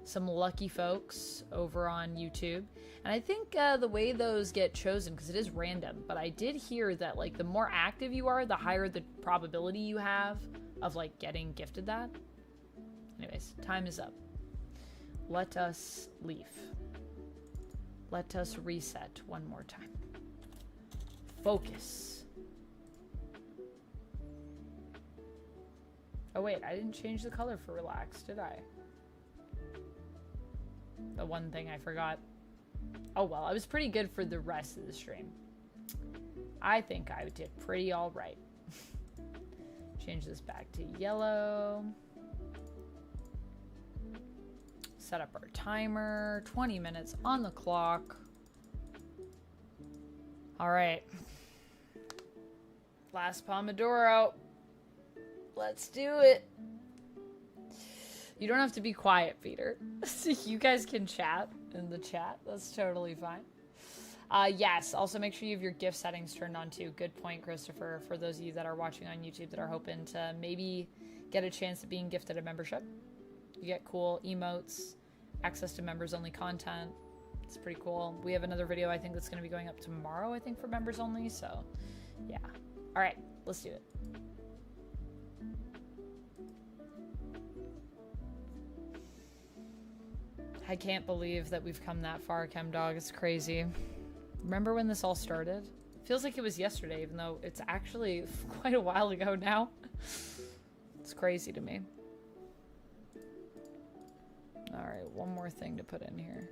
some lucky folks over on YouTube. And I think the way those get chosen, because it is random, but I did hear that the more active you are, the higher the probability you have of getting gifted that. Anyways, time is up. Let us leave. Let us reset one more time. focus. Oh wait, I didn't change the color for relax, did I? The one thing I forgot. Oh well, I was pretty good for the rest of the stream. I think I did pretty alright. Change this back to yellow. Set up our timer. 20 minutes on the clock. Alright. Last Pomodoro. Let's do it. You don't have to be quiet, Peter. You guys can chat in the chat. That's totally fine. Yes, also make sure you have your gift settings turned on too. Good point, Christopher. For those of you that are watching on YouTube that are hoping to maybe get a chance at being gifted a membership. You get cool emotes, access to members only content. It's pretty cool. We have another video I think that's going to be going up tomorrow, I think, for members only. So, yeah. All right, let's do it. I can't believe that we've come that far, ChemDog. It's crazy. Remember when this all started? Feels like it was yesterday, even though it's actually quite a while ago now. It's crazy to me. All right, one more thing to put in here.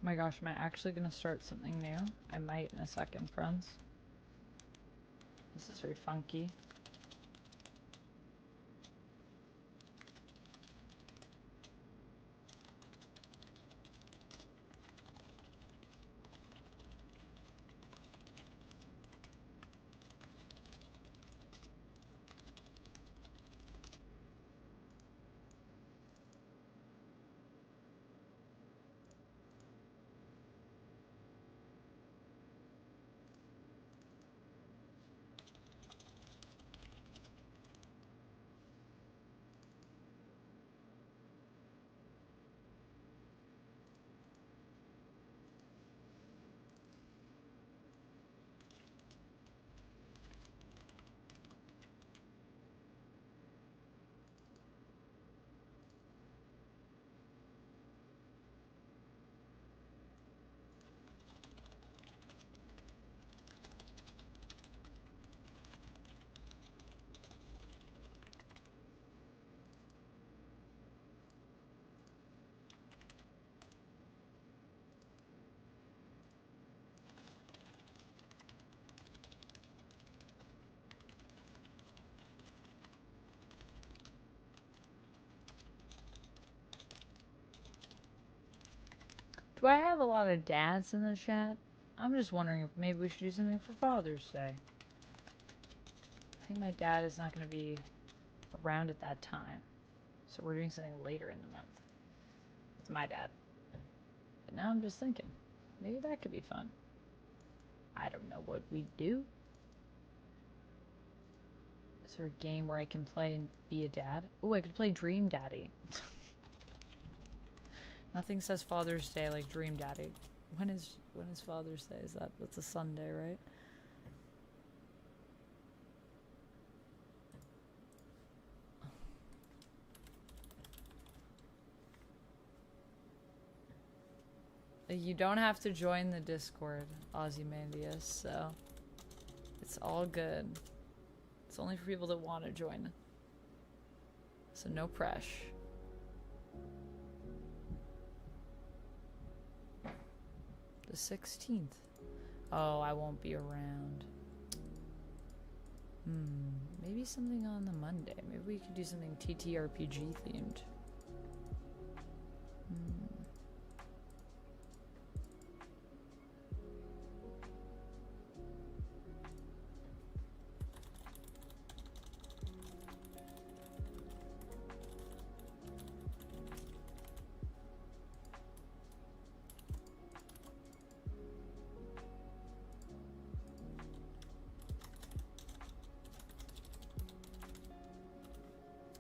my gosh, am I actually gonna start something new? I might in a second, friends. This is very funky. Do I have a lot of dads in the chat? I'm just wondering if maybe we should do something for Father's Day. I think my dad is not going to be around at that time. So we're doing something later in the month with my dad. But now I'm just thinking, maybe that could be fun. I don't know what we do. Is there a game where I can play and be a dad? Oh, I could play Dream Daddy. Nothing says Father's Day like Dream Daddy. When is Father's Day? That's a Sunday, right? You don't have to join the Discord, Ozymandias, so it's all good. It's only for people that want to join. So no pressure. The 16th. Oh, I won't be around. Maybe something on the Monday. Maybe we could do something TTRPG themed.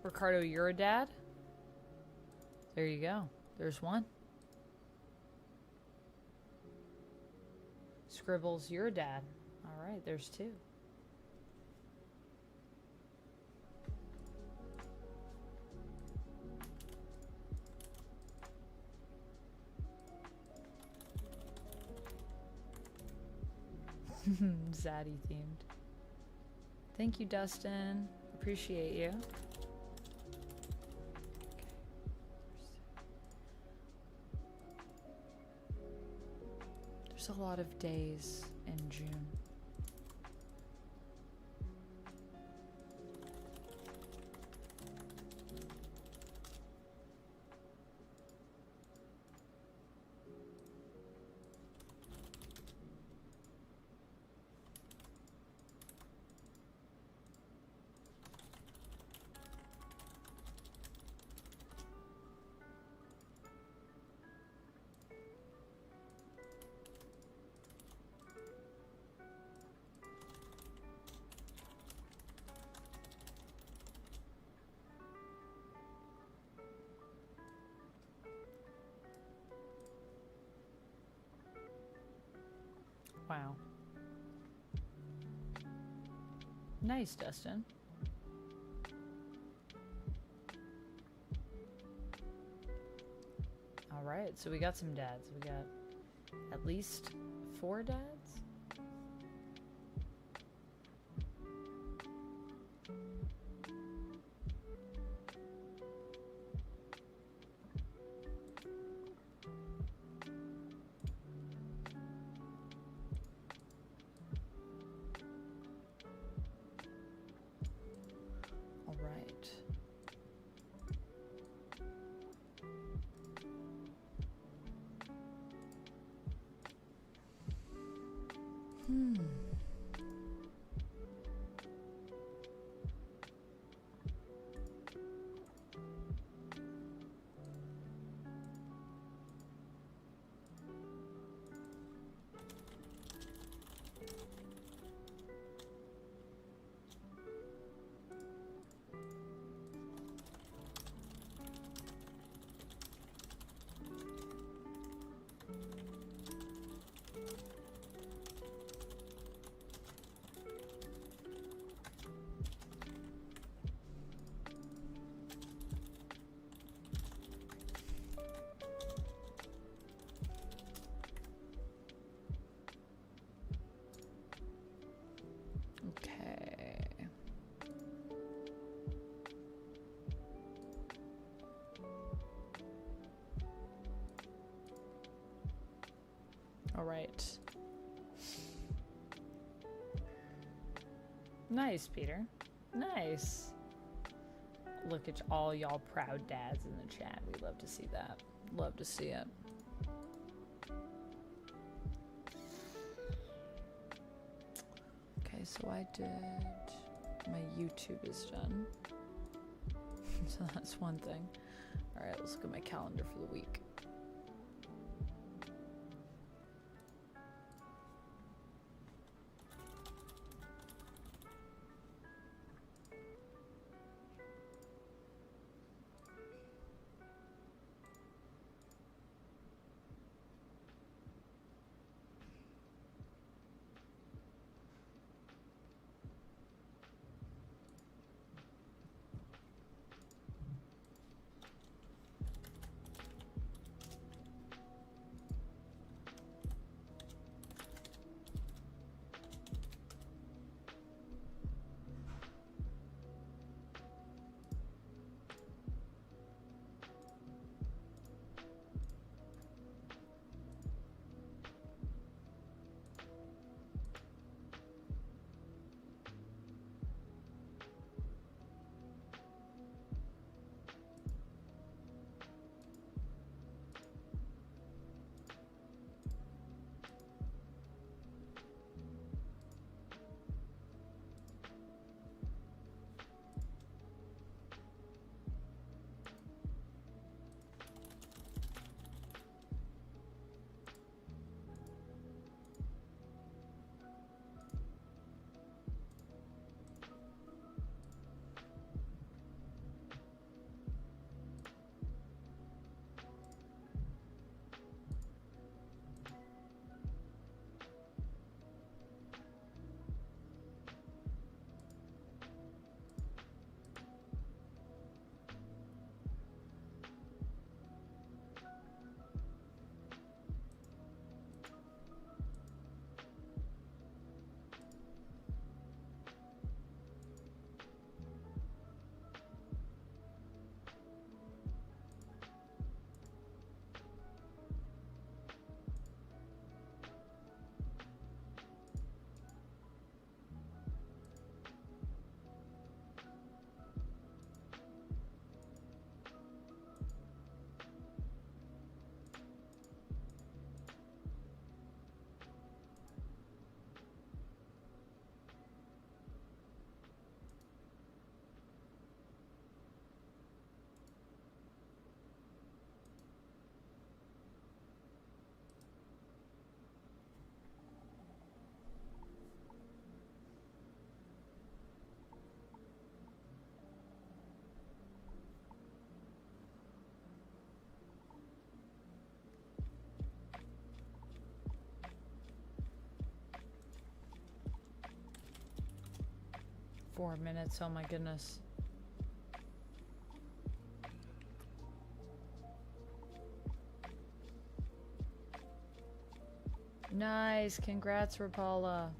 Ricardo, you're a dad? There you go. There's one. Scribbles, you're a dad. Alright, there's two. Zaddy themed. Thank you, Dustin. Appreciate you. There's a lot of days in June. Wow. Nice, Dustin. Alright, so we got some dads. We got at least 4 dads? right. Nice, Peter. Nice. Look at all y'all proud dads in the chat. We love to see that. Love to see it. Okay, so I did... My YouTube is done. So that's one thing. Alright, let's look at my calendar for the week. Four minutes, oh my goodness. Nice, congrats, Rapala.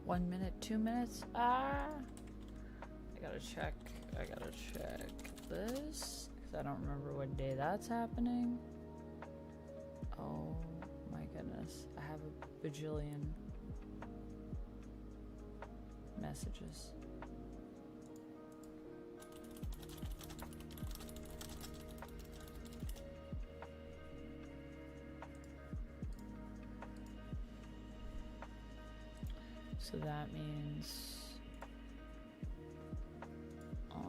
1 minute, 2 minutes. Ah, I gotta check this because I don't remember what day that's happening. Oh my goodness, I have a bajillion messages. So that means on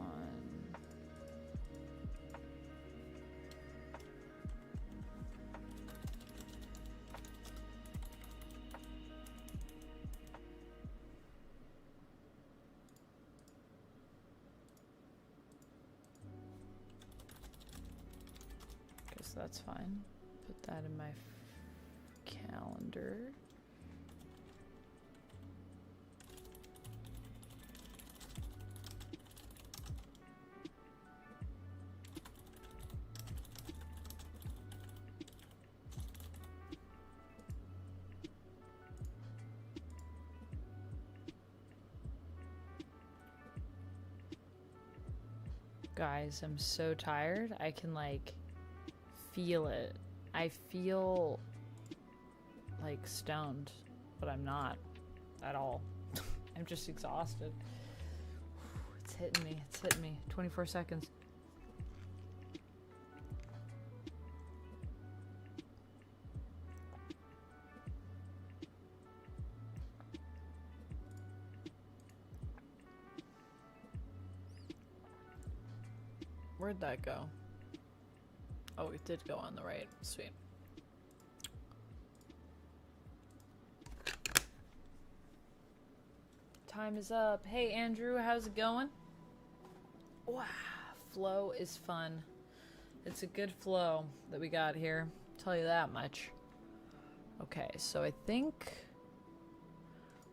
guess that's fine. Put that in my calendar. Guys, I'm so tired. I can like feel it. I feel like stoned, but I'm not at all. I'm just exhausted. It's hitting me. It's hitting me. 24 seconds. Where'd that go? Oh, it did go on the right. Sweet. Time is up. Hey, Andrew, how's it going? Wow, flow is fun. It's a good flow that we got here. I'll tell you that much. Okay, so I think...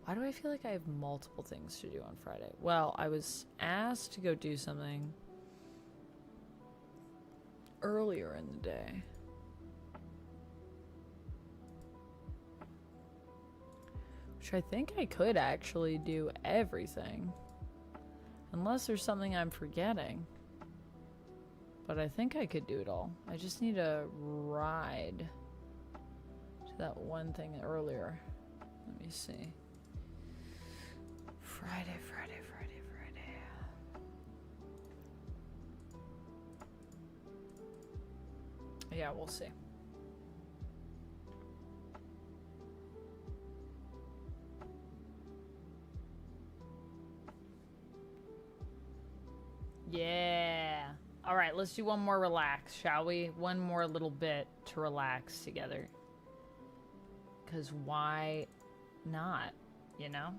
Why do I feel like I have multiple things to do on Friday? Well, I was asked to go do something earlier in the day. Which I think I could actually do everything. Unless there's something I'm forgetting. But I think I could do it all. I just need to ride to that one thing earlier. Let me see. Friday. Yeah, we'll see. Yeah. All right, let's do one more relax, shall we? One more little bit to relax together. Because why not, you know?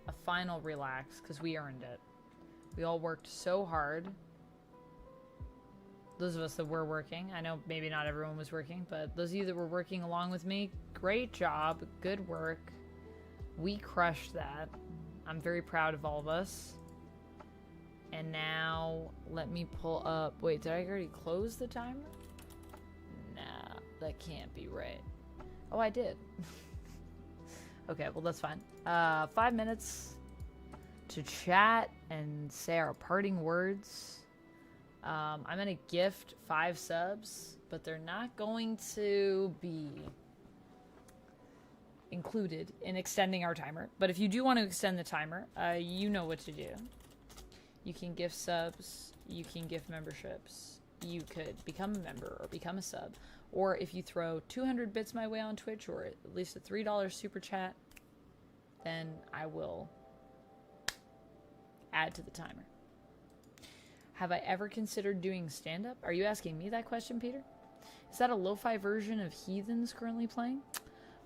A final relax, because we earned it. We all worked so hard. Those of us that were working, I know maybe not everyone was working, but those of you that were working along with me, great job, good work. We crushed that. I'm very proud of all of us. And now, let me pull up. Wait, did I already close the timer? Nah, that can't be right. Oh, I did. Okay, well, that's fine. 5 minutes to chat and say our parting words. I'm going to gift 5 subs, but they're not going to be included in extending our timer. But if you do want to extend the timer, you know what to do. You can gift subs, you can gift memberships, you could become a member or become a sub. Or if you throw 200 bits my way on Twitch, or at least a $3 super chat, then I will add to the timer. Have I ever considered doing stand-up? Are you asking me that question, Peter? Is that a lo-fi version of Heathens currently playing?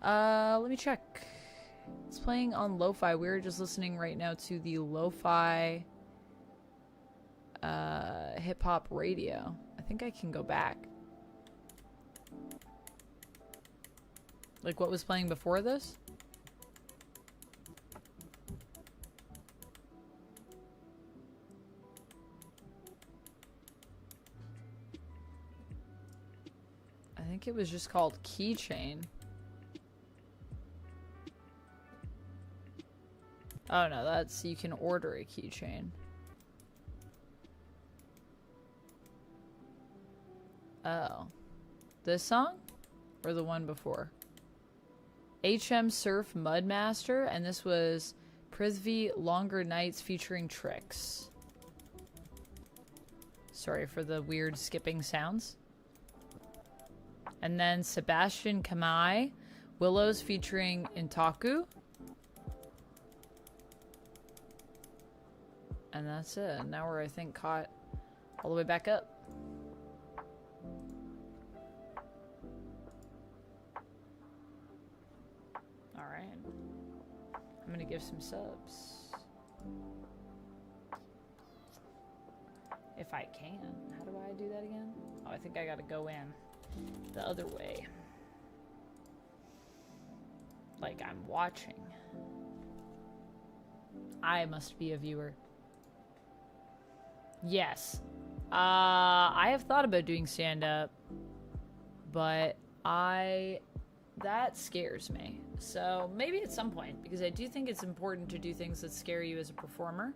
Let me check. It's playing on lo-fi. We're just listening right now to the lo-fi hip-hop radio. I think I can go back. Like what was playing before this? I think it was just called Keychain. Oh no, that's, you can order a keychain. Oh. This song? Or the one before? HM Surf Mudmaster, and this was Prithvi Longer Nights featuring Tricks. Sorry for the weird skipping sounds. And then Sebastian Kamai, Willows featuring Intaku. And that's it. And now we're, I think, caught all the way back up. Alright. I'm gonna give some subs. If I can. How do I do that again? Oh, I think I gotta go in the other way. Like I'm watching. I must be a viewer. Yes. I have thought about doing stand-up, but that scares me. So maybe at some point, because I do think it's important to do things that scare you as a performer.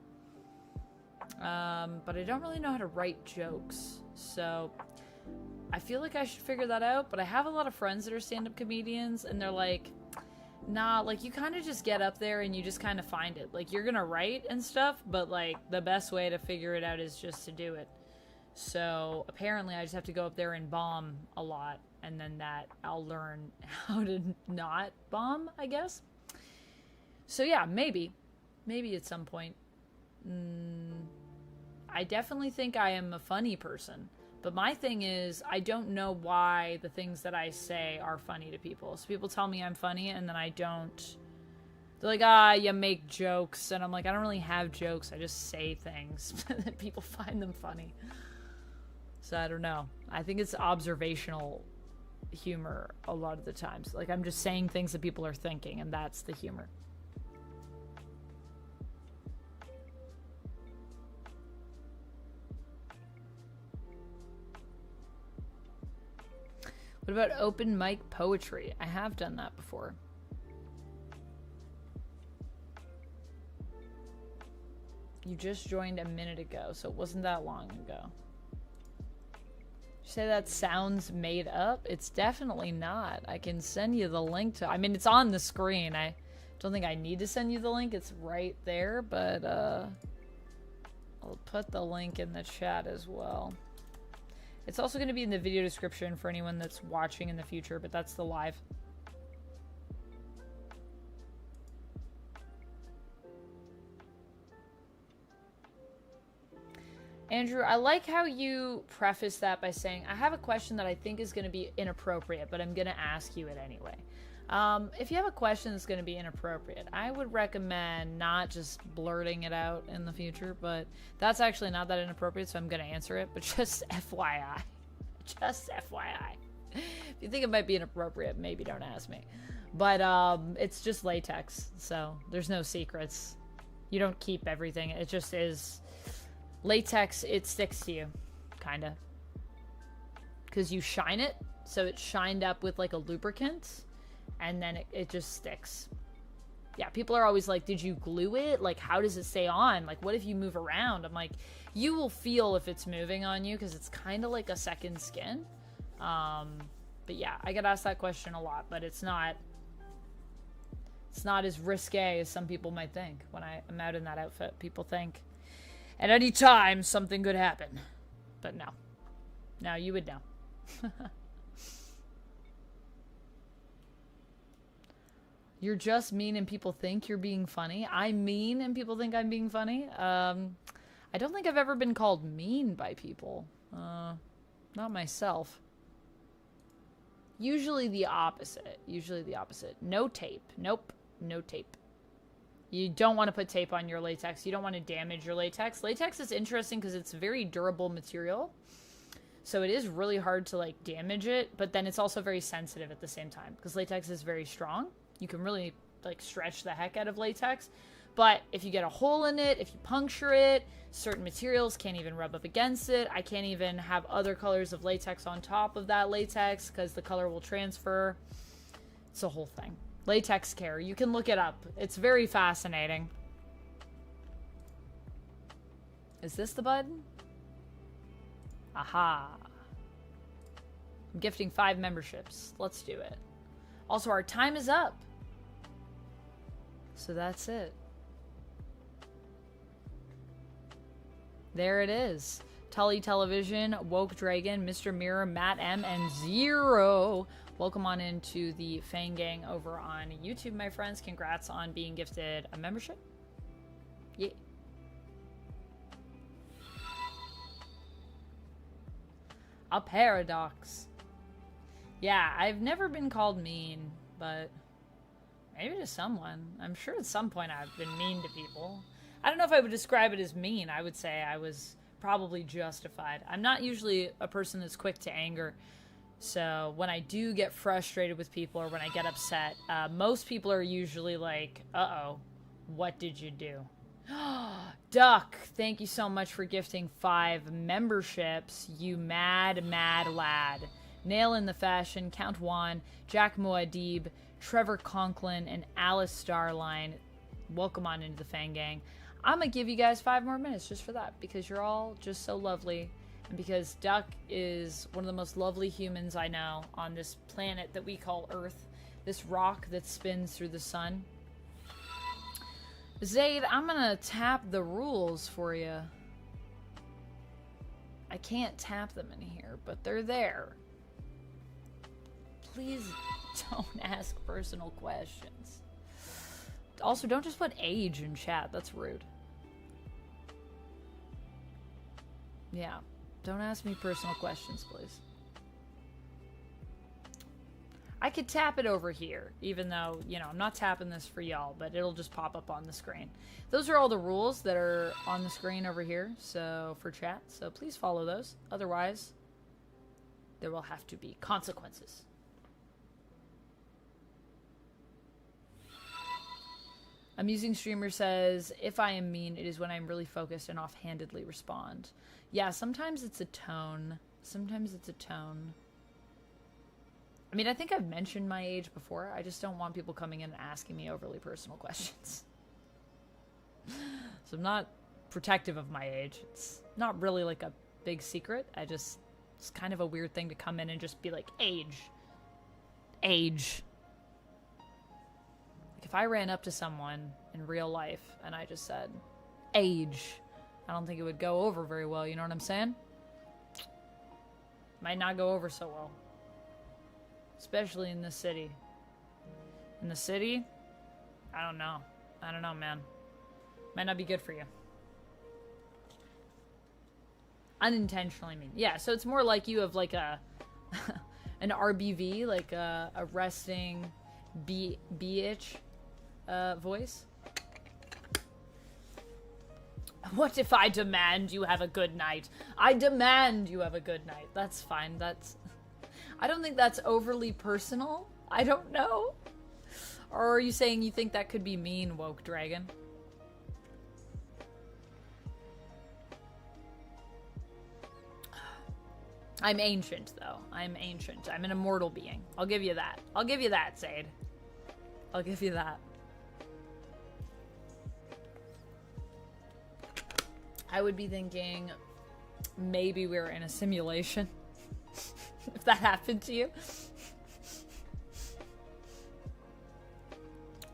But I don't really know how to write jokes. So I feel like I should figure that out, but I have a lot of friends that are stand-up comedians, and they're like, nah, like, you kind of just get up there and you just kind of find it. Like, you're gonna write and stuff, but, like, the best way to figure it out is just to do it. So, apparently, I just have to go up there and bomb a lot, and then that I'll learn how to not bomb, I guess. So, yeah, maybe. Maybe at some point. I definitely think I am a funny person. But my thing is, I don't know why the things that I say are funny to people. So people tell me I'm funny, and then I don't. They're like, you make jokes. And I'm like, I don't really have jokes. I just say things. And people find them funny. So I don't know. I think it's observational humor a lot of the times. Like, I'm just saying things that people are thinking, and that's the humor. What about open mic poetry? I have done that before. You just joined a minute ago, so it wasn't that long ago. You say that sounds made up? It's definitely not. I can send you the link to... I mean, it's on the screen. I don't think I need to send you the link. It's right there, but I'll put the link in the chat as well. It's also going to be in the video description for anyone that's watching in the future, but that's the live. Andrew, I like how you preface that by saying, I have a question that I think is going to be inappropriate, but I'm going to ask you it anyway. If you have a question that's going to be inappropriate, I would recommend not just blurting it out in the future, but that's actually not that inappropriate, so I'm going to answer it, but just FYI. Just FYI. If you think it might be inappropriate, maybe don't ask me. But it's just latex, so there's no secrets. You don't keep everything. It just is latex. It sticks to you, kind of. Because you shine it, so it's shined up with like a lubricant, and then it just sticks. Yeah, people are always like, did you glue it? Like, how does it stay on? Like, what if you move around? I'm like, you will feel if it's moving on you because it's kind of like a second skin. But yeah, I get asked that question a lot, but it's not as risque as some people might think. When I'm out in that outfit, people think at any time something could happen. But no. No, you would know. You're just mean and people think you're being funny. I'm mean and people think I'm being funny. I don't think I've ever been called mean by people. Not myself. Usually the opposite. Usually the opposite. No tape. Nope. No tape. You don't want to put tape on your latex. You don't want to damage your latex. Latex is interesting because it's a very durable material. So it is really hard to like damage it, but then it's also very sensitive at the same time because latex is very strong. You can really like stretch the heck out of latex. But if you get a hole in it, if you puncture it, certain materials can't even rub up against it. I can't even have other colors of latex on top of that latex because the color will transfer. It's a whole thing. Latex care. You can look it up. It's very fascinating. Is this the button? Aha. I'm gifting 5 memberships. Let's do it. Also, our time is up. So that's it. There it is. Tully Television, Woke Dragon, Mr. Mirror, Matt M, and Zero. Welcome on into the Fang Gang over on YouTube, my friends. Congrats on being gifted a membership. Yeah. A paradox. Yeah, I've never been called mean, but maybe to someone. I'm sure at some point I've been mean to people. I don't know if I would describe it as mean. I would say I was probably justified. I'm not usually a person that's quick to anger. So when I do get frustrated with people or when I get upset, most people are usually like, uh-oh, what did you do? Duck, thank you so much for gifting 5 memberships, you mad lad. Nail in the Fashion, Count Juan, Jack Muad'Dib, Trevor Conklin, and Alice Starline. Welcome on into the Fang Gang. I'm going to give you guys 5 more minutes just for that, because you're all just so lovely. And because Duck is one of the most lovely humans I know on this planet that we call Earth, this rock that spins through the sun. Zaid, I'm going to tap the rules for you. I can't tap them in here, but they're there. Please don't ask personal questions. Also, don't just put age in chat. That's rude. Yeah. Don't ask me personal questions, please. I could tap it over here, even though, you know, I'm not tapping this for y'all, but it'll just pop up on the screen. Those are all the rules that are on the screen over here, so for chat, so please follow those. Otherwise, there will have to be consequences. Amusing Streamer says, if I am mean, it is when I'm really focused and offhandedly respond. Yeah, sometimes it's a tone. Sometimes it's a tone. I mean, I think I've mentioned my age before. I just don't want people coming in and asking me overly personal questions. So I'm not protective of my age. It's not really like a big secret. It's kind of a weird thing to come in and just be like, age. Age. Like if I ran up to someone in real life and I just said, age, I don't think it would go over very well, you know what I'm saying? Might not go over so well. Especially in this city. In the city? I don't know. I don't know, man. Might not be good for you. Unintentionally mean. Yeah, so it's more like you have like a an RBV, like a resting B-itch voice. What if I demand you have a good night? I demand you have a good night. That's fine. I don't think that's overly personal. I don't know. Or are you saying you think that could be mean, Woke Dragon? I'm ancient, though. I'm ancient. I'm an immortal being. I'll give you that. I'll give you that, Zaid. I'll give you that. I would be thinking maybe we're in a simulation. If that happened to you.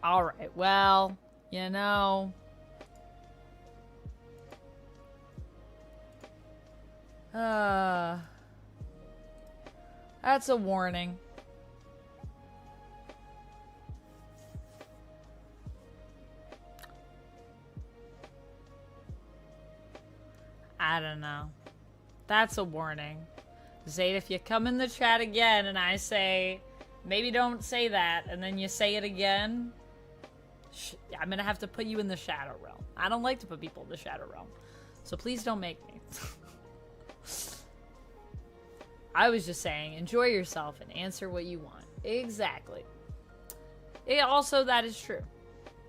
Alright, well, you know. That's a warning. I don't know. That's a warning. Zayd, if you come in the chat again and I say, maybe don't say that, and then you say it again, I'm gonna have to put you in the shadow realm. I don't like to put people in the shadow realm. So please don't make me. I was just saying, enjoy yourself and answer what you want. Exactly. Also, that is true.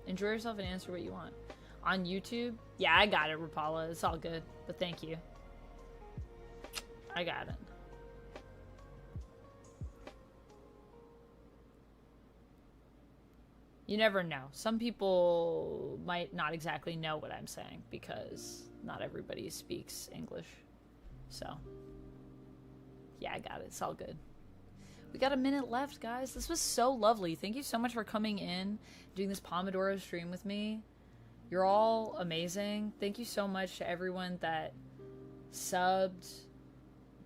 Enjoy yourself and answer what you want. On YouTube? Yeah, I got it, Rapala. It's all good. But thank you. I got it. You never know. Some people might not exactly know what I'm saying because not everybody speaks English. So, yeah, I got it. It's all good. We got a minute left, guys. This was so lovely. Thank you so much for coming in, doing this Pomodoro stream with me. You're all amazing. Thank you so much to everyone that subbed,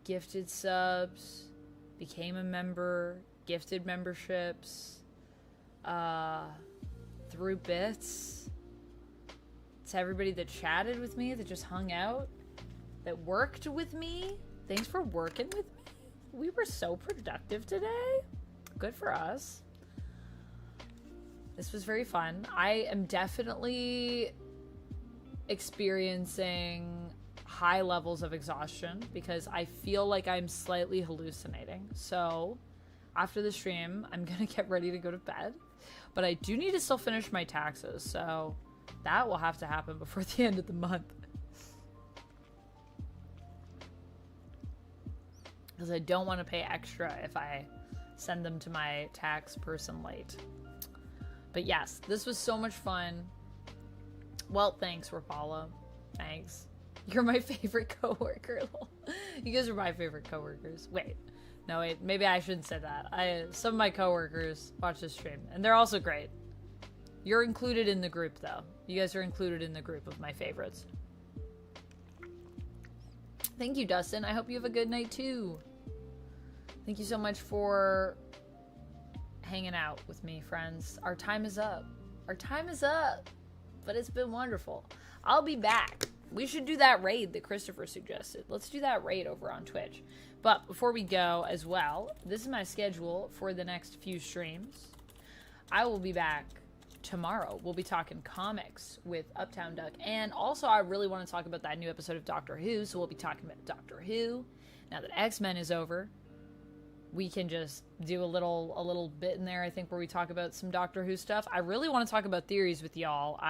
gifted subs, became a member, gifted memberships, through bits, to everybody that chatted with me, that just hung out, that worked with me. Thanks for working with me. We were so productive today. Good for us. This was very fun. I am definitely experiencing high levels of exhaustion because I feel like I'm slightly hallucinating. So after the stream, I'm gonna get ready to go to bed. But I do need to still finish my taxes, so that will have to happen before the end of the month. Because I don't want to pay extra if I send them to my tax person late. But yes, this was so much fun. Well, thanks, Rapala. Thanks. You're my favorite coworker. You guys are my favorite coworkers. Wait. No, wait. Maybe I shouldn't say that. Some of my coworkers watch this stream, and they're also great. You're included in the group, though. You guys are included in the group of my favorites. Thank you, Dustin. I hope you have a good night, too. Thank you so much for hanging out with me, friends. Our time is up. Our time is up. But it's been wonderful. I'll be back. We should do that raid that Christopher suggested. Let's do that raid over on Twitch. But before we go as well, this is my schedule for the next few streams. I will be back tomorrow. We'll be talking comics with Uptown Duck. And also, I really want to talk about that new episode of Doctor Who. So we'll be talking about Doctor Who. Now that X-Men is over, we can just do a little bit in there, I think, where we talk about some Doctor Who stuff. I really want to talk about theories with y'all.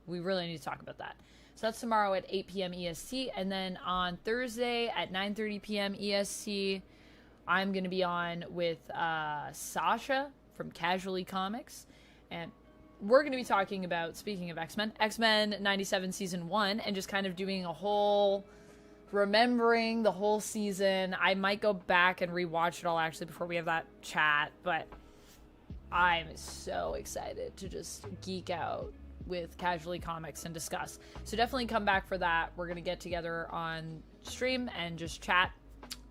We really need to talk about that. So that's tomorrow at 8 p.m. EST. And then on Thursday at 9:30 p.m. EST, I'm going to be on with Sasha from Casually Comics. And we're going to be talking about, speaking of X-Men, X-Men 97 Season 1, and just kind of doing a whole, remembering the whole season. I might go back and rewatch it all, actually, before we have that chat. But I'm so excited to just geek out with Casually Comics and discuss. So definitely come back for that. We're going to get together on stream and just chat,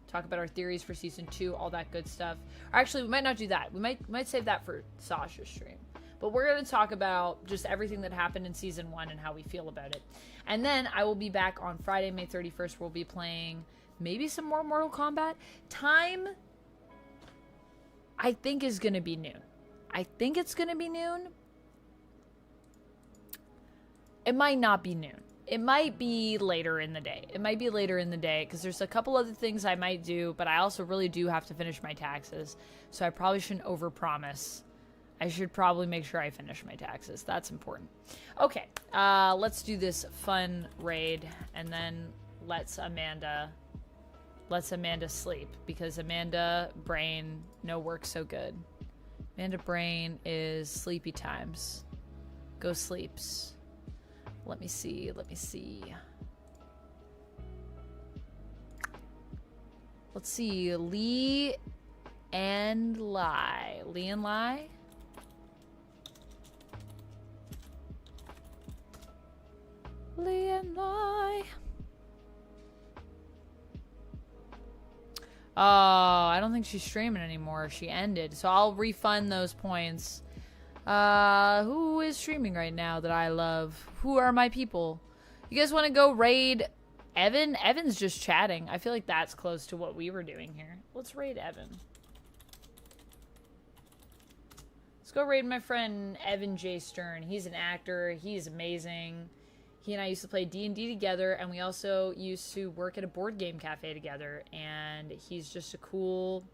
talk about our theories for season 2, all that good stuff. Or actually, we might not do that. We might save that for Sasha's stream. But we're going to talk about just everything that happened in season 1 and how we feel about it. And then I will be back on Friday, May 31st. We'll be playing maybe some more Mortal Kombat. Time, I think, is going to be noon. I think it's going to be noon. It might not be noon. It might be later in the day. It might be later in the day because there's a couple other things I might do, but I also really do have to finish my taxes. So I probably shouldn't overpromise. I should probably make sure I finish my taxes. That's important. Okay, let's do this fun raid, and then let's Amanda sleep, because Amanda brain no work so good. Amanda brain is sleepy times. Go sleeps. Let me see. Let's see. Lee and Lai. Lee and Lai? Lee and Lai. Oh, I don't think she's streaming anymore. She ended. So I'll refund those points. Who is streaming right now that I love? Who are my people? You guys want to go raid Evan? Evan's just chatting. I feel like that's close to what we were doing here. Let's raid Evan. Let's go raid my friend Evan J. Stern. He's an actor. He's amazing. He and I used to play D&D together, and we also used to work at a board game cafe together, and he's just a cool,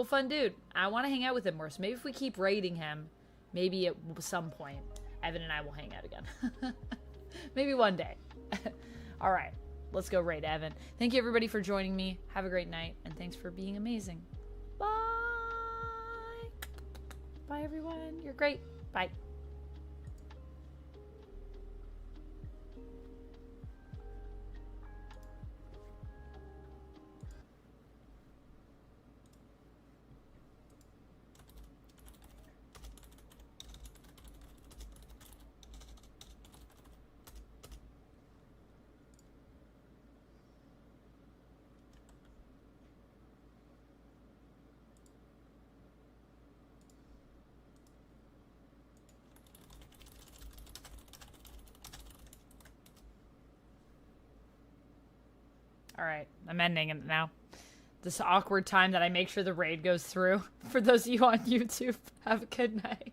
fun dude. I want to hang out with him more, so maybe if we keep raiding him, maybe at some point, Evan and I will hang out again. Maybe one day. All right, let's go raid Evan. Thank you, everybody, for joining me. Have a great night, and thanks for being amazing. Bye. Bye. Bye, everyone. You're great. Bye. Alright, I'm ending it now. This awkward time that I make sure the raid goes through. For those of you on YouTube, have a good night.